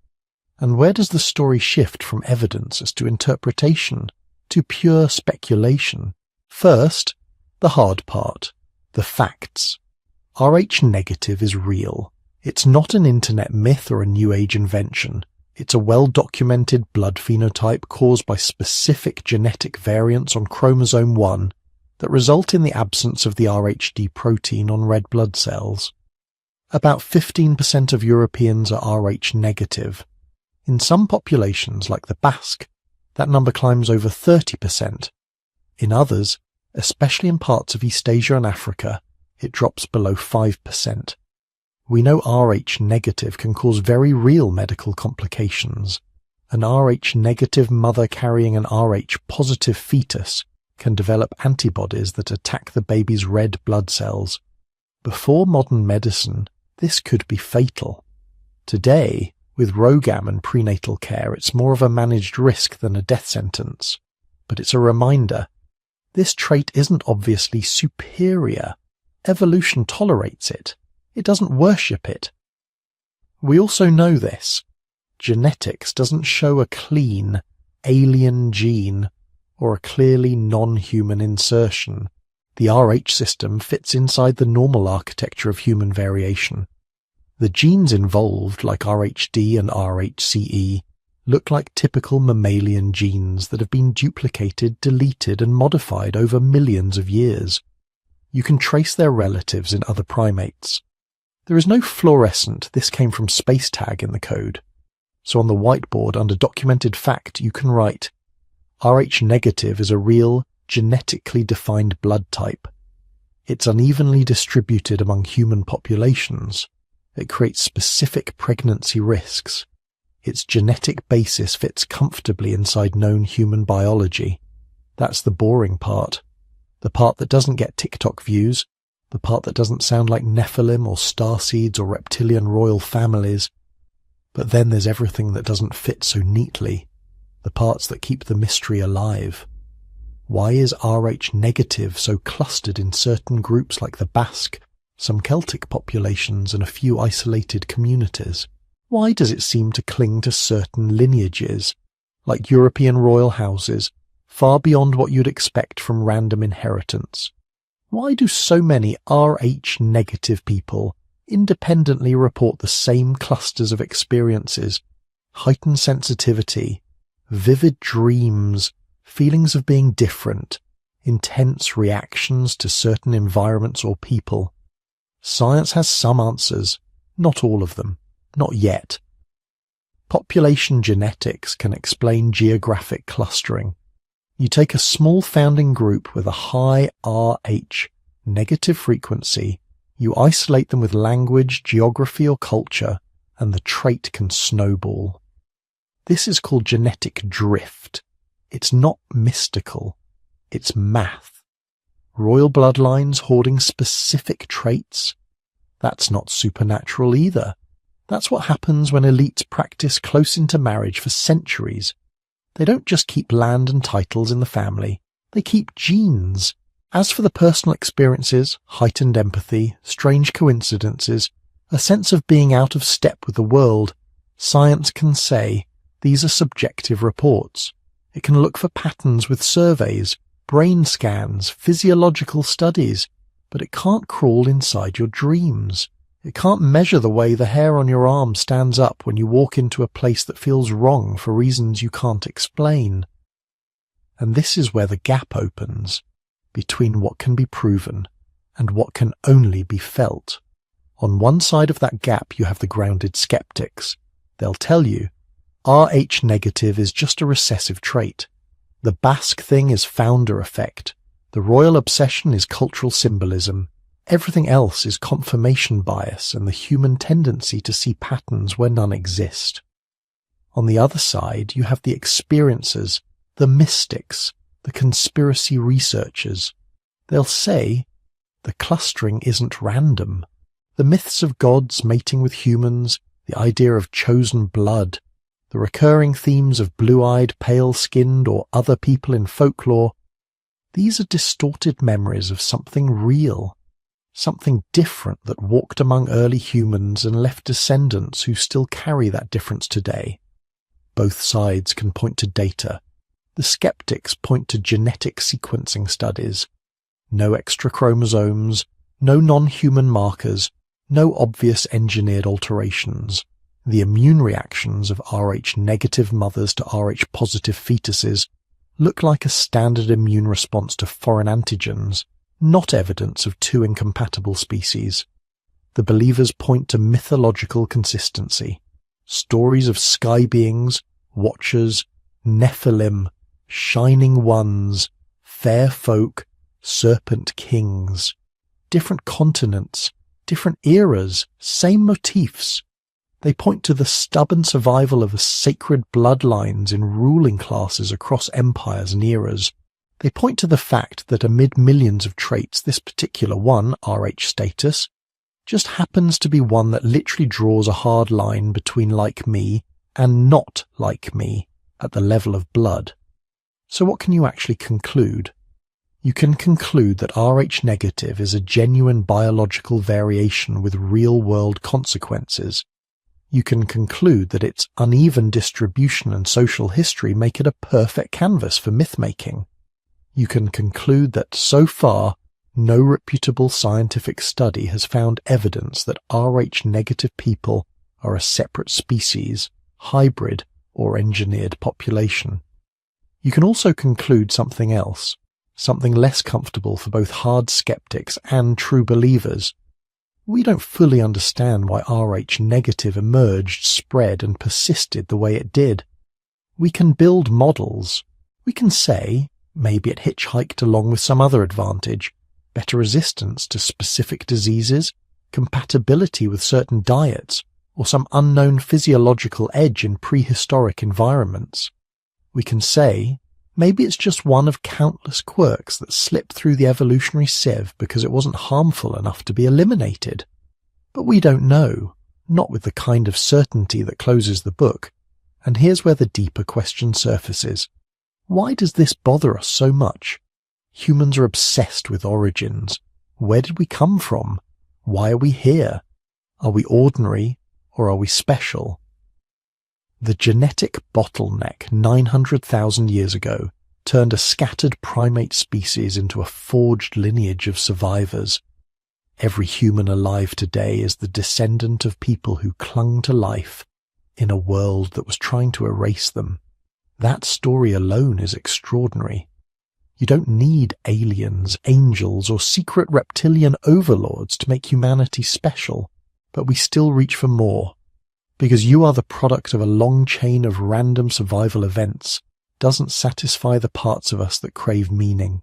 And where does the story shift from evidence as to interpretation to pure speculation? First, the hard part, the facts. Rh-negative is real. It's not an internet myth or a new age invention. It's a well-documented blood phenotype caused by specific genetic variants on chromosome 1 that result in the absence of the RhD protein on red blood cells. About 15% of Europeans are Rh-negative. In some populations, like the Basque, that number climbs over 30%. In others, especially in parts of East Asia and Africa, it drops below 5%. We know Rh-negative can cause very real medical complications. An Rh-negative mother carrying an Rh-positive fetus can develop antibodies that attack the baby's red blood cells. Before modern medicine, this could be fatal. Today, with ROGAM and prenatal care, it's more of a managed risk than a death sentence. But it's a reminder. This trait isn't obviously superior. Evolution tolerates it. It doesn't worship it. We also know this. Genetics doesn't show a clean, alien gene or a clearly non-human insertion. The Rh system fits inside the normal architecture of human variation. The genes involved, like RhD and RhCE, look like typical mammalian genes that have been duplicated, deleted, and modified over millions of years. You can trace their relatives in other primates. There is no fluorescent "this came from space" tag in the code. So on the whiteboard under documented fact you can write, Rh-negative is a real, genetically defined blood type. It's unevenly distributed among human populations. It creates specific pregnancy risks. Its genetic basis fits comfortably inside known human biology. That's the boring part. The part that doesn't get TikTok views, the part that doesn't sound like Nephilim or starseeds or reptilian royal families. But then there's everything that doesn't fit so neatly. the parts that keep the mystery alive. Why is Rh negative so clustered in certain groups like the Basque, some Celtic populations and a few isolated communities? Why does it seem to cling to certain lineages, like European royal houses, far beyond what you'd expect from random inheritance? Why do so many Rh negative people independently report the same clusters of experiences, heightened sensitivity, vivid dreams, feelings of being different, intense reactions to certain environments or people? Science has some answers, not all of them, not yet. Population genetics can explain geographic clustering. You take a small founding group with a high Rh negative frequency, you isolate them with language, geography or culture, and the trait can snowball. This is called genetic drift. It's not mystical, it's math. Royal bloodlines hoarding specific traits? That's not supernatural either. That's what happens when elites practice close intermarriage for centuries. They don't just keep land and titles in the family, they keep genes. As for the personal experiences, heightened empathy, strange coincidences, a sense of being out of step with the world, science can say these are subjective reports. It can look for patterns with surveys, brain scans, physiological studies, but it can't crawl inside your dreams. It can't measure the way the hair on your arm stands up when you walk into a place that feels wrong for reasons you can't explain. And this is where the gap opens between what can be proven and what can only be felt. On one side of that gap you have the grounded skeptics. They'll tell you, Rh negative is just a recessive trait. The Basque thing is founder effect. The royal obsession is cultural symbolism. Everything else is confirmation bias and the human tendency to see patterns where none exist. On the other side, you have the experiencers, the mystics, the conspiracy researchers. They'll say, the clustering isn't random. The myths of gods mating with humans, the idea of chosen blood, the recurring themes of blue-eyed, pale-skinned or other people in folklore, these are distorted memories of something real, something different that walked among early humans and left descendants who still carry that difference today. Both sides can point to data. The skeptics point to genetic sequencing studies. No extra chromosomes, no non-human markers, no obvious engineered alterations. The immune reactions of Rh negative mothers to Rh positive fetuses look like a standard immune response to foreign antigens, not evidence of two incompatible species. The believers point to mythological consistency. Stories of sky beings, watchers, Nephilim, shining ones, fair folk, serpent kings. Different continents, different eras, same motifs. They point to the stubborn survival of sacred bloodlines in ruling classes across empires and eras. They point to the fact that amid millions of traits, this particular one, Rh status, just happens to be one that literally draws a hard line between like me and not like me at the level of blood. So what can you actually conclude? You can conclude that Rh negative is a genuine biological variation with real-world consequences. You can conclude that its uneven distribution and social history make it a perfect canvas for myth-making. You can conclude that, so far, no reputable scientific study has found evidence that Rh negative people are a separate species, hybrid, or engineered population. You can also conclude something else, something less comfortable for both hard skeptics and true believers. We don't fully understand why Rh negative emerged, spread, and persisted the way it did. We can build models. We can say, maybe it hitchhiked along with some other advantage, better resistance to specific diseases, compatibility with certain diets, or some unknown physiological edge in prehistoric environments. We can say, maybe it's just one of countless quirks that slipped through the evolutionary sieve because it wasn't harmful enough to be eliminated. But we don't know, not with the kind of certainty that closes the book, And here's where the deeper question surfaces. Why does this bother us so much? Humans are obsessed with origins. Where did we come from? Why are we here? Are we ordinary or are we special? The genetic bottleneck 900,000 years ago turned a scattered primate species into a forged lineage of survivors. Every human alive today is the descendant of people who clung to life in a world that was trying to erase them. That story alone is extraordinary. You don't need aliens, angels, or secret reptilian overlords to make humanity special, but we still reach for more. Because you are the product of a long chain of random survival events doesn't satisfy the parts of us that crave meaning.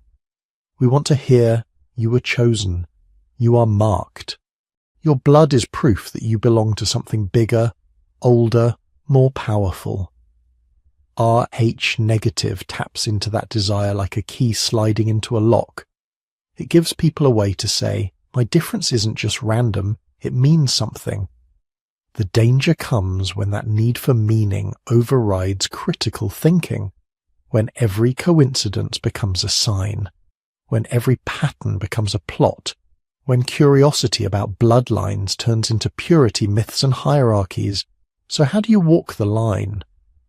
We want to hear, you were chosen, you are marked. Your blood is proof that you belong to something bigger, older, more powerful. Rh negative taps into that desire like a key sliding into a lock. It gives people a way to say, my difference isn't just random, it means something. The danger comes when that need for meaning overrides critical thinking, when every coincidence becomes a sign, when every pattern becomes a plot, when curiosity about bloodlines turns into purity myths and hierarchies. So how do you walk the line?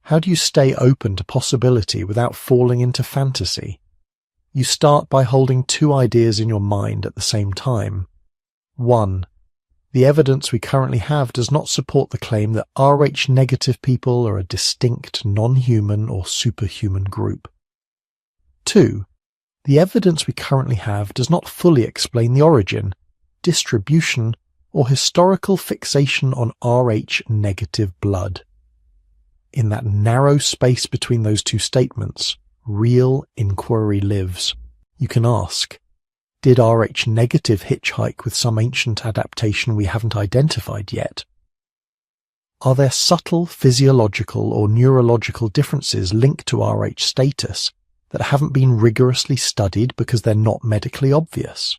How do you stay open to possibility without falling into fantasy? You start by holding two ideas in your mind at the same time. 1. The evidence we currently have does not support the claim that Rh negative people are a distinct non-human or superhuman group. 2. The evidence we currently have does not fully explain the origin, distribution, or historical fixation on Rh negative blood. In that narrow space between those two statements, real inquiry lives. You can ask, did Rh negative hitchhike with some ancient adaptation we haven't identified yet? Are there subtle physiological or neurological differences linked to Rh status that haven't been rigorously studied because they're not medically obvious?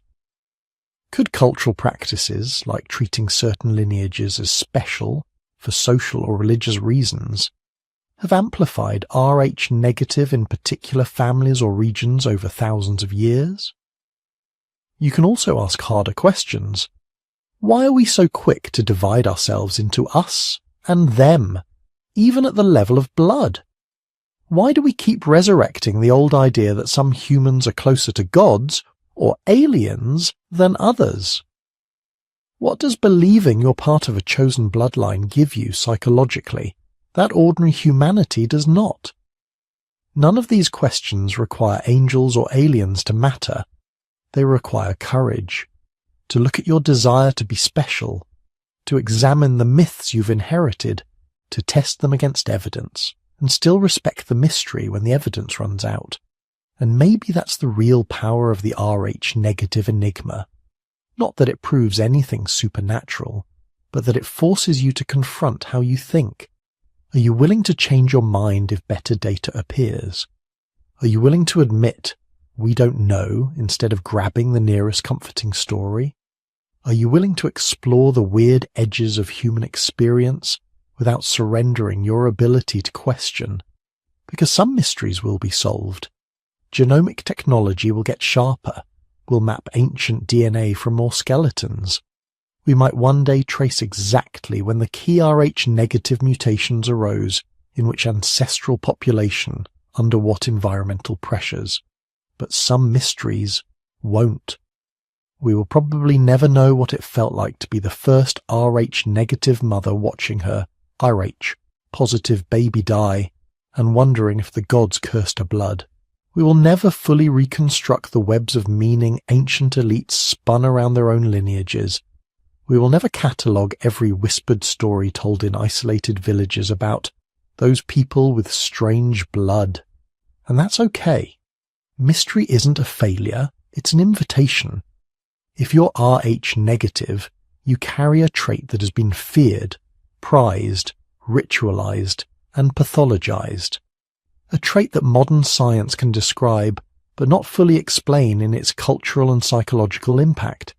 Could cultural practices, like treating certain lineages as special for social or religious reasons, have amplified Rh negative in particular families or regions over thousands of years? You can also ask harder questions. Why are we so quick to divide ourselves into us and them, even at the level of blood? Why do we keep resurrecting the old idea that some humans are closer to gods or aliens than others? What does believing you're part of a chosen bloodline give you psychologically that ordinary humanity does not? None of these questions require angels or aliens to matter. They require courage, to look at your desire to be special, to examine the myths you've inherited, to test them against evidence, and still respect the mystery when the evidence runs out. And maybe that's the real power of the Rh negative enigma. Not that it proves anything supernatural, but that it forces you to confront how you think. Are you willing to change your mind if better data appears? Are you willing to admit, we don't know, instead of grabbing the nearest comforting story? Are you willing to explore the weird edges of human experience without surrendering your ability to question? Because some mysteries will be solved. Genomic technology will get sharper. We'll map ancient DNA from more skeletons. We might one day trace exactly when the key Rh negative mutations arose, in which ancestral population, under what environmental pressures. But some mysteries won't. We will probably never know what it felt like to be the first Rh negative mother watching her Rh positive baby die and wondering if the gods cursed her blood. We will never fully reconstruct the webs of meaning ancient elites spun around their own lineages. We will never catalogue every whispered story told in isolated villages about those people with strange blood. And that's okay. Mystery isn't a failure, it's an invitation. If you're Rh negative, you carry a trait that has been feared, prized, ritualized, and pathologized. A trait that modern science can describe, but not fully explain in its cultural and psychological impact.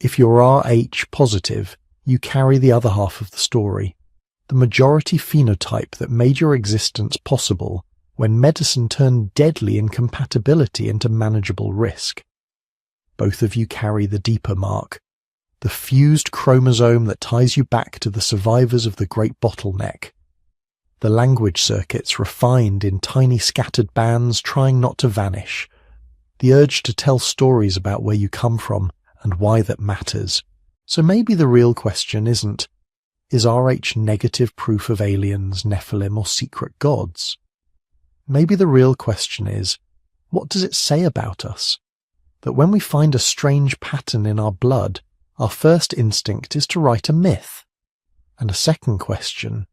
If you're Rh positive, you carry the other half of the story. the majority phenotype that made your existence possible when medicine turned deadly incompatibility into manageable risk. Both of you carry the deeper mark, the fused chromosome that ties you back to the survivors of the Great Bottleneck. The language circuits refined in tiny scattered bands trying not to vanish. The urge to tell stories about where you come from and why that matters. So maybe the real question isn't, is Rh negative proof of aliens, Nephilim, or secret gods? Maybe the real question is, what does it say about us? That when we find a strange pattern in our blood, our first instinct is to write a myth. And a second question,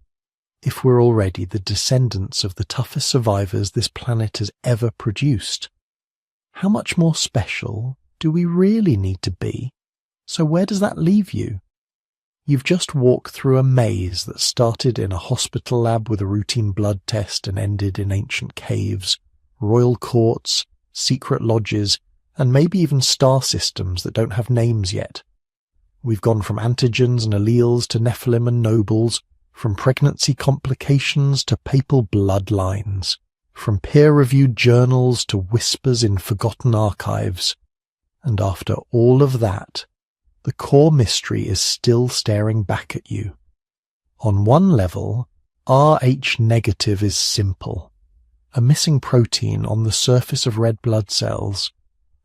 if we're already the descendants of the toughest survivors this planet has ever produced, how much more special do we really need to be? So where does that leave you? You've just walked through a maze that started in a hospital lab with a routine blood test and ended in ancient caves, royal courts, secret lodges, and maybe even star systems that don't have names yet. We've gone from antigens and alleles to Nephilim and nobles, from pregnancy complications to papal bloodlines, from peer-reviewed journals to whispers in forgotten archives. And after all of that, the core mystery is still staring back at you. On one level, Rh negative is simple. A missing protein on the surface of red blood cells,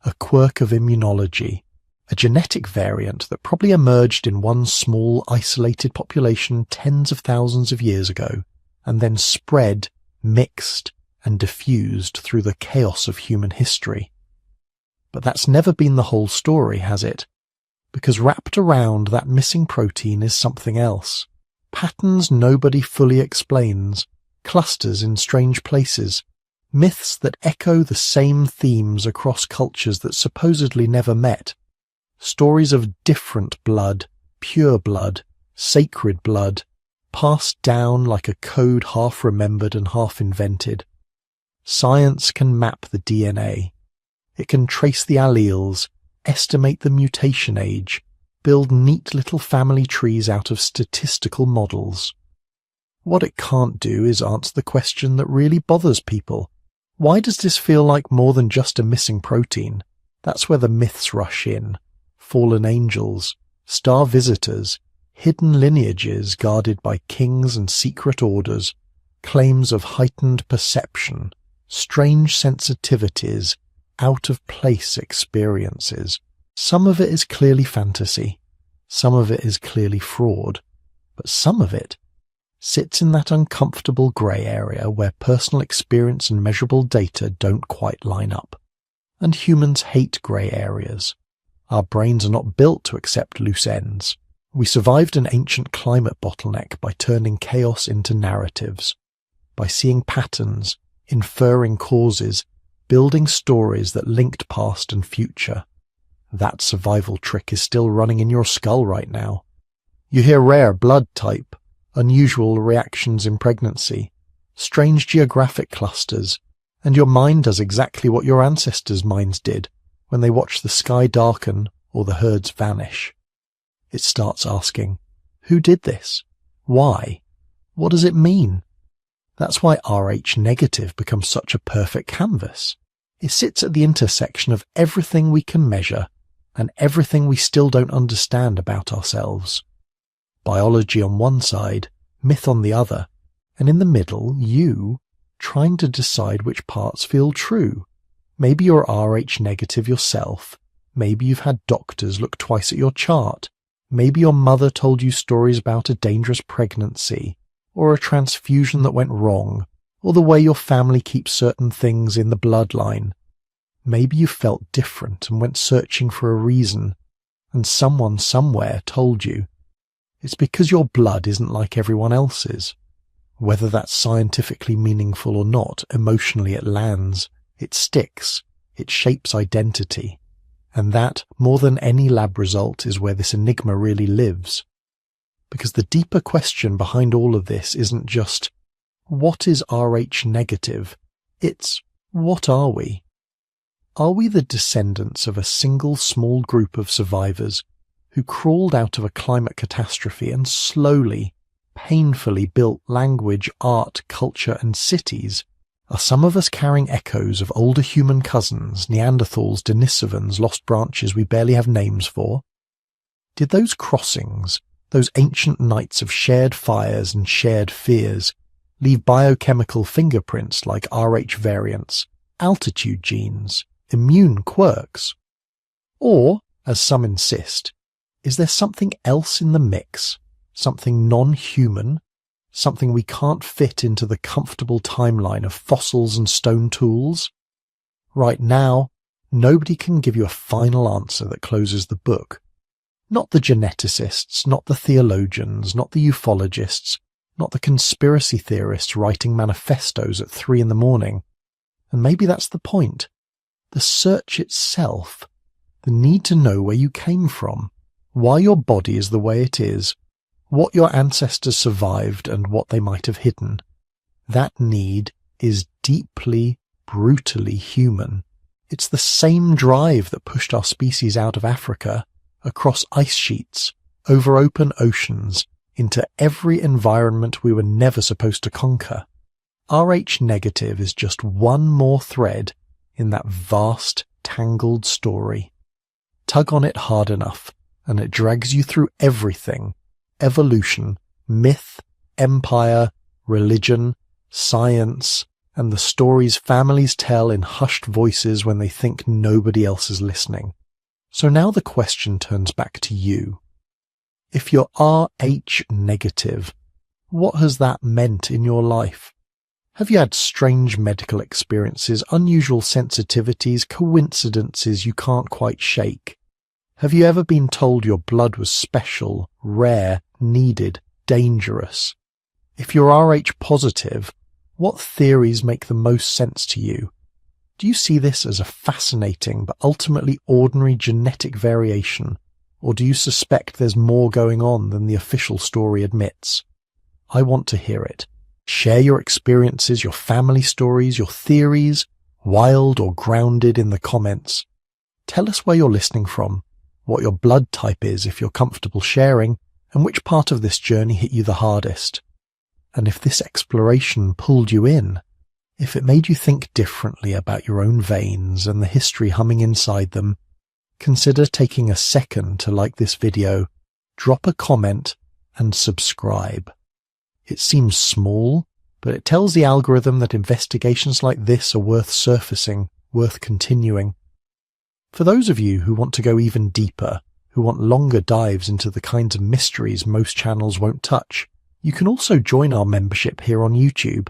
a quirk of immunology, a genetic variant that probably emerged in one small, isolated population tens of thousands of years ago, and then spread, mixed, and diffused through the chaos of human history. But that's never been the whole story, has it? Because wrapped around that missing protein is something else. Patterns nobody fully explains, clusters in strange places, myths that echo the same themes across cultures that supposedly never met. Stories of different blood, pure blood, sacred blood, passed down like a code half remembered and half invented. Science can map the DNA. It can trace the alleles, estimate the mutation age, build neat little family trees out of statistical models. What it can't do is answer the question that really bothers people. Why does this feel like more than just a missing protein? That's where the myths rush in. Fallen angels, star visitors, hidden lineages guarded by kings and secret orders, claims of heightened perception, strange sensitivities, out-of-place experiences. Some of it is clearly fantasy, some of it is clearly fraud, but some of it sits in that uncomfortable grey area where personal experience and measurable data don't quite line up. And humans hate grey areas. Our brains are not built to accept loose ends. We survived an ancient climate bottleneck by turning chaos into narratives, by seeing patterns, inferring causes, building stories that linked past and future. That survival trick is still running in your skull right now. You hear rare blood type, unusual reactions in pregnancy, strange geographic clusters, and your mind does exactly what your ancestors' minds did when they watched the sky darken or the herds vanish. It starts asking, who did this? Why? What does it mean? That's why Rh negative becomes such a perfect canvas. It sits at the intersection of everything we can measure and everything we still don't understand about ourselves. Biology on one side, myth on the other, and in the middle, you, trying to decide which parts feel true. Maybe you're Rh negative yourself. Maybe you've had doctors look twice at your chart. Maybe your mother told you stories about a dangerous pregnancy, or a transfusion that went wrong, or the way your family keeps certain things in the bloodline. Maybe you felt different and went searching for a reason, and someone somewhere told you. It's because your blood isn't like everyone else's. Whether that's scientifically meaningful or not, emotionally it lands, it sticks, it shapes identity. And that, more than any lab result, is where this enigma really lives. Because the deeper question behind all of this isn't just, what is Rh negative? It's, what are we? Are we the descendants of a single small group of survivors who crawled out of a climate catastrophe and slowly, painfully built language, art, culture, and cities, are some of us carrying echoes of older human cousins, Neanderthals, Denisovans, lost branches we barely have names for? Did those crossings, those ancient nights of shared fires and shared fears, leave biochemical fingerprints like Rh variants, altitude genes, immune quirks? Or, as some insist, is there something else in the mix, something non-human, something we can't fit into the comfortable timeline of fossils and stone tools? Right now, nobody can give you a final answer that closes the book. Not the geneticists, not the theologians, not the ufologists, not the conspiracy theorists writing manifestos at 3 a.m. And maybe that's the point. The search itself, the need to know where you came from, why your body is the way it is, what your ancestors survived and what they might have hidden. That need is deeply, brutally human. It's the same drive that pushed our species out of Africa, across ice sheets, over open oceans, into every environment we were never supposed to conquer. Rh negative is just one more thread in that vast, tangled story. Tug on it hard enough, and it drags you through everything: evolution, myth, empire, religion, science, and the stories families tell in hushed voices when they think nobody else is listening. So now the question turns back to you. If you're Rh negative, what has that meant in your life? Have you had strange medical experiences, unusual sensitivities, coincidences you can't quite shake? Have you ever been told your blood was special, rare, needed, dangerous? If you're Rh positive, what theories make the most sense to you? Do you see this as a fascinating but ultimately ordinary genetic variation, or do you suspect there's more going on than the official story admits? I want to hear it. Share your experiences, your family stories, your theories, wild or grounded, in the comments. Tell us where you're listening from, what your blood type is if you're comfortable sharing, and which part of this journey hit you the hardest. And if this exploration pulled you in, if it made you think differently about your own veins and the history humming inside them, consider taking a second to like this video, drop a comment, and subscribe. It seems small, but it tells the algorithm that investigations like this are worth surfacing, worth continuing. For those of you who want to go even deeper, who want longer dives into the kinds of mysteries most channels won't touch, you can also join our membership here on YouTube.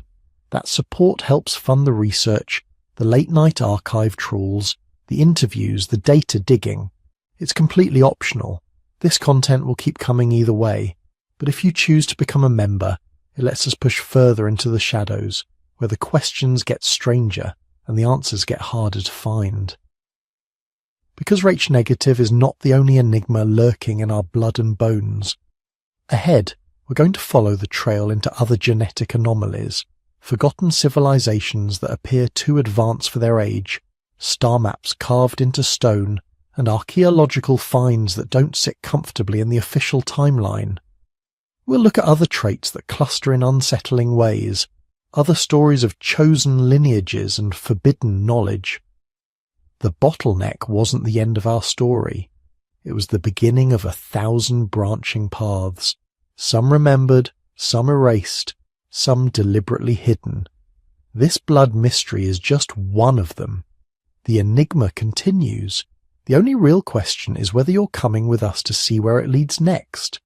That support helps fund the research, the late-night archive trawls, the interviews, the data digging. It's completely optional. This content will keep coming either way, but if you choose to become a member, it lets us push further into the shadows, where the questions get stranger and the answers get harder to find. Because Rh negative is not the only enigma lurking in our blood and bones. Ahead, we're going to follow the trail into other genetic anomalies, forgotten civilizations that appear too advanced for their age, star maps carved into stone, and archaeological finds that don't sit comfortably in the official timeline. We'll look at other traits that cluster in unsettling ways, other stories of chosen lineages and forbidden knowledge. The bottleneck wasn't the end of our story. It was the beginning of 1,000 branching paths, some remembered, some erased, some deliberately hidden. This blood mystery is just one of them. The enigma continues. The only real question is whether you're coming with us to see where it leads next.